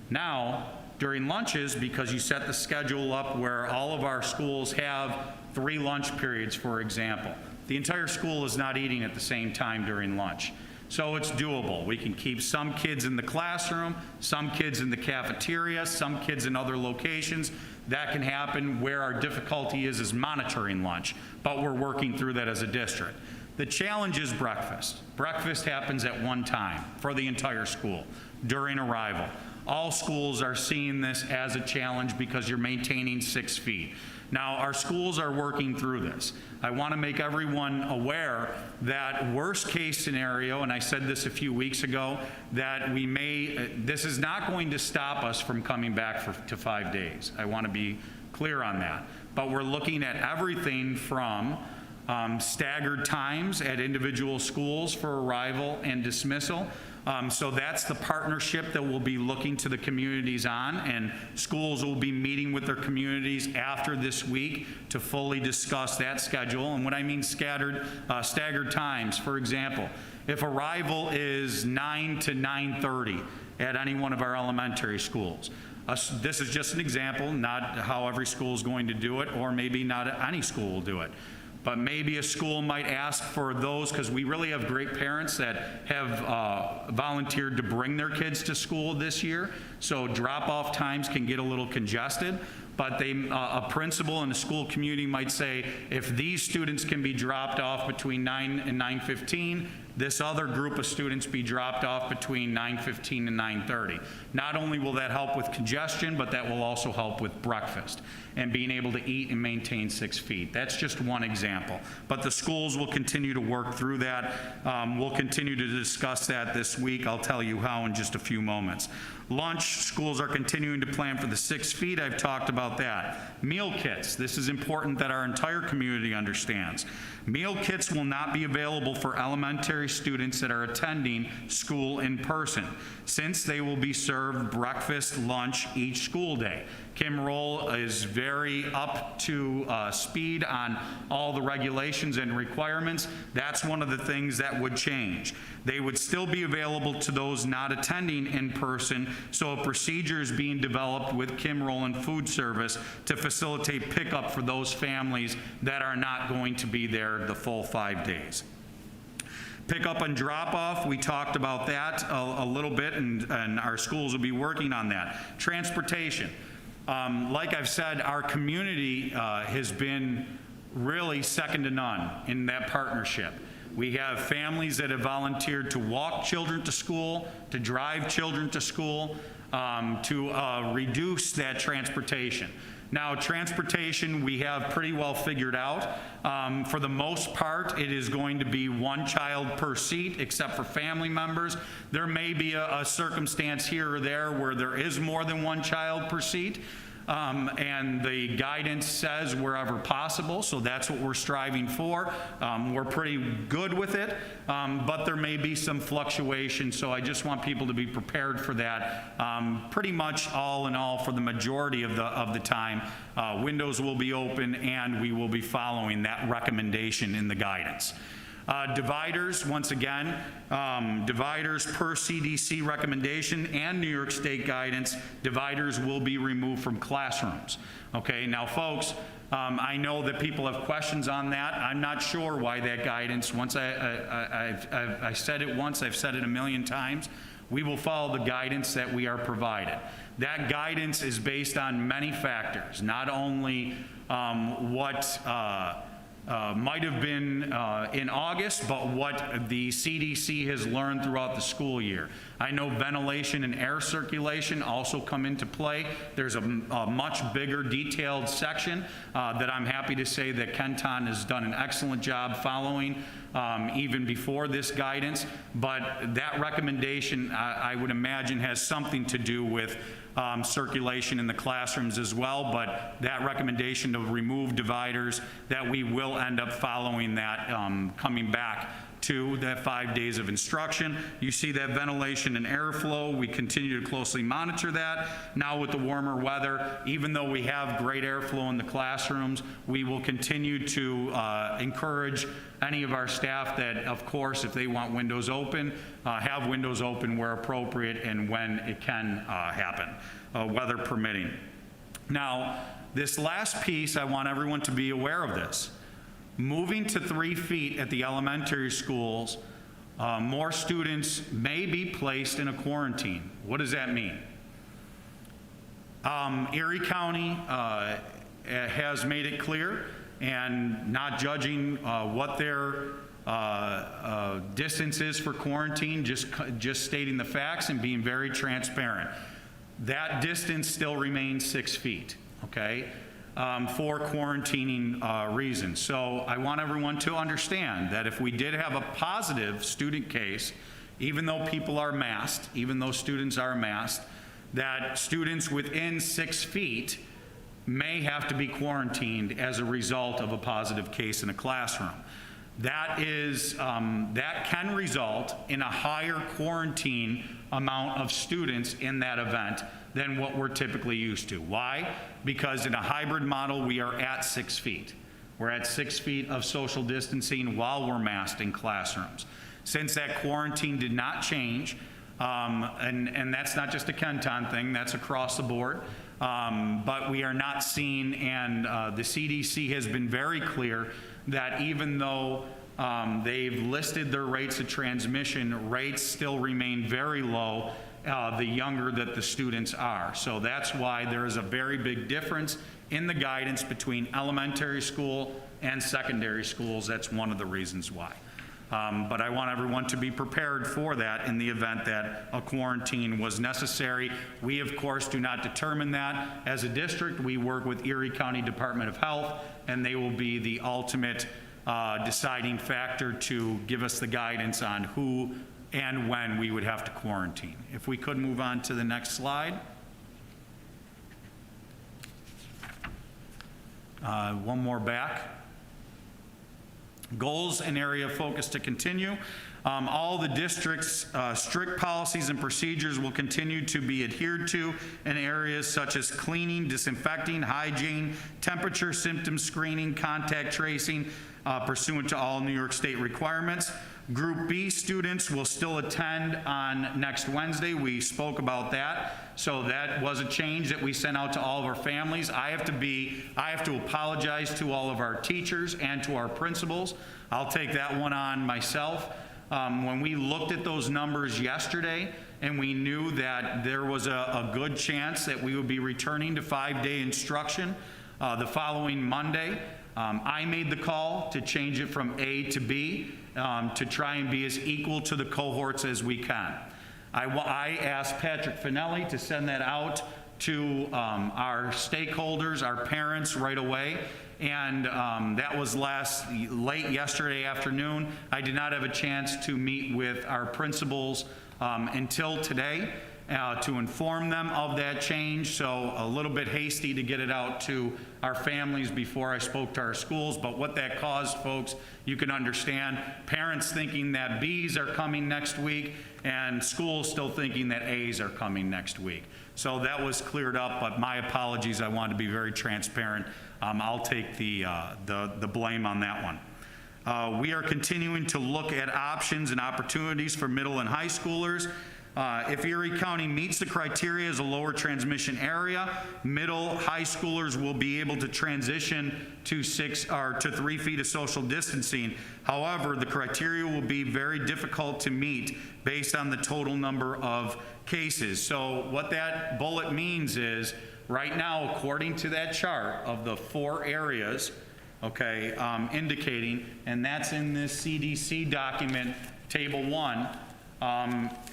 Now, during lunches, because you set the schedule up where all of our schools have 3 lunch periods, for example, the entire school is not eating at the same time during lunch. So it's doable. We can keep some kids in the classroom, some kids in the cafeteria, some kids in other locations. That can happen. Where our difficulty is monitoring lunch, but we're working through that as a district. The challenge is breakfast. Breakfast happens at one time for the entire school during arrival. All schools are seeing this as a challenge because you're maintaining 6 feet. Now, our schools are working through this. I want to make everyone aware that worst case scenario, and I said this a few weeks ago, that we may, this is not going to stop us from coming back to 5 days. I want to be clear on that. But we're looking at everything from staggered times at individual schools for arrival and dismissal. So that's the partnership that we'll be looking to the communities on, and schools will be meeting with their communities after this week to fully discuss that schedule. And what I mean staggered times, for example, if arrival is 9 to 9:30 at any one of our elementary schools, this is just an example, not how every school is going to do it, or maybe not any school will do it. But maybe a school might ask for those, because we really have great parents that have volunteered to bring their kids to school this year. So drop-off times can get a little congested. But a principal in the school community might say, if these students can be dropped off between 9 and 9:15, this other group of students be dropped off between 9:15 and 9:30. Not only will that help with congestion, but that will also help with breakfast and being able to eat and maintain 6 feet. That's just one example. But the schools will continue to work through that. We'll continue to discuss that this week. I'll tell you how in just a few moments. Lunch, schools are continuing to plan for the 6 feet. I've talked about that. Meal kits, this is important that our entire community understands. Meal kits will not be available for elementary students that are attending school in person, since they will be served breakfast, lunch each school day. Kim Roll is very up to speed on all the regulations and requirements. That's one of the things that would change. They would still be available to those not attending in person, so a procedure is being developed with Kim Roll and Food Service to facilitate pickup for those families that are not going to be there the full 5 days. Pick up and drop off, we talked about that a little bit, and our schools will be working on that. Transportation. Like I've said, our community has been really second to none in that partnership. We have families that have volunteered to walk children to school, to drive children to school, to reduce that transportation. Now, transportation we have pretty well figured out. For the most part, it is going to be one child per seat, except for family members. There may be a circumstance here or there where there is more than one child per seat. And the guidance says wherever possible, so that's what we're striving for. We're pretty good with it, but there may be some fluctuation, so I just want people to be prepared for that. Pretty much all in all, for the majority of the time, windows will be open and we will be following that recommendation in the guidance. Dividers, once again, dividers per CDC recommendation and New York State guidance, dividers will be removed from classrooms. Okay, now folks, I know that people have questions on that. I'm not sure why that guidance, once I said it once, I've said it a million times. We will follow the guidance that we are provided. That guidance is based on many factors, not only what might have been in August, but what the CDC has learned throughout the school year. I know ventilation and air circulation also come into play. There's a much bigger detailed section that I'm happy to say that KenTon has done an excellent job following even before this guidance, but that recommendation I would imagine has something to do with circulation in the classrooms as well, but that recommendation to remove dividers, that we will end up following that coming back to that 5 days of instruction. You see that ventilation and airflow, we continue to closely monitor that. Now with the warmer weather, even though we have great airflow in the classrooms, we will continue to encourage any of our staff that, of course, if they want windows open, have windows open where appropriate and when it can happen, weather permitting. Now, this last piece, I want everyone to be aware of this. moving to 3 feet at the elementary schools, more students may be placed in a quarantine. What does that mean? Erie County has made it clear, and not judging what their distance is for quarantine, just stating the facts and being very transparent. That distance still remains 6 feet, okay, for quarantining reasons. So I want everyone to understand that if we did have a positive student case, even though people are masked, even though students are masked, that students within 6 feet may have to be quarantined as a result of a positive case in a classroom. That can result in a higher quarantine amount of students in that event than what we're typically used to. Why? Because in a hybrid model, we are at 6 feet. We're at 6 feet of social distancing while we're masked in classrooms. Since that quarantine did not change, and that's not just a Kenton thing, that's across the board. But we are not seeing, and the CDC has been very clear that even though they've listed their rates of transmission, rates still remain very low the younger that the students are. So that's why there is a very big difference in the guidance between elementary school and secondary schools. That's one of the reasons why. But I want everyone to be prepared for that in the event that a quarantine was necessary. We, of course, do not determine that. As a district, we work with Erie County Department of Health, and they will be the ultimate deciding factor to give us the guidance on who and when we would have to quarantine. If we could move on to the next slide. One more back. Goals and area of focus to continue. All the district's strict policies and procedures will continue to be adhered to in areas such as cleaning, disinfecting, hygiene, temperature, symptom screening, contact tracing, pursuant to all New York State requirements. Group B students will still attend on next Wednesday. We spoke about that. So that was a change that we sent out to all of our families. I have to apologize to all of our teachers and to our principals. I'll take that one on myself. When we looked at those numbers yesterday and we knew that there was a good chance that we would be returning to 5-day instruction the following Monday, I made the call to change it from A to B to try and be as equal to the cohorts as we can. I asked Patrick Finelli to send that out to our stakeholders, our parents right away, and that was late yesterday afternoon. I did not have a chance to meet with our principals until today to inform them of that change, so a little bit hasty to get it out to our families before I spoke to our schools. But what that caused, folks, you can understand, parents thinking that B's are coming next week and schools still thinking that A's are coming next week. So that was cleared up, but my apologies. I wanted to be very transparent. I'll take the blame on that one. We are continuing to look at options and opportunities for middle and high schoolers. If Erie County meets the criteria as a lower transmission area, middle high schoolers will be able to transition to 3 feet of social distancing. However, the criteria will be very difficult to meet based on the total number of cases. So what that bullet means is, right now, according to that chart of the 4 areas, okay, indicating, and that's in this CDC document, Table 1,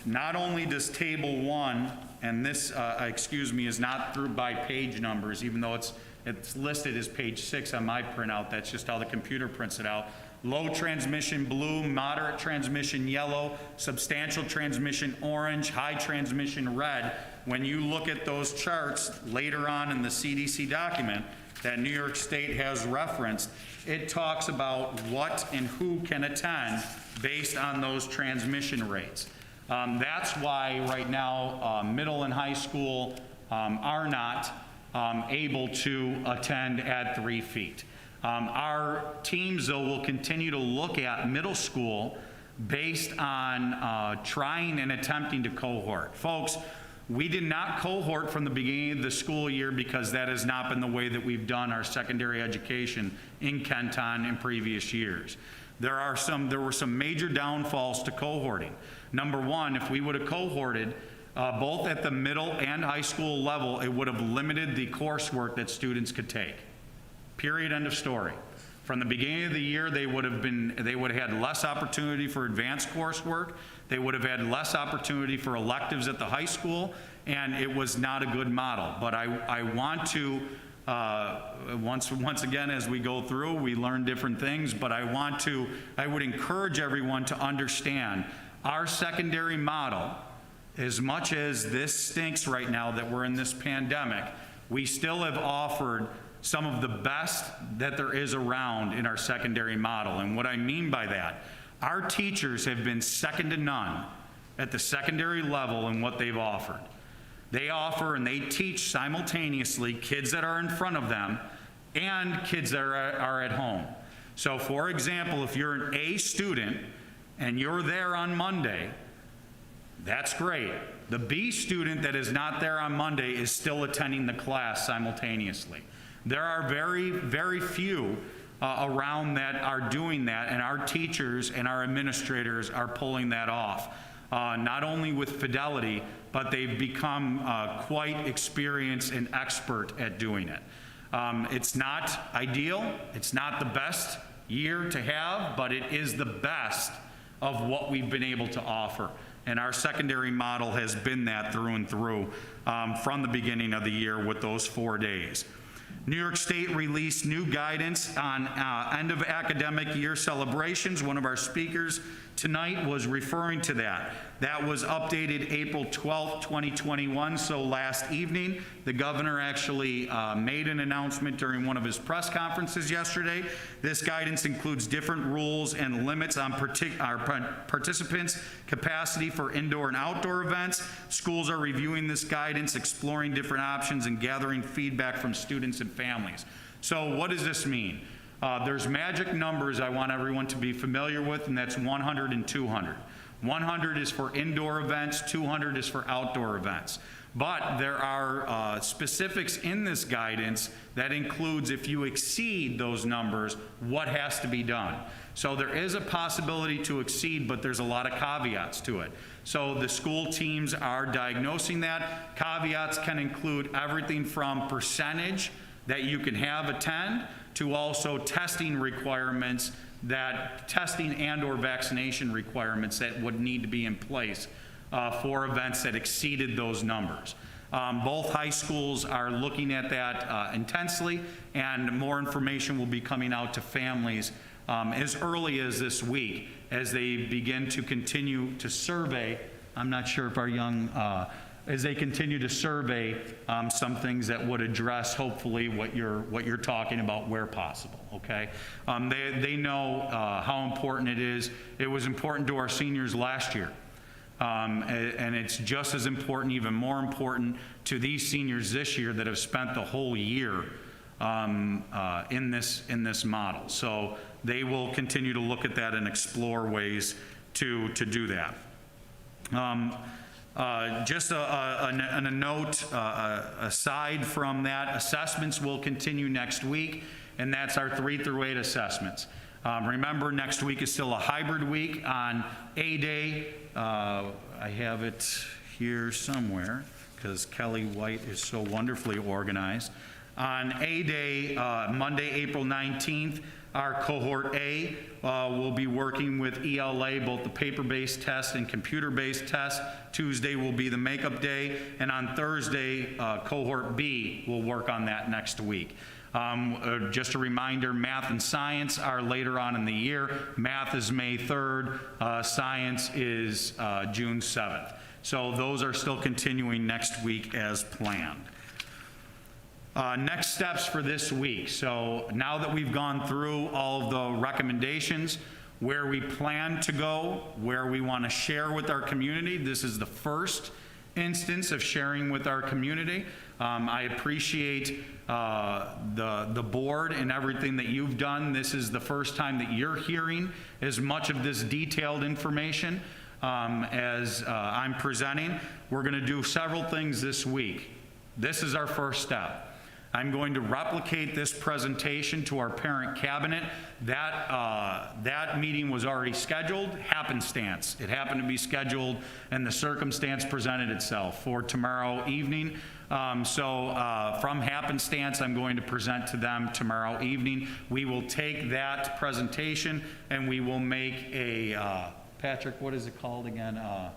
not only does Table 1, and this, is not through by page numbers, even though it's listed as page 6 on my printout, that's just how the computer prints it out. Low transmission blue, moderate transmission yellow, substantial transmission orange, high transmission red. When you look at those charts later on in the CDC document that New York State has referenced, it talks about what and who can attend based on those transmission rates. That's why right now middle and high school are not able to attend at 3 feet. Our teams, though, will continue to look at middle school based on trying and attempting to cohort. Folks, We did not cohort from the beginning of the school year because that has not been the way that we've done our secondary education in Kenton in previous years. There were some major downfalls to cohorting. Number one, if we would have cohorted both at the middle and high school level, it would have limited the coursework that students could take. Period, end of story. From the beginning of the year, they would have had less opportunity for advanced coursework. They would have had less opportunity for electives at the high school, and it was not a good model. But I want to, once again, as we go through, we learn different things, but I would encourage everyone to understand our secondary model. As much as this stinks right now that we're in this pandemic, we still have offered some of the best that there is around in our secondary model. And what I mean by that, our teachers have been second to none at the secondary level in what they've offered. They offer and they teach simultaneously kids that are in front of them and kids that are at home. So for example, if you're an A student and you're there on Monday, that's great. The B student that is not there on Monday is still attending the class simultaneously. There are very, very few around that are doing that, and our teachers and our administrators are pulling that off. Not only with fidelity, but they've become quite experienced and expert at doing it. It's not ideal, it's not the best year to have, but it is the best of what we've been able to offer. And our secondary model has been that through and through from the beginning of the year with those 4 days. New York State released new guidance on end of academic year celebrations. One of our speakers tonight was referring to that. That was updated April 12th, 2021, so last evening. The governor actually made an announcement during one of his press conferences yesterday. This guidance includes different rules and limits on our participants' capacity for indoor and outdoor events. Schools are reviewing this guidance, exploring different options, and gathering feedback from students and families. So what does this mean? There's magic numbers I want everyone to be familiar with, and that's 100 and 200. 100 is for indoor events, 200 is for outdoor events. But there are specifics in this guidance that includes, if you exceed those numbers, what has to be done. So there is a possibility to exceed, but there's a lot of caveats to it. So the school teams are diagnosing that. Caveats can include everything from percentage that you can have attend to also testing requirements, that testing and or vaccination requirements that would need to be in place for events that exceeded those numbers. Both high schools are looking at that intensely, and more information will be coming out to families as early as this week as they begin to continue to survey. I'm not sure if our young, as they continue to survey some things that would address hopefully what you're talking about where possible, okay? They know how important it is. It was important to our seniors last year. And it's just as important, even more important to these seniors this year that have spent the whole year in this model. So they will continue to look at that and explore ways to do that. Just a note, aside from that, assessments will continue next week, and that's our 3 through 8 assessments. Remember, next week is still a hybrid week. On Aide, I have it here somewhere because Kelly White is so wonderfully organized. On Aide, Monday, April 19th, our cohort A will be working with ELA, both the paper-based test and computer-based test. Tuesday will be the makeup day, and on Thursday, cohort B will work on that next week. Just a reminder, math and science are later on in the year. Math is May 3rd, science is June 7th. So those are still continuing next week as planned. Next steps for this week. So now that we've gone through all of the recommendations, where we plan to go, where we want to share with our community, this is the first instance of sharing with our community. I appreciate the board and everything that you've done. This is the first time that you're hearing as much of this detailed information. as I'm presenting. We're going to do several things this week. This is our first step. I'm going to replicate this presentation to our parent cabinet. That meeting was already scheduled, happenstance. It happened to be scheduled and the circumstance presented itself for tomorrow evening. From happenstance, I'm going to present to them tomorrow evening. We will take that presentation and we will make a, Patrick, what is it called again? A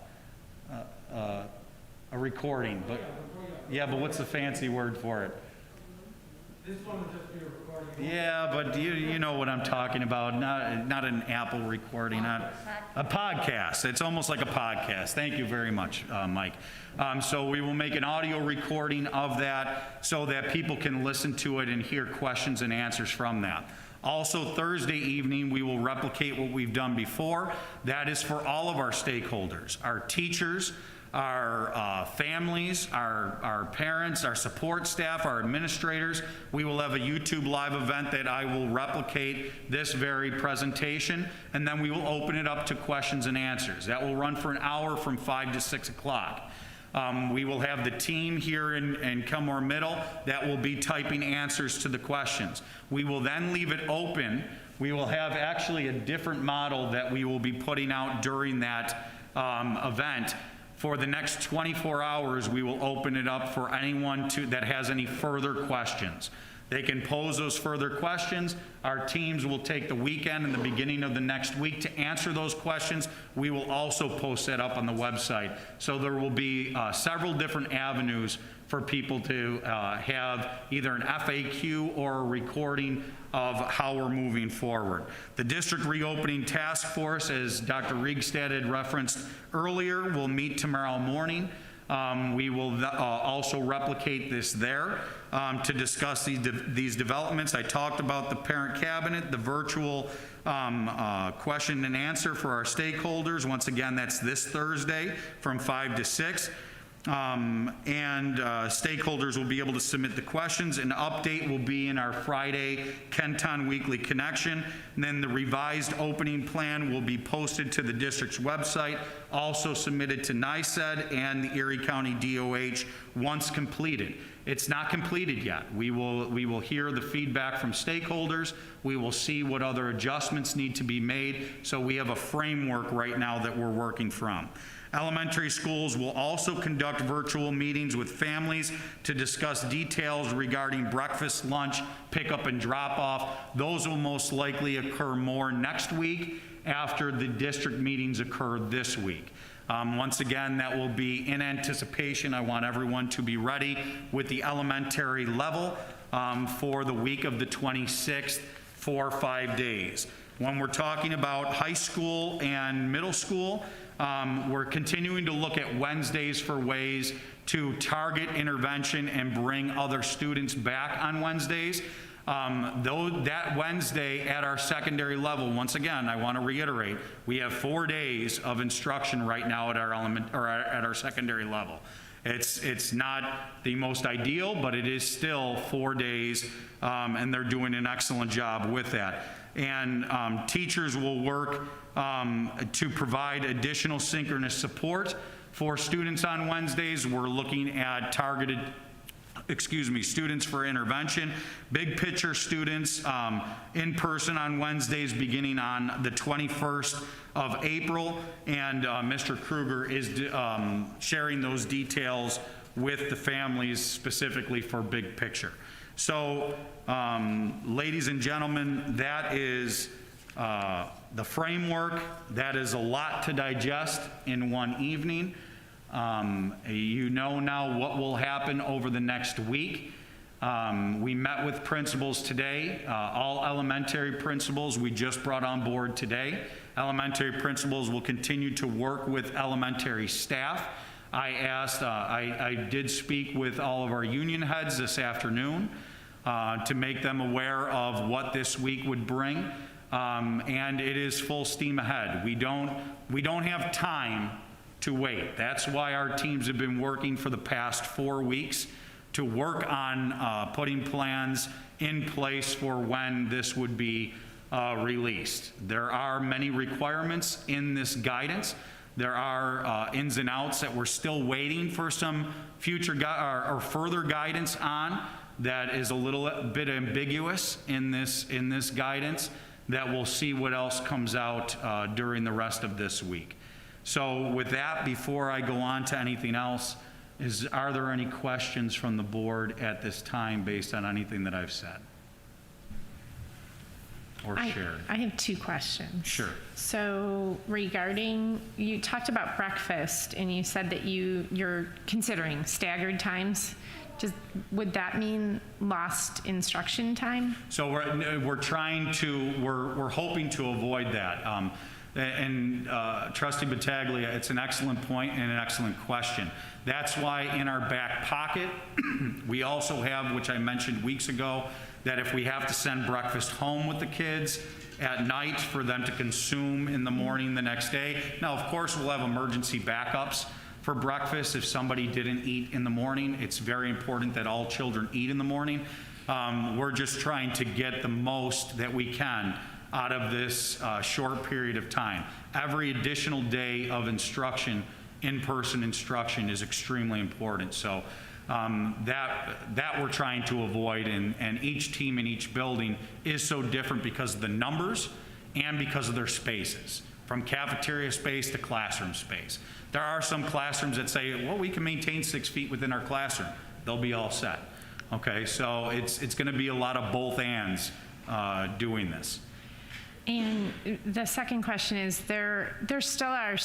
recording, but yeah, but what's the fancy word for it? This one will just be a recording. Yeah, but you know what I'm talking about. Not an Apple recording, not a podcast. It's almost like a podcast. Thank you very much, Mike. So we will make an audio recording of that so that people can listen to it and hear questions and answers from that. Also, Thursday evening, we will replicate what we've done before. That is for all of our stakeholders, our teachers, our families, our parents, our support staff, our administrators. We will have a YouTube live event that I will replicate this very presentation, and then we will open it up to questions and answers. That will run for an hour from 5 to 6 o'clock. We will have the team here in Kenmore Middle that will be typing answers to the questions. We will then leave it open. We will have actually a different model that we will be putting out during that event. For the next 24 hours, we will open it up for anyone that has any further questions. They can pose those further questions. Our teams will take the weekend and the beginning of the next week to answer those questions. We will also post that up on the website. So there will be several different avenues for people to have either an FAQ or a recording of how we're moving forward. The District Reopening Task Force, as Dr. Riegstad had referenced earlier, will meet tomorrow morning. We will also replicate this there to discuss these developments. I talked about the parent cabinet, the virtual question and answer for our stakeholders. Once again, that's this Thursday from 5 to 6. Stakeholders will be able to submit the questions. An update will be in our Friday KENMORE-TOWN Weekly Connection. And then the revised opening plan will be posted to the district's website, also submitted to NYSED and the Erie County DOH once completed. It's not completed yet. We will hear the feedback from stakeholders. We will see what other adjustments need to be made. So we have a framework right now that we're working from. Elementary schools will also conduct virtual meetings with families to discuss details regarding breakfast, lunch, pickup, and drop-off. Those will most likely occur more next week after the district meetings occur this week. Once again, that will be in anticipation. I want everyone to be ready with the elementary level for the week of the 26th for 5 days. When we're talking about high school and middle school, we're continuing to look at Wednesdays for ways to target intervention and bring other students back on Wednesdays. Though that Wednesday at our secondary level, once again, I want to reiterate, we have 4 days of instruction right now at our at our secondary level. It's not the most ideal, but it is still 4 days, and they're doing an excellent job with that. And teachers will work to provide additional synchronous support for students on Wednesdays. We're looking at targeted, students for intervention, big picture students in person on Wednesdays beginning on the 21st of April, and Mr. Krieger is sharing those details with the families specifically for big picture. So, ladies and gentlemen, that is the framework. That is a lot to digest in one evening. You know now what will happen over the next week. We met with principals today, all elementary principals we just brought on board today. Elementary principals will continue to work with elementary staff. I did speak with all of our union heads this afternoon to make them aware of what this week would bring, and it is full steam ahead. We don't have time to wait. That's why our teams have been working for the past 4 weeks to work on putting plans in place for when this would be released. There are many requirements in this guidance. There are ins and outs that we're still waiting for some future or further guidance on that is a little bit ambiguous in this guidance, that we'll see what else comes out during the rest of this week. So with that, before I go on to anything else, are there any questions from the board at this time based on anything that I've said or shared? I have two questions. Sure. So regarding, you talked about breakfast and you said that you're considering staggered times. Would that mean lost instruction time? So we're hoping to avoid that. Trustee Battaglia, it's an excellent point and an excellent question. That's why in our back pocket, we also have, which I mentioned weeks ago, that if we have to send breakfast home with the kids at night for them to consume in the morning the next day. Now, of course, we'll have emergency backups for breakfast. If somebody didn't eat in the morning, it's very important that all children eat in the morning. We're just trying to get the most that we can out of this short period of time. Every additional day of instruction, in-person instruction, is extremely important. So that we're trying to avoid, and each team in each building is so different because of the numbers and because of their spaces, from cafeteria space to classroom space. There are some classrooms that say, well, we can maintain 6 feet within our classroom. They'll be all set. Okay, so it's going to be a lot of both ands doing this. And the second question is, there still are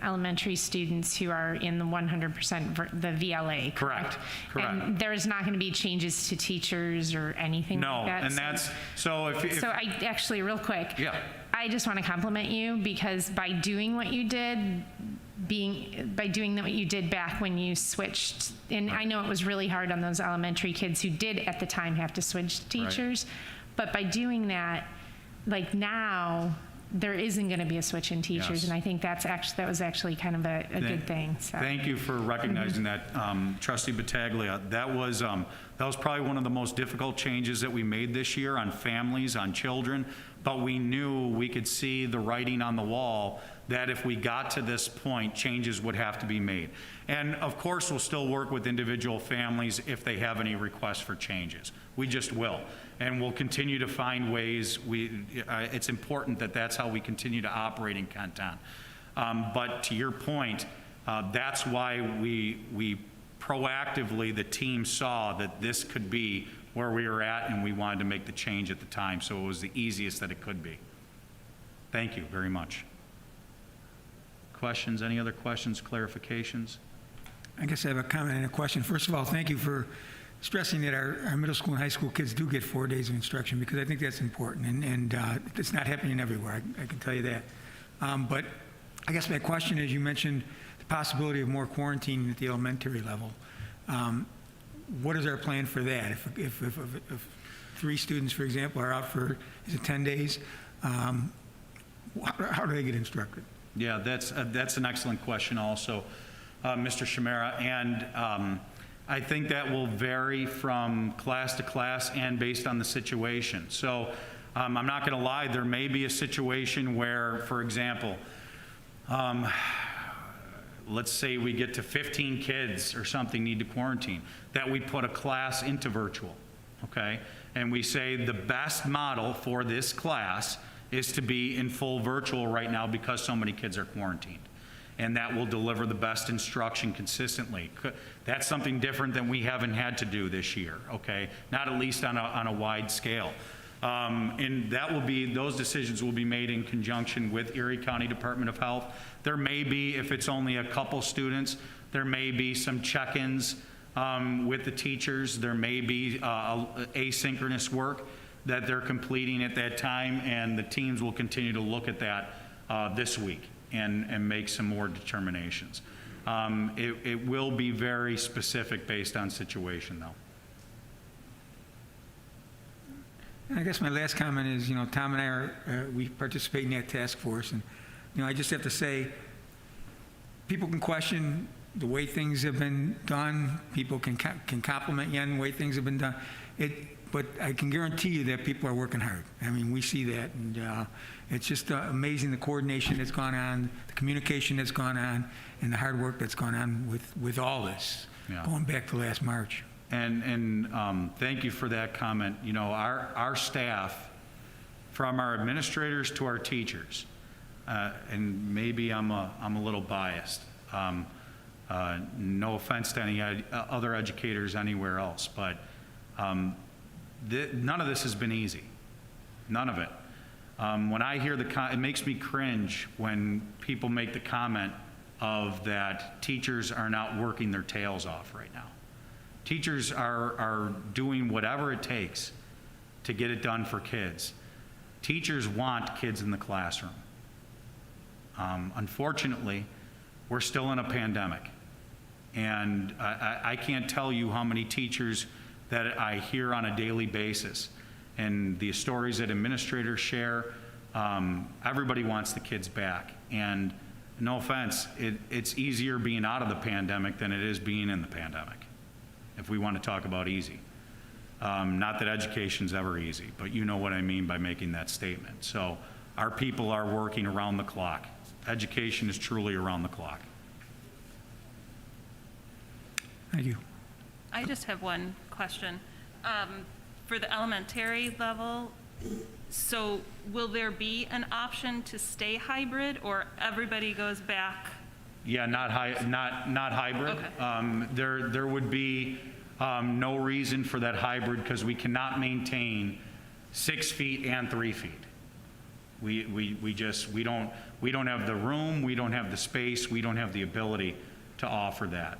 elementary students who are in the 100% the VLA, correct? Correct. And there's not going to be changes to teachers or anything like that? No, and that's, so if... So I actually, real quick, yeah. I just want to compliment you, because by doing what you did, what you did back when you switched, and I know it was really hard on those elementary kids who did at the time have to switch teachers, but by doing that, like now, there isn't going to be a switch in teachers, and I think that was actually kind of a good thing. So. Thank you for recognizing that, Trustee Battaglia. That was probably one of the most difficult changes that we made this year on families, on children, but we knew we could see the writing on the wall that if we got to this point, changes would have to be made. And of course, we'll still work with individual families if they have any requests for changes. We just will. And we'll continue to find ways. It's important that that's how we continue to operate in Kenton. But to your point, that's why we proactively, the team saw that this could be where we were at, and we wanted to make the change at the time, so it was the easiest that it could be. Thank you very much. Questions? Any other questions, clarifications? I guess I have a comment and a question. First of all, thank you for stressing that our middle school and high school kids do get 4 days of instruction, because I think that's important, and it's not happening everywhere, I can tell you that. But I guess my question is, you mentioned the possibility of more quarantining at the elementary level. What is our plan for that? If 3 students, for example, are out for, is it 10 days? How do they get instructed? Yeah, that's an excellent question also, Mr. Chimera, and I think that will vary from class to class and based on the situation. So I'm not going to lie, there may be a situation where, for example, let's say we get to 15 kids or something need to quarantine, that we put a class into virtual, okay? And we say the best model for this class is to be in full virtual right now because so many kids are quarantined. And that will deliver the best instruction consistently. That's something different than we haven't had to do this year, okay? Not at least on a wide scale. And that will be, those decisions will be made in conjunction with Erie County Department of Health. There may be, if it's only a couple students, there may be some check-ins with the teachers. There may be asynchronous work that they're completing at that time, and the teams will continue to look at that this week and make some more determinations. It will be very specific based on situation, though. I guess my last comment is, Tom and I we participate in that task force, and I just have to say, people can question the way things have been done. People can compliment you on the way things have been done. but I can guarantee you that people are working hard. I mean, we see that, and it's just amazing the coordination that's gone on, the communication that's gone on, and the hard work that's gone on with all this, going back to last March. And thank you for that comment. You know, our staff, from our administrators to our teachers, and maybe I'm a little biased. No offense to any other educators anywhere else, but none of this has been easy. None of it. When I hear it makes me cringe when people make the comment of that teachers are not working their tails off right now. Teachers are doing whatever it takes to get it done for kids. Teachers want kids in the classroom. Unfortunately, we're still in a pandemic. And I can't tell you how many teachers that I hear on a daily basis, and the stories that administrators share. Everybody wants the kids back. And no offense, it's easier being out of the pandemic than it is being in the pandemic, if we want to talk about easy. Not that education's ever easy, but you know what I mean by making that statement. So our people are working around the clock. Education is truly around the clock. Thank you. I just have one question. For the elementary level, so will there be an option to stay hybrid, or everybody goes back? Yeah, not hybrid. Okay. There would be no reason for that hybrid, because we cannot maintain 6 feet and 3 feet. We don't have the room, we don't have the space, we don't have the ability to offer that.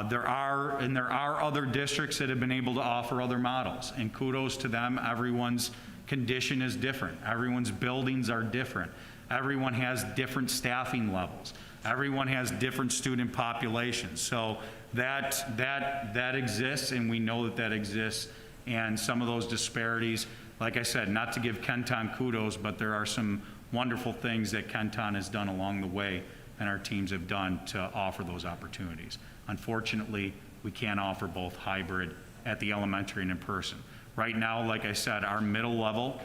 There are other districts that have been able to offer other models, and kudos to them. Everyone's condition is different. Everyone's buildings are different. Everyone has different staffing levels. Everyone has different student populations. So that exists, and we know that exists. And some of those disparities, like I said, not to give Kenton kudos, but there are some wonderful things that Kenton has done along the way and our teams have done to offer those opportunities. Unfortunately, we can't offer both hybrid at the elementary and in person. Right now, like I said, our middle level,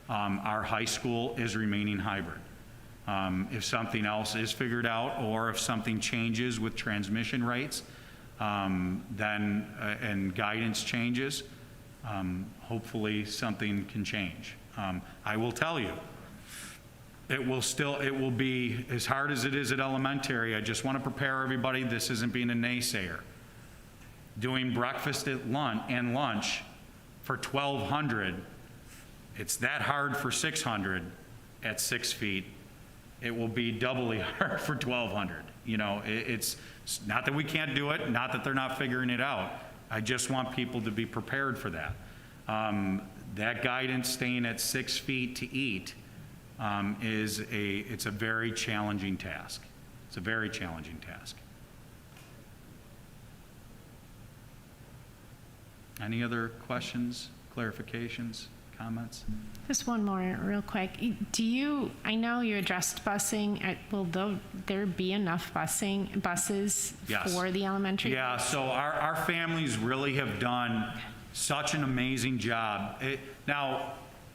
our high school is remaining hybrid. If something else is figured out, or if something changes with transmission rates, then and guidance changes, hopefully something can change. I will tell you, it will be as hard as it is at elementary. I just want to prepare everybody. This isn't being a naysayer. Doing breakfast at lunch for 1,200, it's that hard for 600 at 6 feet. It will be doubly hard for 1,200. You know, it's not that we can't do it, not that they're not figuring it out. I just want people to be prepared for that. That guidance, staying at 6 feet to eat, it's a very challenging task. It's a very challenging task. Any other questions, clarifications, comments? Just one more real quick. I know you addressed busing. Will there be enough buses Yes. for the elementary? Yeah, so our families really have done such an amazing job. Now,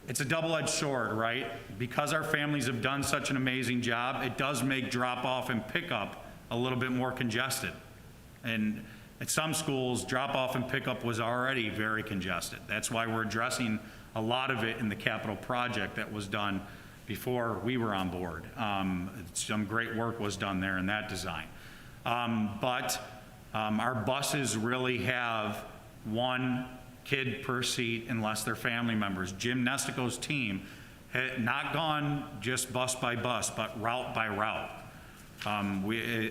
it's a double-edged sword, right? Because our families have done such an amazing job, it does make drop-off and pickup a little bit more congested. And at some schools, drop-off and pickup was already very congested. That's why we're addressing a lot of it in the capital project that was done before we were on board. Some great work was done there in that design. But our buses really have one kid per seat unless they're family members. Jim Nestico's team had not gone just bus by bus, but route by route.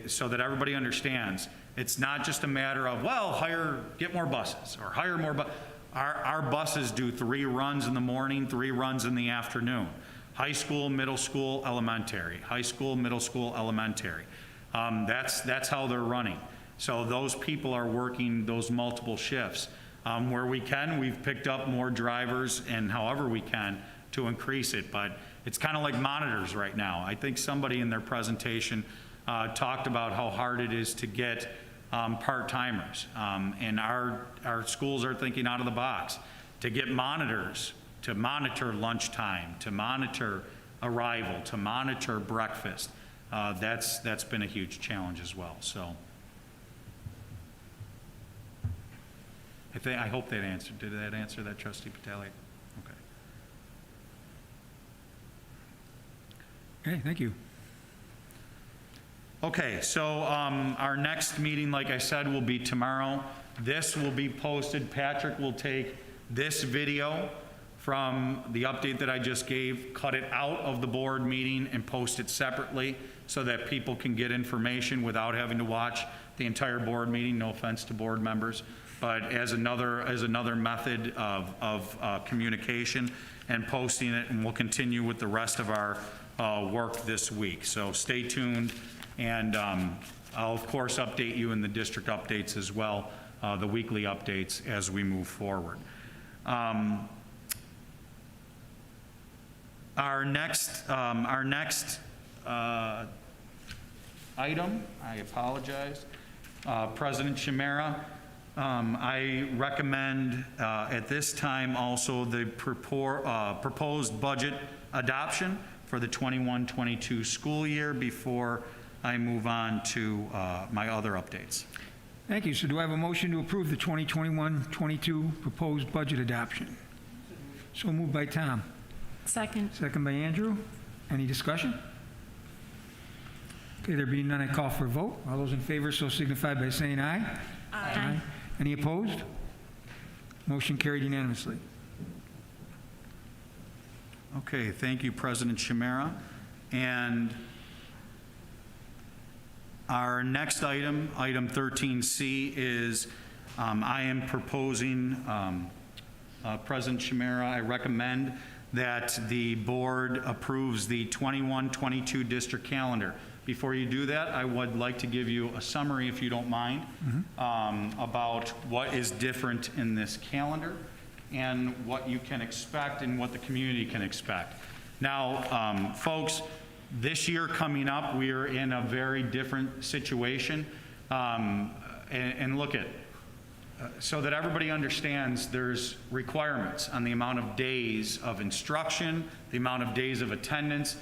So that everybody understands, it's not just a matter of, well, get more buses or hire more buses. Our buses do 3 runs in the morning, 3 runs in the afternoon. High school, middle school, elementary. High school, middle school, elementary. That's how they're running. So those people are working those multiple shifts. Where we can, we've picked up more drivers, and however we can to increase it. But it's kind of like monitors right now. I think somebody in their presentation talked about how hard it is to get part-timers. And our schools are thinking out of the box to get monitors, to monitor lunchtime, to monitor arrival, to monitor breakfast. That's been a huge challenge as well. So I hope that answered. Did that answer that, Trustee Patelli? Okay. Okay, thank you. Okay, so our next meeting, like I said, will be tomorrow. This will be posted. Patrick will take this video from the update that I just gave, cut it out of the board meeting and post it separately so that people can get information without having to watch the entire board meeting. No offense to board members, but as another method of communication and posting it, and we'll continue with the rest of our work this week. So stay tuned, and I'll of course update you in the district updates as well, the weekly updates as we move forward. Our next item, I apologize, President Chimera, I recommend at this time also the proposed budget adoption for the 21-22 school year before I move on to my other updates. Thank you. So do I have a motion to approve the 2021-22 proposed budget adoption? So moved by Tom. Second. Second by Andrew. Any discussion? Okay, there being none, I call for a vote. All those in favor so signify by saying aye. Aye. Any opposed? Motion carried unanimously. Okay, thank you, President Chimera. And our next item, item 13C, is I am proposing, President Chimera, I recommend that the board approves the 21-22 district calendar. Before you do that, I would like to give you a summary, if you don't mind, about what is different in this calendar and what you can expect and what the community can expect. Now, folks, this year coming up, we are in a very different situation. And look at, so that everybody understands, there's requirements on the amount of days of instruction, the amount of days of attendance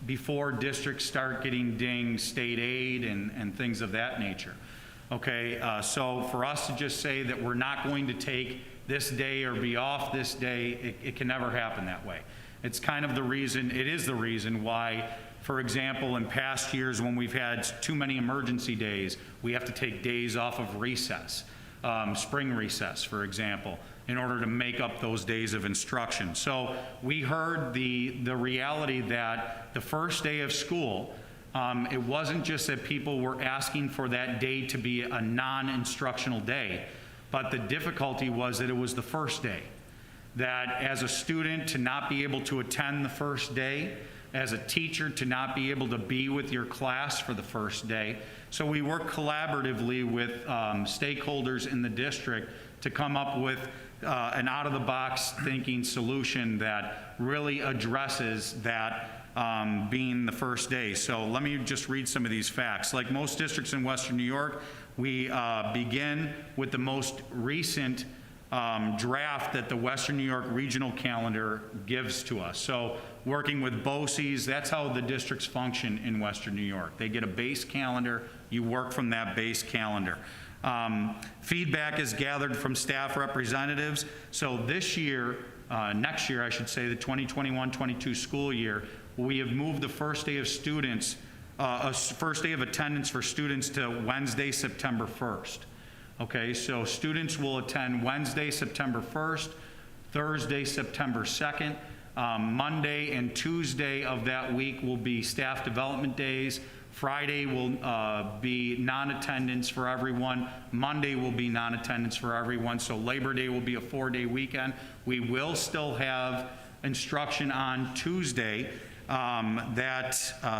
before districts start getting dinged state aid and things of that nature. Okay, so for us to just say that we're not going to take this day or be off this day, it can never happen that way. It's kind of the reason, it is the reason why, for example, in past years when we've had too many emergency days, we have to take days off of recess. Spring recess, for example, in order to make up those days of instruction. So we heard the reality that the first day of school, it wasn't just that people were asking for that day to be a non-instructional day, but the difficulty was that it was the first day. That as a student to not be able to attend the first day, as a teacher to not be able to be with your class for the first day. So we work collaboratively with stakeholders in the district to come up with an out-of-the-box thinking solution that really addresses that being the first day. So let me just read some of these facts. Like most districts in Western New York, we begin with the most recent draft that the Western New York regional calendar gives to us. So working with BOCES, that's how the districts function in Western New York. They get a base calendar, you work from that base calendar. Feedback is gathered from staff representatives. So this year, next year I should say, the 2021-22 school year, we have moved the first day of students, first day of attendance for students to Wednesday, September 1st. Okay, so students will attend Wednesday, September 1st, Thursday, September 2nd. Monday and Tuesday of that week will be staff development days. Friday will be non-attendance for everyone. Monday will be non-attendance for everyone. So Labor Day will be a 4-day weekend. We will still have instruction on Tuesday,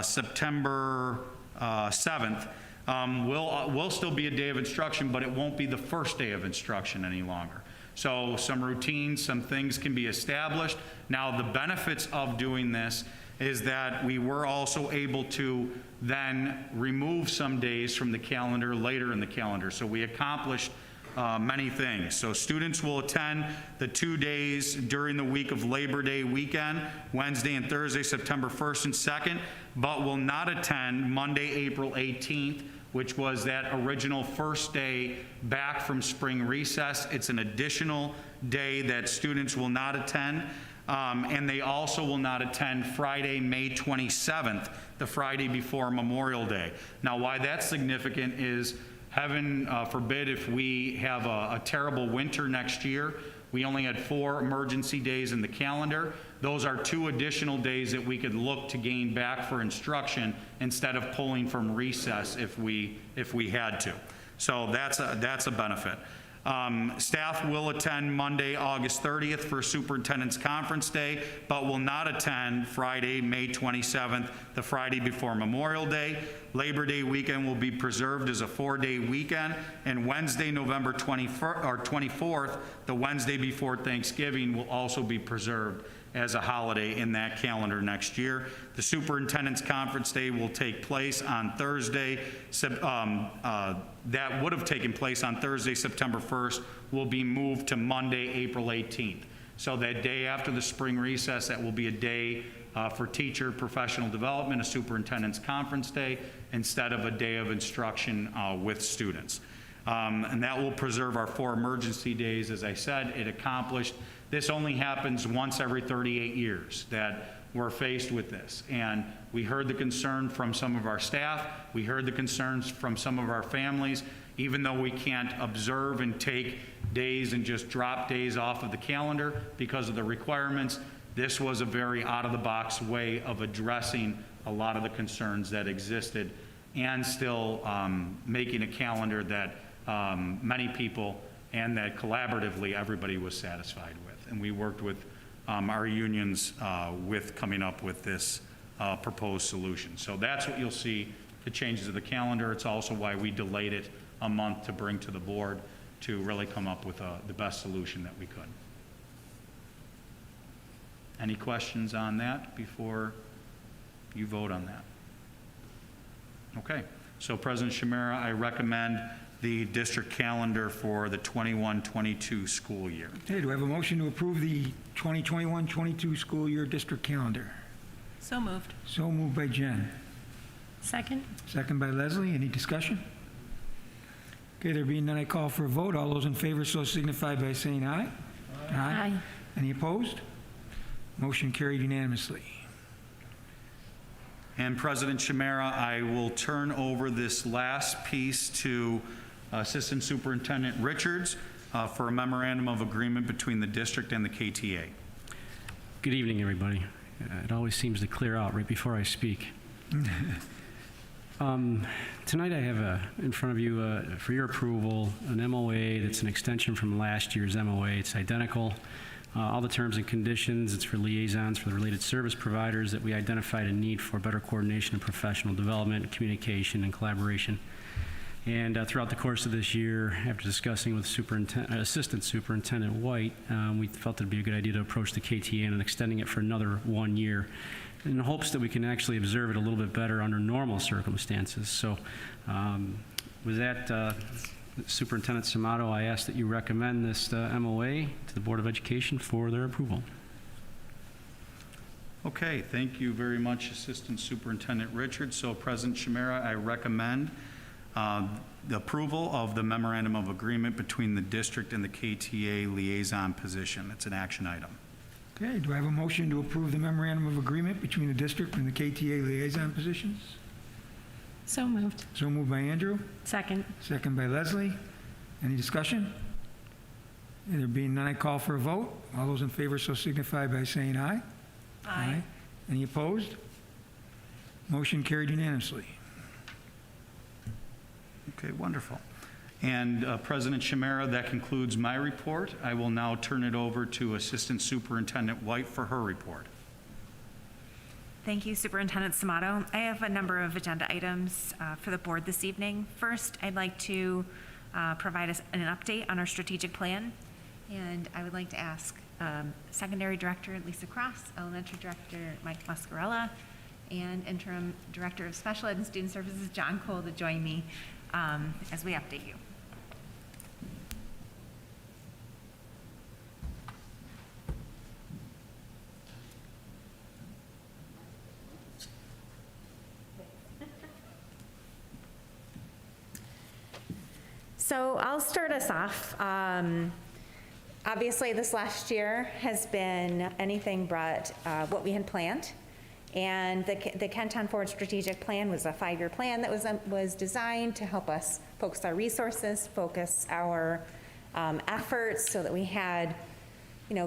September 7th. Will still be a day of instruction, but it won't be the first day of instruction any longer. So some routines, some things can be established. Now the benefits of doing this is that we were also able to then remove some days from the calendar later in the calendar. So we accomplished many things. So students will attend the 2 days during the week of Labor Day weekend, Wednesday and Thursday, September 1st and 2nd, but will not attend Monday, April 18th, which was that original first day back from spring recess. It's an additional day that students will not attend. And they also will not attend Friday, May 27th, the Friday before Memorial Day. Now, why that's significant is, heaven forbid, if we have a terrible winter next year. We only had 4 emergency days in the calendar. Those are 2 additional days that we could look to gain back for instruction instead of pulling from recess if we had to. So that's a benefit. Staff will attend Monday, August 30th for Superintendent's Conference Day, but will not attend Friday, May 27th, the Friday before Memorial Day. Labor Day weekend will be preserved as a 4-day weekend, and Wednesday, November 24th, the Wednesday before Thanksgiving, will also be preserved as a holiday in that calendar next year. The Superintendent's Conference Day will take place on Thursday. That would have taken place on Thursday, September 1st, will be moved to Monday, April 18th. So that day after the spring recess, that will be a day for teacher professional development, a Superintendent's Conference Day, instead of a day of instruction with students. And that will preserve our 4 emergency days. As I said, it accomplished. This only happens once every 38 years that we're faced with this. And we heard the concern from some of our staff. We heard the concerns from some of our families. Even though we can't observe and take days and just drop days off of the calendar because of the requirements, this was a very out-of-the-box way of addressing a lot of the concerns that existed and still making a calendar that many people and that collaboratively everybody was satisfied with. And we worked with our unions with coming up with this proposed solution. So that's what you'll see, the changes of the calendar. It's also why we delayed it a month to bring to the board to really come up with the best solution that we could. Any questions on that before you vote on that? Okay, so President Chimera, I recommend the district calendar for the 21-22 school year. Okay, do I have a motion to approve the 2021-22 school year district calendar? So moved. So moved by Jen. Second? Second by Leslie. Any discussion? Okay, there being none, I call for a vote. All those in favor so signify by saying aye. Aye. Any opposed? Motion carried unanimously. And President Chimera, I will turn over this last piece to Assistant Superintendent Richards for a memorandum of agreement between the district and the KTA. Good evening, everybody. It always seems to clear out right before I speak. Tonight I have in front of you for your approval an MOA that's an extension from last year's MOA. It's identical. All the terms and conditions, it's for liaisons for the related service providers that we identified a need for better coordination and professional development, communication, and collaboration. And throughout the course of this year, after discussing with Assistant Superintendent White, we felt it'd be a good idea to approach the KTA and extending it for another 1 year in hopes that we can actually observe it a little bit better under normal circumstances. So with that, Superintendent Samato, I ask that you recommend this MOA to the Board of Education for their approval. Okay, thank you very much, Assistant Superintendent Richards. So President Chimera, I recommend the approval of the memorandum of agreement between the district and the KTA liaison position. It's an action item. Okay, do I have a motion to approve the memorandum of agreement between the district and the KTA liaison positions? So moved. So moved by Andrew. Second. Second by Leslie. Any discussion? There being none, I call for a vote. All those in favor so signify by saying aye. Aye. Any opposed? Motion carried unanimously. Okay, wonderful. And President Chimera, that concludes my report. I will now turn it over to Assistant Superintendent White for her report. Thank you, Superintendent Samato. I have a number of agenda items for the board this evening. First, I'd like to provide us an update on our strategic plan. And I would like to ask Secondary Director Lisa Cross, Elementary Director Mike Muscarella, and Interim Director of Special Ed and Student Services John Cole to join me as we update you. So I'll start us off. Obviously, this last year has been anything but what we had planned. And the KenTown Forward Strategic Plan was a 5-year plan that was designed to help us focus our resources, focus our efforts, so that we had,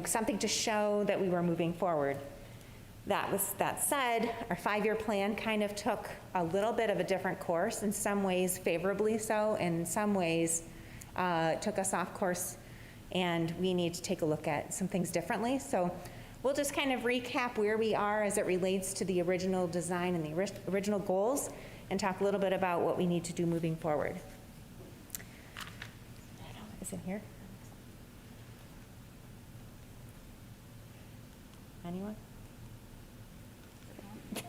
something to show that we were moving forward. That said, our 5-year plan kind of took a little bit of a different course, in some ways favorably so, in some ways took us off course, and we need to take a look at some things differently. So we'll just kind of recap where we are as it relates to the original design and the original goals, and talk a little bit about what we need to do moving forward. Is it here? Anyone? Next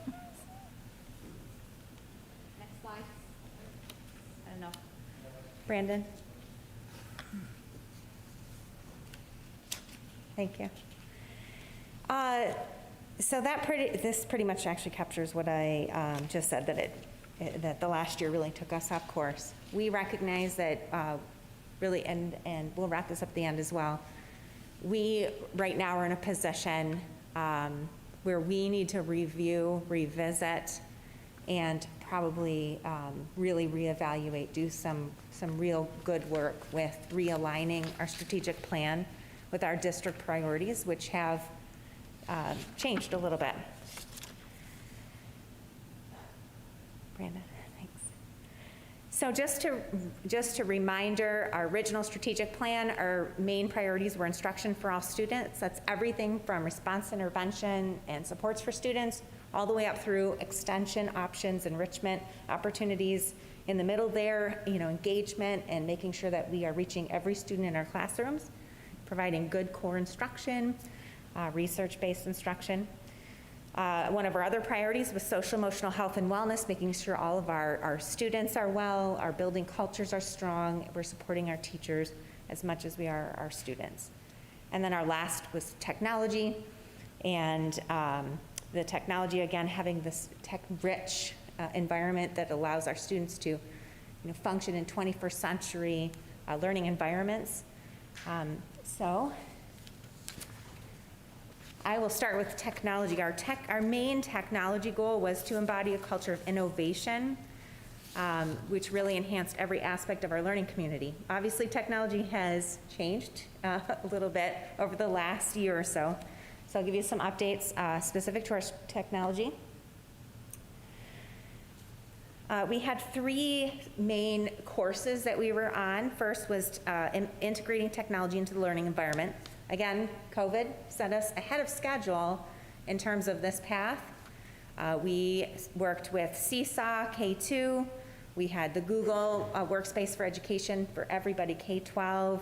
slide. I don't know. Brandon? Thank you. So this pretty much actually captures what I just said, that the last year really took us off course. We recognize that really, and we'll wrap this up at the end as well, we right now are in a position where we need to review, revisit, and probably really reevaluate, do some real good work with realigning our strategic plan with our district priorities, which have changed a little bit. Brandon, thanks. So just a reminder, our original strategic plan, our main priorities were instruction for all students. That's everything from response intervention and supports for students, all the way up through extension options, enrichment opportunities. In the middle there, engagement and making sure that we are reaching every student in our classrooms, providing good core instruction, research-based instruction. One of our other priorities was social emotional health and wellness, making sure all of our students are well, our building cultures are strong, we're supporting our teachers as much as we are our students. And then our last was technology, and the technology, again, having this tech-rich environment that allows our students to function in 21st century learning environments. So I will start with technology. Our main technology goal was to embody a culture of innovation, which really enhanced every aspect of our learning community. Obviously, technology has changed a little bit over the last year or so. So I'll give you some updates specific to our technology. We had 3 main courses that we were on. First was integrating technology into the learning environment. Again, COVID set us ahead of schedule in terms of this path. We worked with Seesaw, K2. We had the Google Workspace for Education for everybody, K-12.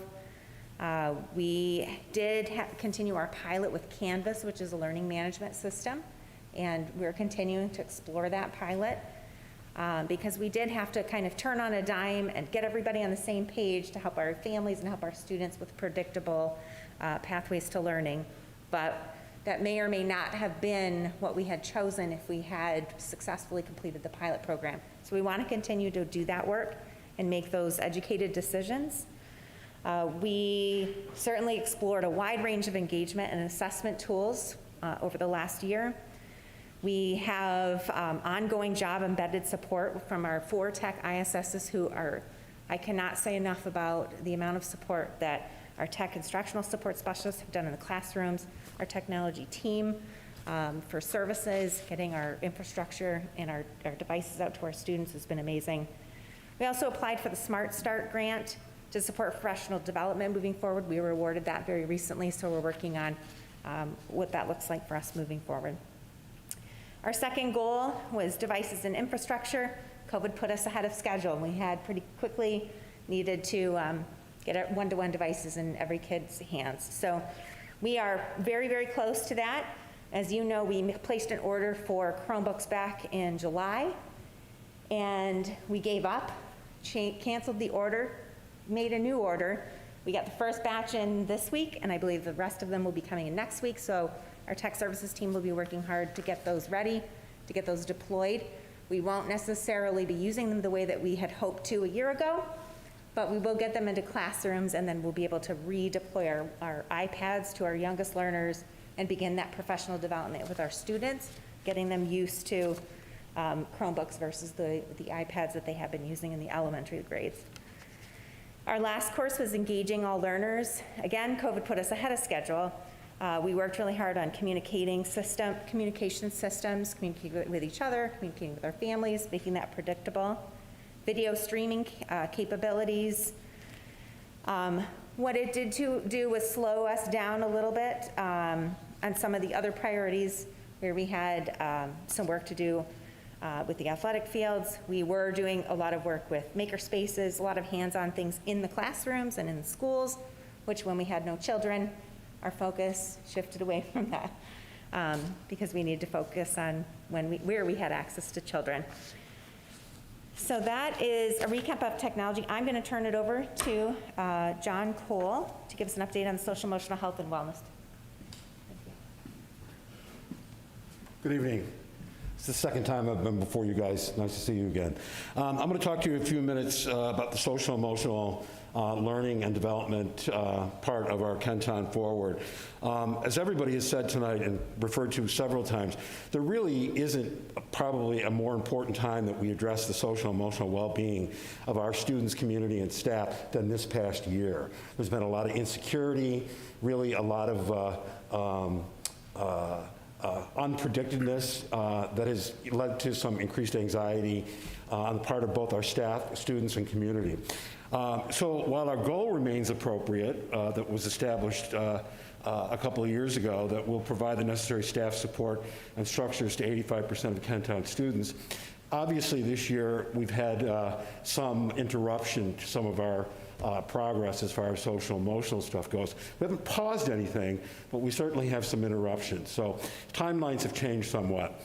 We did continue our pilot with Canvas, which is a learning management system, and we're continuing to explore that pilot because we did have to kind of turn on a dime and get everybody on the same page to help our families and help our students with predictable pathways to learning. But that may or may not have been what we had chosen if we had successfully completed the pilot program. So we want to continue to do that work and make those educated decisions. We certainly explored a wide range of engagement and assessment tools over the last year. We have ongoing job embedded support from our 4 tech ISSs who are, I cannot say enough about the amount of support that our tech instructional support specialists have done in the classrooms, our technology team for services, getting our infrastructure and our devices out to our students has been amazing. We also applied for the Smart Start grant to support professional development moving forward. We were awarded that very recently, so we're working on what that looks like for us moving forward. Our second goal was devices and infrastructure. COVID put us ahead of schedule. We had pretty quickly needed to get one-to-one devices in every kid's hands. So we are very, very close to that. As you know, we placed an order for Chromebooks back in July, and we gave up, canceled the order, made a new order. We got the first batch in this week, and I believe the rest of them will be coming in next week. So our tech services team will be working hard to get those ready, to get those deployed. We won't necessarily be using them the way that we had hoped to a year ago, but we will get them into classrooms, and then we'll be able to redeploy our iPads to our youngest learners and begin that professional development with our students, getting them used to Chromebooks versus the iPads that they have been using in the elementary grades. Our last course was Engaging All Learners. Again, COVID put us ahead of schedule. We worked really hard on communication systems, communicating with each other, communicating with our families, making that predictable. Video streaming capabilities. What it did do was slow us down a little bit on some of the other priorities where we had some work to do with the athletic fields. We were doing a lot of work with maker spaces, a lot of hands-on things in the classrooms and in the schools, which when we had no children, our focus shifted away from that because we needed to focus on where we had access to children. So that is a recap of technology. I'm going to turn it over to John Cole to give us an update on social emotional health and wellness. Good evening. It's the second time I've been before you guys. Nice to see you again. I'm going to talk to you a few minutes about the social emotional learning and development part of our KENTOWN Forward. As everybody has said tonight and referred to several times, there really isn't probably a more important time that we address the social emotional well-being of our students, community, and staff than this past year. There's been a lot of insecurity, really a lot of unpredictedness that has led to some increased anxiety on the part of both our staff, students, and community. So while our goal remains appropriate, that was established a couple of years ago, that will provide the necessary staff support and structures to 85% of KENTOWN students, obviously this year we've had some interruption to some of our progress as far as social emotional stuff goes. We haven't paused anything, but we certainly have some interruptions. So timelines have changed somewhat.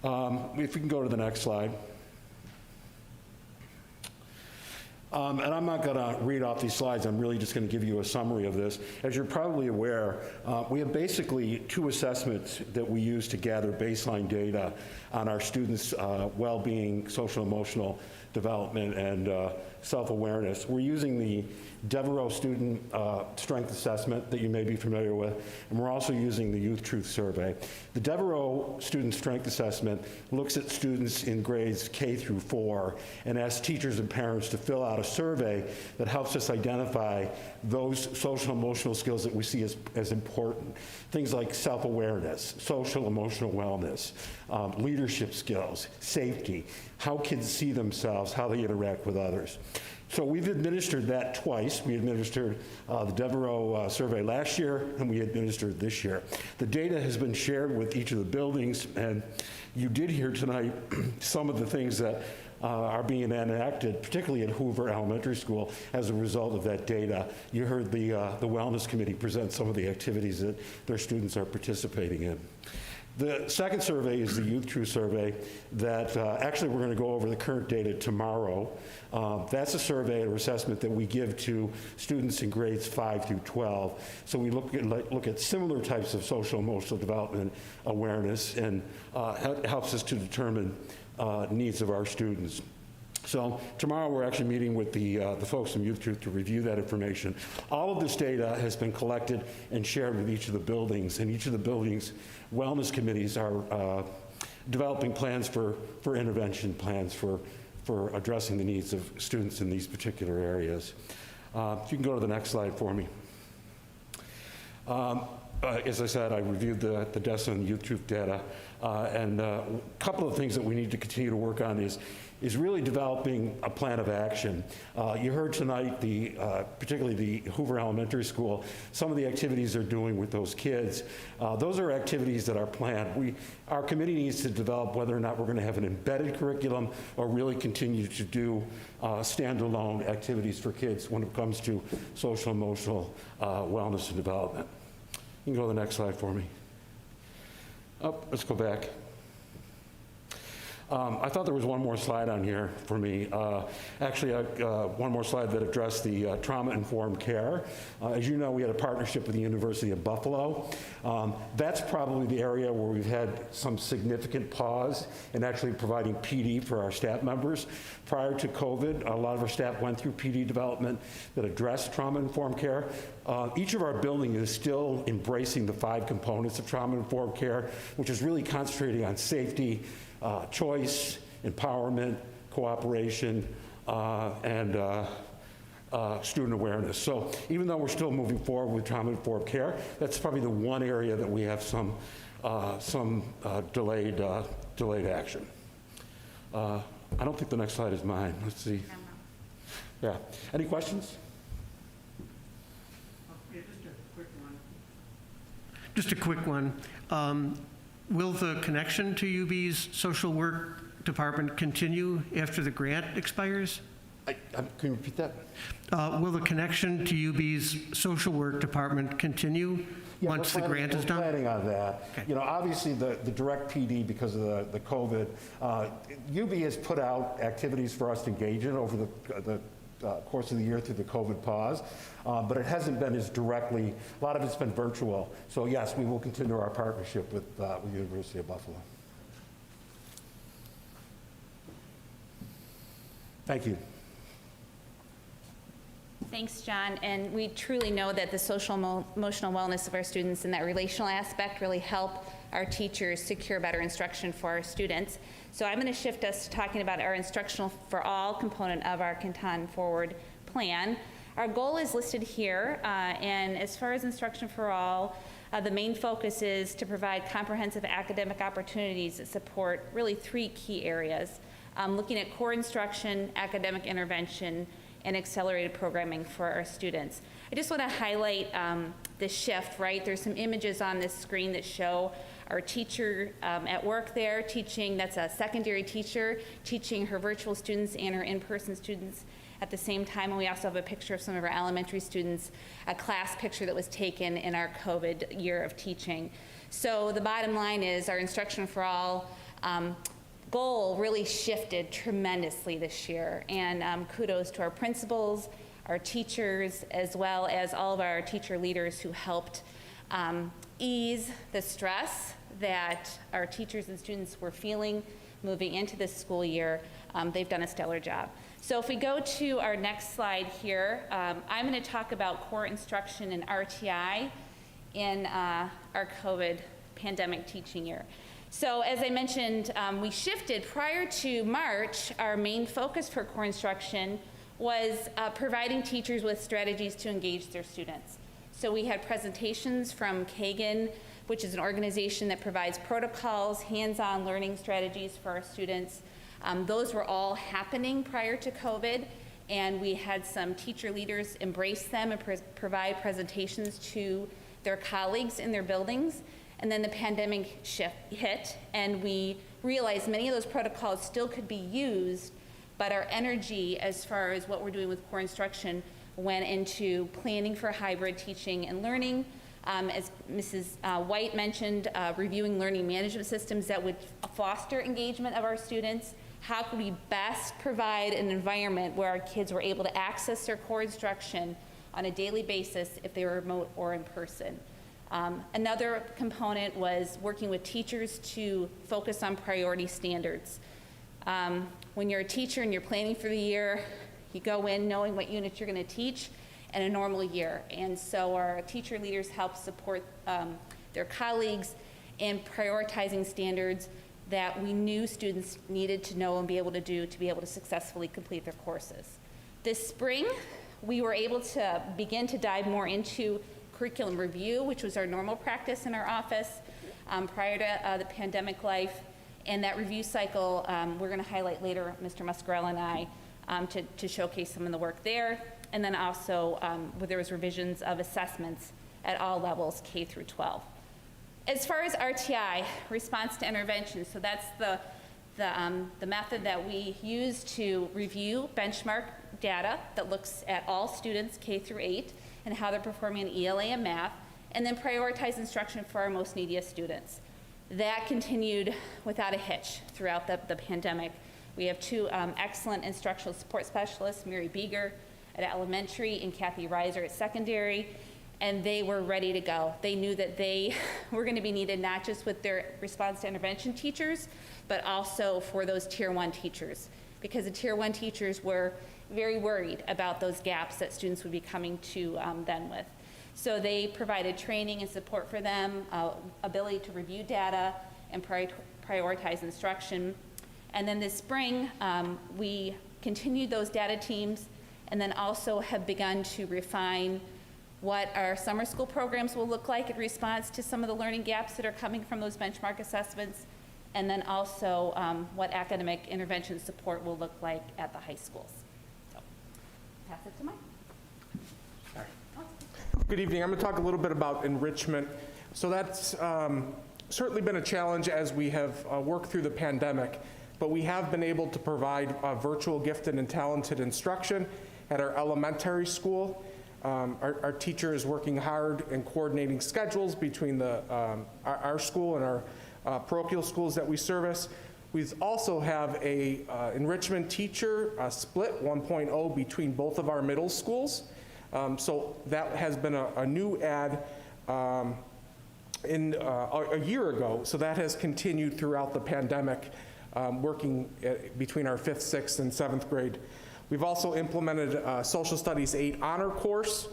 If we can go to the next slide. And I'm not going to read off these slides. I'm really just going to give you a summary of this. As you're probably aware, we have basically two assessments that we use to gather baseline data on our students' well-being, social emotional development, and self-awareness. We're using the Devereaux Student Strength Assessment that you may be familiar with, and we're also using the Youth Truth Survey. The Devereaux Student Strength Assessment looks at students in grades K through 4 and asks teachers and parents to fill out a survey that helps us identify those social emotional skills that we see as important. Things like self-awareness, social emotional wellness, leadership skills, safety, how kids see themselves, how they interact with others. So we've administered that twice. We administered the Devereaux survey last year, and we administered this year. The data has been shared with each of the buildings, and you did hear tonight some of the things that are being enacted, particularly at Hoover Elementary School, as a result of that data. You heard the Wellness Committee present some of the activities that their students are participating in. The second survey is the Youth Truth Survey that actually we're going to go over the current data tomorrow. That's a survey or assessment that we give to students in grades 5 through 12. So we look at similar types of social emotional development awareness, and it helps us to determine needs of our students. So tomorrow we're actually meeting with the folks from Youth Truth to review that information. All of this data has been collected and shared with each of the buildings, and each of the buildings' wellness committees are developing plans for intervention, plans for addressing the needs of students in these particular areas. If you can go to the next slide for me. as I said, I reviewed the DESA and youth truth data, and a couple of things that we need to continue to work on is really developing a plan of action. You heard tonight, particularly the Hoover Elementary School, some of the activities they're doing with those kids. Those are activities that are planned. Our committee needs to develop whether or not we're going to have an embedded curriculum or really continue to do standalone activities for kids when it comes to social emotional wellness and development. You can go to the next slide for me. Oh, let's go back. I thought there was one more slide on here for me. Actually, one more slide that addressed the trauma-informed care. As you know, we had a partnership with the University of Buffalo. That's probably the area where we've had some significant pause in actually providing PD for our staff members. Prior to COVID, a lot of our staff went through PD development that addressed trauma-informed care. Each of our buildings is still embracing the 5 components of trauma-informed care, which is really concentrating on safety, choice, empowerment, cooperation, and student awareness. So even though we're still moving forward with trauma-informed care, that's probably the one area that we have some delayed action. I don't think the next slide is mine. Let's see. Yeah. Any questions? Yeah, just a quick one. Will the connection to UB's social work department continue after the grant expires? Can you repeat that? Will the connection to UB's social work department continue once the grant is done? We're planning on that. Okay. You know, obviously the direct PD, because of the COVID, UB has put out activities for us to engage in over the course of the year through the COVID pause, but it hasn't been as directly, a lot of it's been virtual. So yes, we will continue our partnership with the University of Buffalo. Thank you. Thanks, John. And we truly know that the social emotional wellness of our students and that relational aspect really help our teachers secure better instruction for our students. So I'm going to shift us to talking about our Instructional for All component of our Canton Forward plan. Our goal is listed here, and as far as Instruction for All, the main focus is to provide comprehensive academic opportunities that support really 3 key areas, looking at core instruction, academic intervention, and accelerated programming for our students. I just want to highlight the shift, right? There's some images on this screen that show our teacher at work there teaching, that's a secondary teacher, teaching her virtual students and her in-person students at the same time. And we also have a picture of some of our elementary students, a class picture that was taken in our COVID year of teaching. So the bottom line is our Instruction for All goal really shifted tremendously this year. And kudos to our principals, our teachers, as well as all of our teacher leaders who helped ease the stress that our teachers and students were feeling moving into this school year. They've done a stellar job. So if we go to our next slide here, I'm going to talk about core instruction and RTI in our COVID pandemic teaching year. So as I mentioned, we shifted. Prior to March, our main focus for core instruction was providing teachers with strategies to engage their students. So we had presentations from Caden, which is an organization that provides protocols, hands-on learning strategies for our students. Those were all happening prior to COVID, and we had some teacher leaders embrace them and provide presentations to their colleagues in their buildings. And then the pandemic hit, and we realized many of those protocols still could be used, but our energy as far as what we're doing with core instruction went into planning for hybrid teaching and learning. As Mrs. White mentioned, reviewing learning management systems that would foster engagement of our students. How could we best provide an environment where our kids were able to access their core instruction on a daily basis if they were remote or in person? Another component was working with teachers to focus on priority standards. When you're a teacher and you're planning for the year, you go in knowing what units you're going to teach in a normal year. And so our teacher leaders help support their colleagues in prioritizing standards that we knew students needed to know and be able to do to be able to successfully complete their courses. This spring, we were able to begin to dive more into curriculum review, which was our normal practice in our office prior to the pandemic life. And that review cycle, we're going to highlight later, Mr. Muscarella and I, to showcase some of the work there. And then also, where there was revisions of assessments at all levels, K through 12. As far as RTI, response to intervention, so that's the method that we use to review benchmark data that looks at all students K through 8 and how they're performing in ELA and math, and then prioritize instruction for our most neediest students. That continued without a hitch throughout the pandemic. We have two excellent instructional support specialists, Mary Beeger at elementary and Kathy Reiser at secondary, and they were ready to go. They knew that they were going to be needed not just with their response to intervention teachers, but also for those Tier 1 teachers, because the Tier 1 teachers were very worried about those gaps that students would be coming to them with. So they provided training and support for them, ability to review data and prioritize instruction. And then this spring, we continued those data teams and then also have begun to refine what our summer school programs will look like in response to some of the learning gaps that are coming from those benchmark assessments, and then also what academic intervention support will look like at the high schools. So, pass it to Mike. Good evening. I'm going to talk a little bit about enrichment. So that's certainly been a challenge as we have worked through the pandemic, but we have been able to provide virtual gifted and talented instruction at our elementary school. Our teacher is working hard in coordinating schedules between our school and our parochial schools that we service. We also have a enrichment teacher split 1.0 between both of our middle schools. So that has been a new add in a year ago. So that has continued throughout the pandemic, working between our 5th, 6th, and 7th grade. We've also implemented a Social Studies 8 honor course,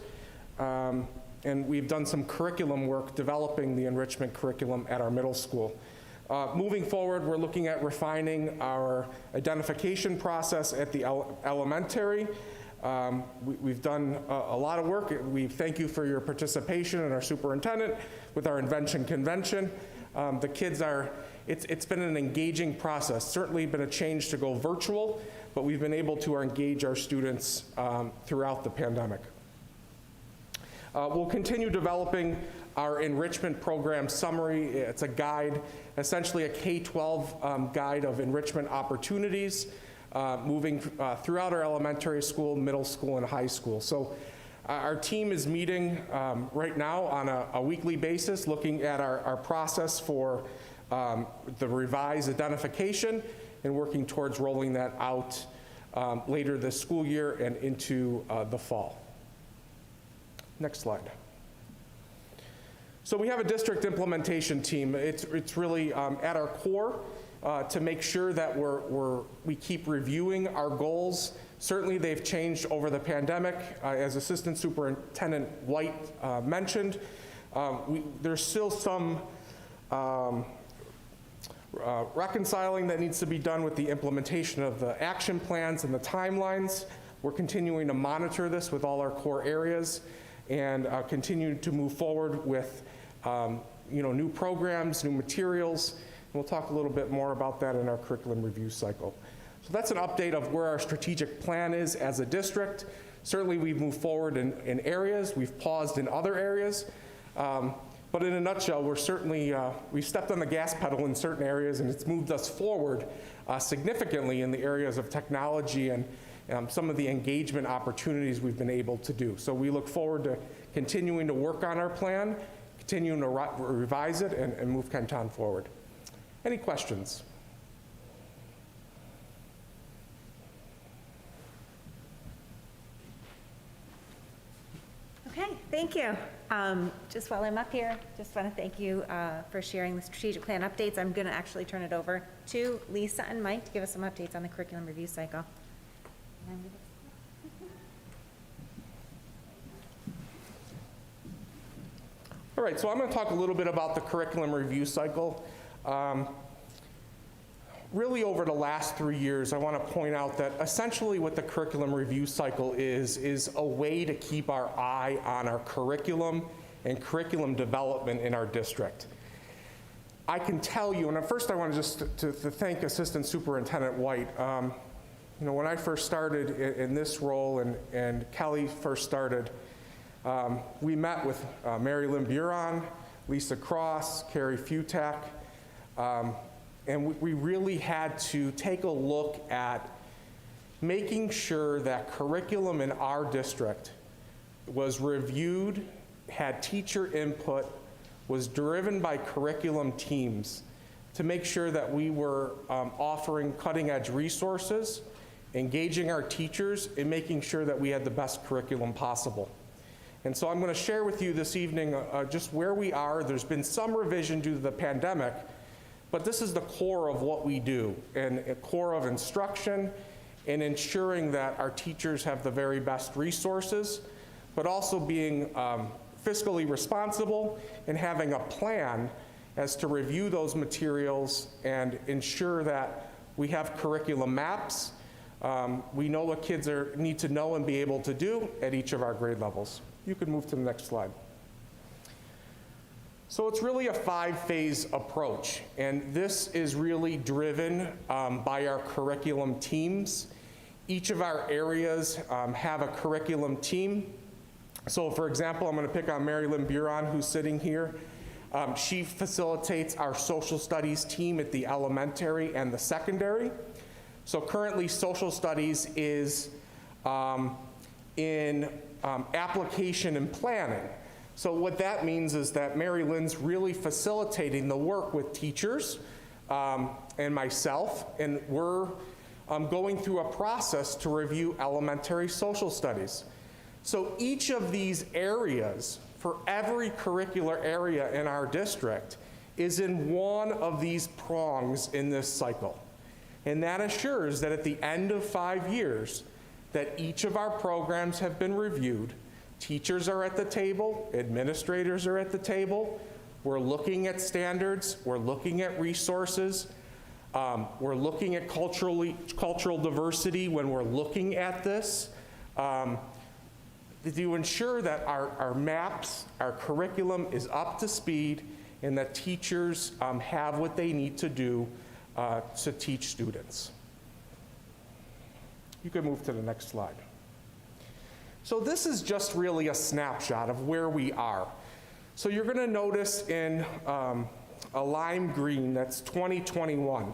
and we've done some curriculum work developing the enrichment curriculum at our middle school. Moving forward, we're looking at refining our identification process at the elementary. We've done a lot of work. We thank you for your participation and our superintendent with our invention convention. The kids it's been an engaging process, certainly been a change to go virtual, but we've been able to engage our students throughout the pandemic. We'll continue developing our enrichment program summary. It's a guide, essentially a K-12 guide of enrichment opportunities, moving throughout our elementary school, middle school, and high school. So our team is meeting right now on a weekly basis, looking at our process for the revised identification and working towards rolling that out later this school year and into the fall. Next slide. So we have a district implementation team. It's really at our core to make sure that we keep reviewing our goals. Certainly they've changed over the pandemic. As Assistant Superintendent White mentioned, there's still some reconciling that needs to be done with the implementation of the action plans and the timelines. We're continuing to monitor this with all our core areas and continue to move forward with new programs, new materials. We'll talk a little bit more about that in our curriculum review cycle. So that's an update of where our strategic plan is as a district. Certainly we've moved forward in areas, we've paused in other areas. But in a nutshell, we've stepped on the gas pedal in certain areas, and it's moved us forward significantly in the areas of technology and some of the engagement opportunities we've been able to do. So we look forward to continuing to work on our plan, continuing to revise it, and move Kenton forward. Any questions? Okay, thank you. Just while I'm up here, just want to thank you for sharing the strategic plan updates. I'm going to actually turn it over to Lisa and Mike to give us some updates on the curriculum review cycle. All right, so I'm going to talk a little bit about the curriculum review cycle. Really over the last 3 years, I want to point out that essentially what the curriculum review cycle is a way to keep our eye on our curriculum and curriculum development in our district. I can tell you, and first I want to just to thank Assistant Superintendent White. You know, when I first started in this role and Kelly first started, we met with Mary Lynn Buron, Lisa Cross, Carrie Futak, and we really had to take a look at making sure that curriculum in our district was reviewed, had teacher input, was driven by curriculum teams to make sure that we were offering cutting-edge resources, engaging our teachers, and making sure that we had the best curriculum possible. And so I'm going to share with you this evening just where we are. There's been some revision due to the pandemic, but this is the core of what we do, and a core of instruction and ensuring that our teachers have the very best resources, but also being fiscally responsible and having a plan as to review those materials and ensure that we have curriculum maps. We know what kids need to know and be able to do at each of our grade levels. You can move to the next slide. So it's really a 5-phase approach, and this is really driven by our curriculum teams. Each of our areas have a curriculum team. So for example, I'm going to pick on Mary Lynn Buron, who's sitting here. She facilitates our social studies team at the elementary and the secondary. So currently, social studies is in application and planning. So what that means is that Mary Lynn's really facilitating the work with teachers and myself, and we're going through a process to review elementary social studies. So each of these areas, for every curricular area in our district, is in one of these prongs in this cycle. And that assures that at the end of 5 years, that each of our programs have been reviewed. Teachers are at the table, administrators are at the table. We're looking at standards, we're looking at resources, we're looking at cultural diversity when we're looking at this. To ensure that our maps, our curriculum is up to speed, and that teachers have what they need to do to teach students. You can move to the next slide. So this is just really a snapshot of where we are. So you're going to notice in a lime green, that's 2021.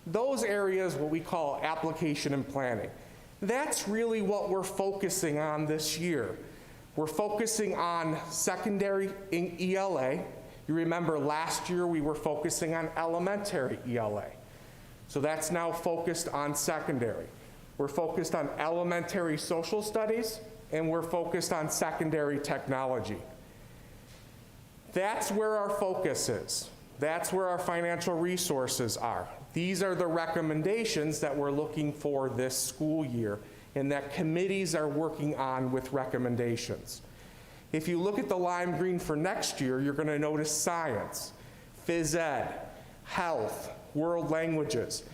Those areas, what we call application and planning. That's really what we're focusing on this year. We're focusing on secondary in ELA. You remember last year we were focusing on elementary ELA. So that's now focused on secondary. We're focused on elementary social studies, and we're focused on secondary technology. That's where our focus is. That's where our financial resources are. These are the recommendations that we're looking for this school year, and that committees are working on with recommendations. If you look at the lime green for next year, you're going to notice science, phys ed, health, world languages.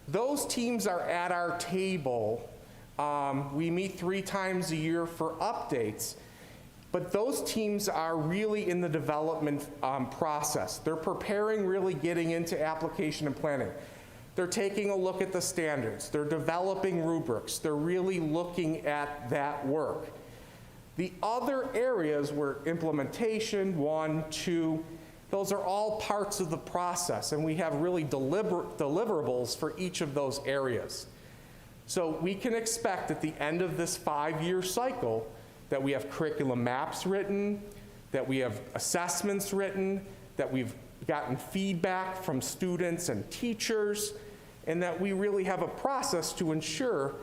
Those teams are at our table. We meet 3 times a year for updates. But those teams are really in the development process. They're preparing, really getting into application and planning. They're taking a look at the standards. They're developing rubrics. They're really looking at that work. The other areas were implementation, 1, 2, those are all parts of the process, and we have really deliverables for each of those areas. So we can expect at the end of this 5-year cycle that we have curriculum maps written, that we have assessments written, that we've gotten feedback from students and teachers, and that we really have a process to ensure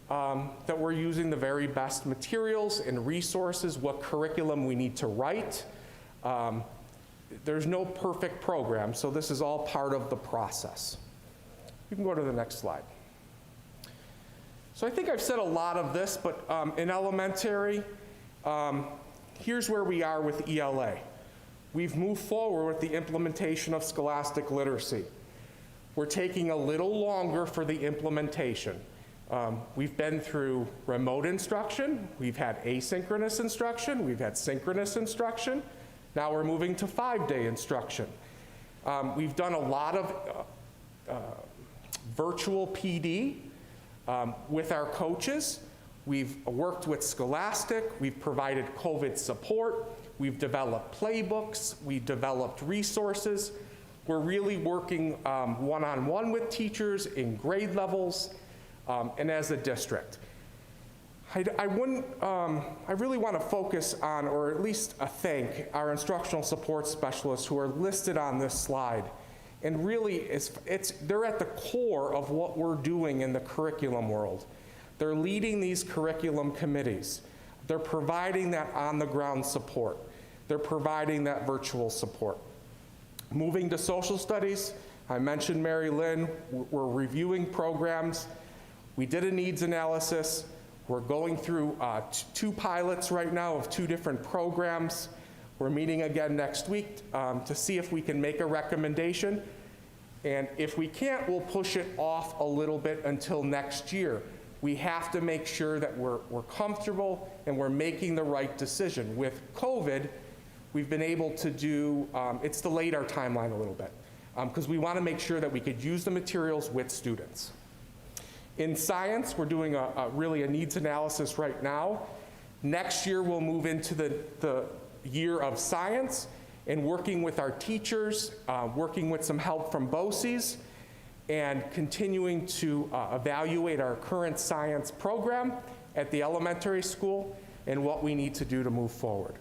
that we're using the very best materials and resources, what curriculum we need to write. There's no perfect program, so this is all part of the process. You can go to the next slide. So I think I've said a lot of this, but in elementary, here's where we are with ELA. We've moved forward with the implementation of scholastic literacy. We're taking a little longer for the implementation. We've been through remote instruction, we've had asynchronous instruction, we've had synchronous instruction. Now we're moving to 5-day instruction. We've done a lot of virtual PD with our coaches. We've worked with Scholastic. We've provided COVID support. We've developed playbooks. We've developed resources. We're really working one-on-one with teachers in grade levels and as a district. I really want to focus on, or at least thank, our instructional support specialists who are listed on this slide. And really, they're at the core of what we're doing in the curriculum world. They're leading these curriculum committees. They're providing that on-the-ground support. They're providing that virtual support. Moving to social studies, I mentioned Mary Lynn. We're reviewing programs. We did a needs analysis. We're going through 2 pilots right now of 2 different programs. We're meeting again next week to see if we can make a recommendation. And if we can't, we'll push it off a little bit until next year. We have to make sure that we're comfortable and we're making the right decision. With COVID, we've been able to do, it's delayed our timeline a little bit because we want to make sure that we could use the materials with students. In science, we're doing really a needs analysis right now. Next year, we'll move into the year of science and working with our teachers, working with some help from BOCES, and continuing to evaluate our current science program at the elementary school and what we need to do to move forward.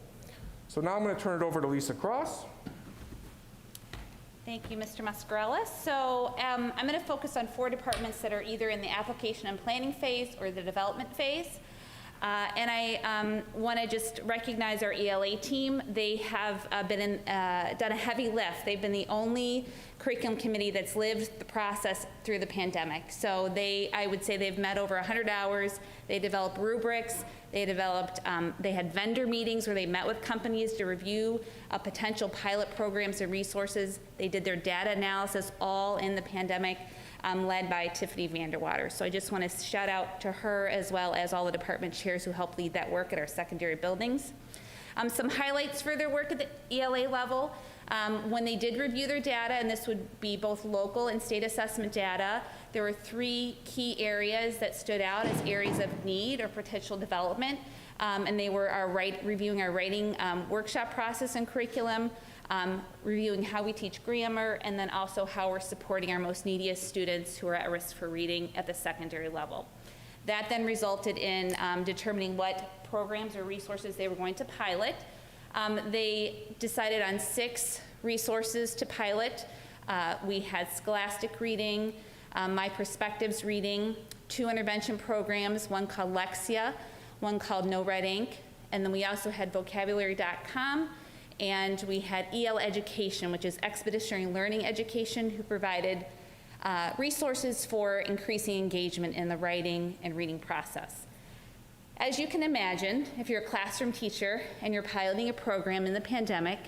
So now I'm going to turn it over to Lisa Cross. Thank you, Mr. Muscarella. So I'm going to focus on 4 departments that are either in the application and planning phase or the development phase. And I want to just recognize our ELA team. They have done a heavy lift. They've been the only curriculum committee that's lived the process through the pandemic. So I would say they've met over 100 hours. They developed rubrics. They had vendor meetings where they met with companies to review potential pilot programs and resources. They did their data analysis all in the pandemic, led by Tiffany Vanderwater. So I just want to shout out to her as well as all the department chairs who helped lead that work at our secondary buildings. Some highlights for their work at the ELA level. When they did review their data, and this would be both local and state assessment data, there were 3 key areas that stood out as areas of need or potential development. And they were reviewing our writing workshop process and curriculum, reviewing how we teach grammar, and then also how we're supporting our most neediest students who are at risk for reading at the secondary level. That then resulted in determining what programs or resources they were going to pilot. They decided on 6 resources to pilot. We had Scholastic Reading, My Perspectives Reading, 2 intervention programs, one called Lexia, one called No Red Ink, and then we also had vocabulary.com, and we had EL Education, which is Expeditionary Learning Education, who provided resources for increasing engagement in the writing and reading process. As you can imagine, if you're a classroom teacher and you're piloting a program in the pandemic,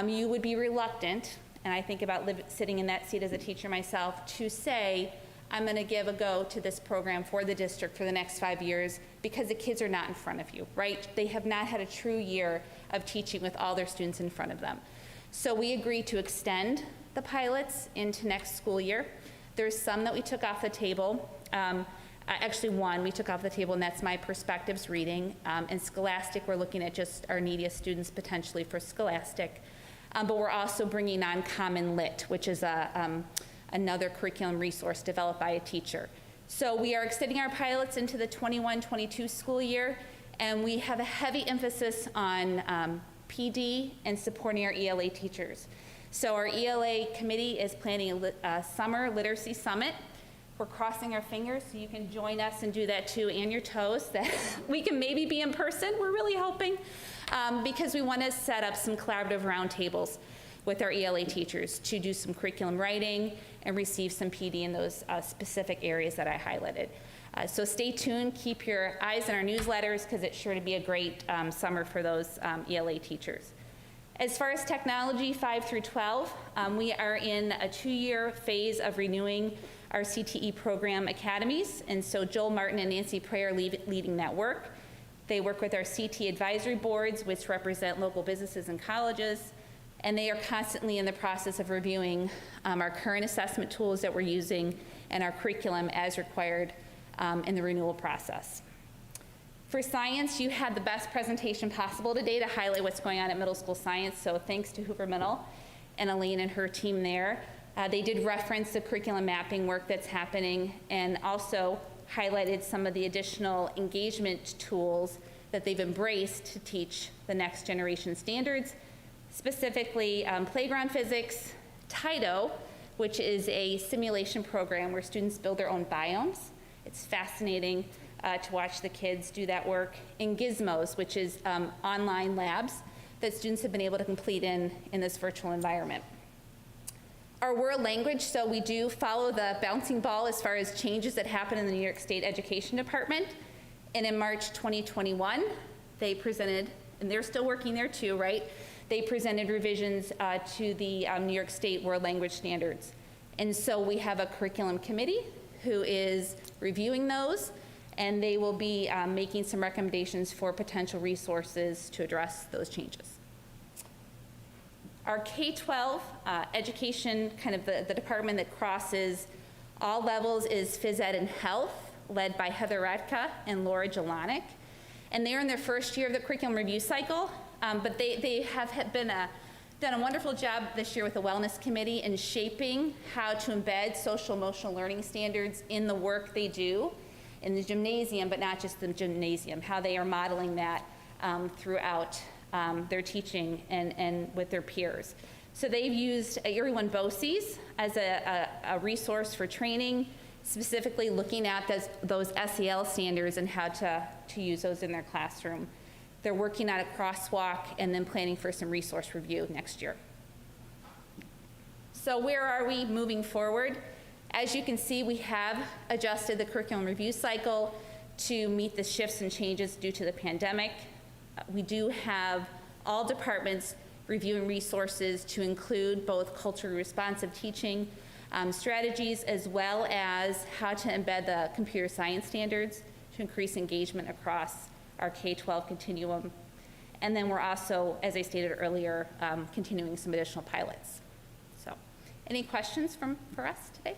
you would be reluctant, and I think about sitting in that seat as a teacher myself, to say, I'm going to give a go to this program for the district for the next 5 years because the kids are not in front of you, right? They have not had a true year of teaching with all their students in front of them. So we agreed to extend the pilots into next school year. There's some that we took off the table. Actually, one we took off the table, and that's My Perspectives Reading. And Scholastic, we're looking at just our neediest students potentially for Scholastic. But we're also bringing on Common Lit, which is another curriculum resource developed by a teacher. So we are extending our pilots into the 21-22 school year, and we have a heavy emphasis on PD and supporting our ELA teachers. So our ELA committee is planning a summer literacy summit. We're crossing our fingers so you can join us and do that too, and your toes, that we can maybe be in person. We're really hoping, because we want to set up some collaborative roundtables with our ELA teachers to do some curriculum writing and receive some PD in those specific areas that I highlighted. So stay tuned, keep your eyes on our newsletters because it's sure to be a great summer for those ELA teachers. As far as technology, 5 through 12, we are in a 2-year phase of renewing our CTE program academies, and so Joel Martin and Nancy Prey are leading that work. They work with our CT advisory boards, which represent local businesses and colleges, and they are constantly in the process of reviewing our current assessment tools that we're using and our curriculum as required in the renewal process. For science, you had the best presentation possible today to highlight what's going on at middle school science, so thanks to Hoover Middle and Elaine and her team there. They did reference the curriculum mapping work that's happening and also highlighted some of the additional engagement tools that they've embraced to teach the next generation standards, specifically playground physics, TIDO, which is a simulation program where students build their own biomes. It's fascinating to watch the kids do that work, and Gizmos, which is online labs that students have been able to complete in this virtual environment. Our world language, so we do follow the bouncing ball as far as changes that happen in the New York State Education Department. And in March 2021, they presented, and they're still working there too, right? They presented revisions to the New York State World Language Standards. And so we have a curriculum committee who is reviewing those, and they will be making some recommendations for potential resources to address those changes. Our K-12 education, kind of the department that crosses all levels, is Phys Ed and Health, led by Heather Radka and Laura Jelonic. And they're in their first year of the curriculum review cycle, but they have done a wonderful job this year with the Wellness Committee in shaping how to embed social emotional learning standards in the work they do in the gymnasium, but not just the gymnasium, how they are modeling that throughout their teaching and with their peers. So they've used Irwin Bosse's as a resource for training, specifically looking at those SEL standards and how to use those in their classroom. They're working on a crosswalk and then planning for some resource review next year. So where are we moving forward? As you can see, we have adjusted the curriculum review cycle to meet the shifts and changes due to the pandemic. We do have all departments reviewing resources to include both culturally responsive teaching strategies, as well as how to embed the computer science standards to increase engagement across our K-12 continuum. And then we're also, as I stated earlier, continuing some additional pilots. So, any questions for us today?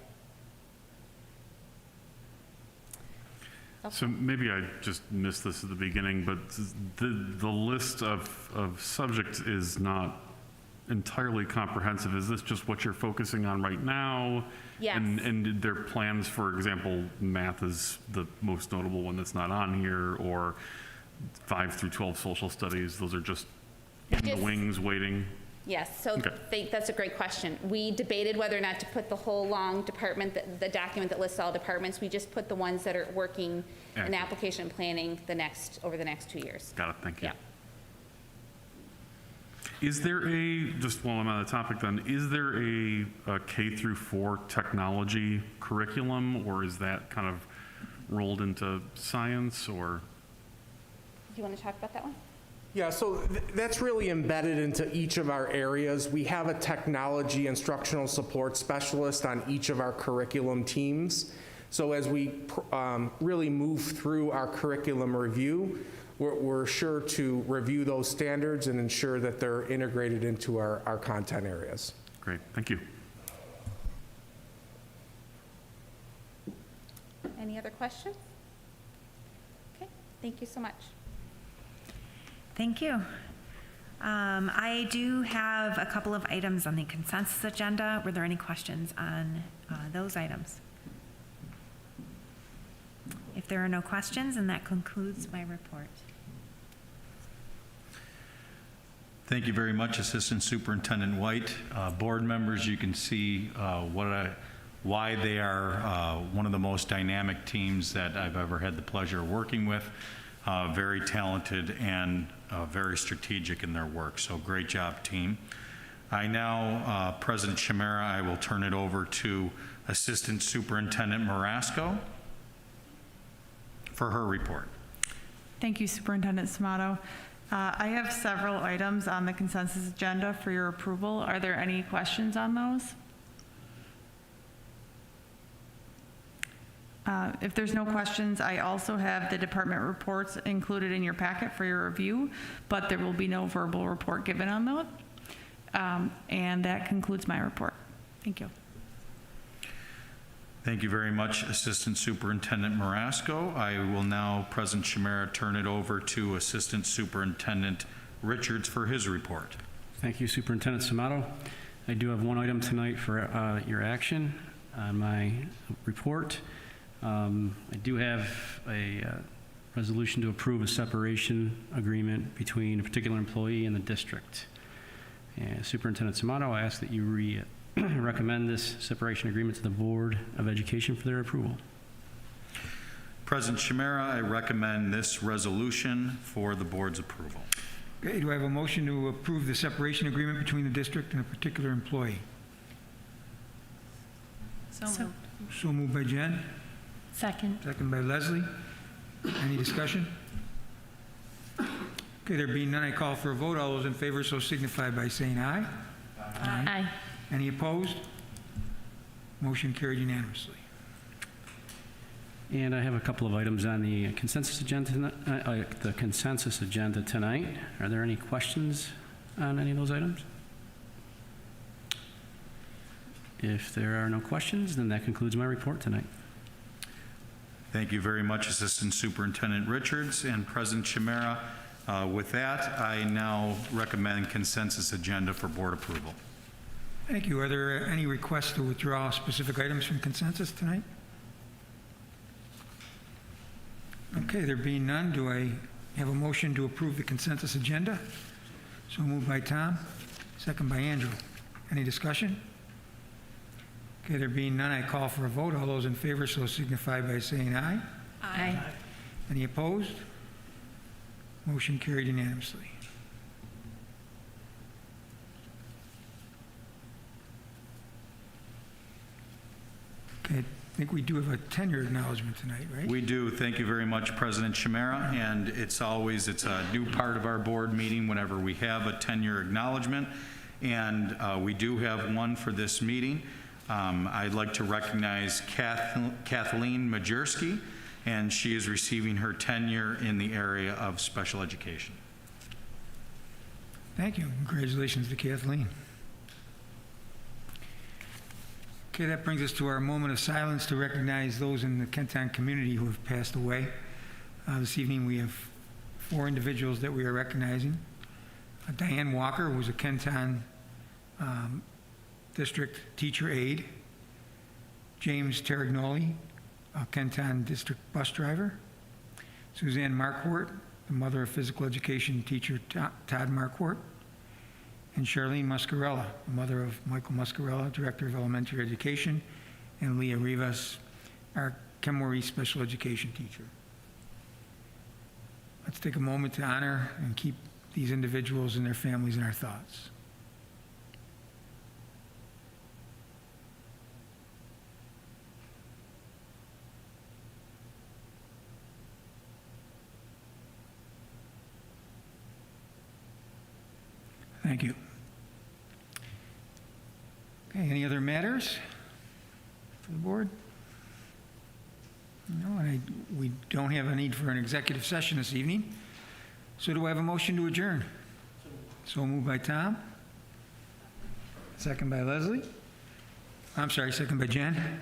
So maybe I just missed this at the beginning, but the list of subjects is not entirely comprehensive. Is this just what you're focusing on right now? Yes. And there are plans, for example, math is the most notable one that's not on here, or 5 through 12 social studies, those are just in the wings waiting? Yes, so Okay. that's a great question. We debated whether or not to put the whole long department, the document that lists all departments. We just put the ones that are working in Excellent. application planning over the next 2 years. Got it, thank you. Yeah. Is there just while I'm on the topic then, is there a K through 4 technology curriculum, or is that kind of rolled into science, or? Do you want to talk about that one? Yeah, so that's really embedded into each of our areas. We have a technology instructional support specialist on each of our curriculum teams. So as we really move through our curriculum review, we're sure to review those standards and ensure that they're integrated into our content areas. Great, thank you. Any other questions? Okay, thank you so much. Thank you. I do have a couple of items on the consensus agenda. Were there any questions on those items? If there are no questions, then that concludes my report. Thank you very much, Assistant Superintendent White. Board members, you can see why they are one of the most dynamic teams that I've ever had the pleasure of working with. Very talented and very strategic in their work. So great job, team. I now, President Chimera, I will turn it over to Assistant Superintendent Marasco for her report. Thank you, Superintendent Samato. I have several items on the consensus agenda for your approval. Are there any questions on those? If there's no questions, I also have the department reports included in your packet for your review, but there will be no verbal report given on those. And that concludes my report. Thank you. Thank you very much, Assistant Superintendent Marasco. I will now, President Chimera, turn it over to Assistant Superintendent Richards for his report. Thank you, Superintendent Samato. I do have one item tonight for your action on my report. I do have a resolution to approve a separation agreement between a particular employee and the district. And Superintendent Samato, I ask that you recommend this separation agreement to the Board of Education for their approval. President Chimera, I recommend this resolution for the board's approval. Okay, do I have a motion to approve the separation agreement between the district and a particular employee? So moved by Jen. Second. Second by Leslie. Any discussion? Okay, there being none, I call for a vote. All those in favor so signify by saying aye. Aye. Any opposed? Motion carried unanimously. And I have a couple of items on the consensus agenda, tonight. Are there any questions on any of those items? If there are no questions, then that concludes my report tonight. Thank you very much, Assistant Superintendent Richards and President Chimera. With that, I now recommend consensus agenda for board approval. Thank you. Are there any requests to withdraw specific items from consensus tonight? Okay, there being none, do I have a motion to approve the consensus agenda? So moved by Tom, second by Andrew. Any discussion? Okay, there being none, I call for a vote. All those in favor so signify by saying aye. Aye. Any opposed? Motion carried unanimously. Okay, I think we do have a tenure acknowledgement tonight, right? We do. Thank you very much, President Chimera. And it's a new part of our board meeting whenever we have a tenure acknowledgement. And we do have one for this meeting. I'd like to recognize Kathleen Majerski, and she is receiving her tenure in the area of special education. Thank you. Congratulations to Kathleen. Okay, that brings us to our moment of silence to recognize those in the Kenton community who have passed away. This evening we have 4 individuals that we are recognizing. Diane Walker, who was a Kenton District Teacher Aide. James Terragnoli, a Kenton District Bus Driver. Suzanne Marquardt, the mother of physical education teacher Todd Marquardt. And Charlene Muscarella, the mother of Michael Muscarella, Director of Elementary Education, and Leah Rivas, our Kenmore special education teacher. Let's take a moment to honor and keep these individuals and their families in our thoughts. Thank you. Okay, any other matters for the board? No, and we don't have a need for an executive session this evening. So do I have a motion to adjourn? So moved by Tom. Second by Leslie. I'm sorry, second by Jen.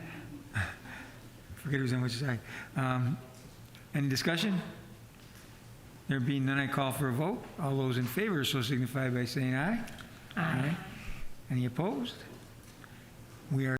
Forget who's on which side. Any discussion? There being none, I call for a vote. All those in favor so signify by saying aye. Aye. Any opposed? We are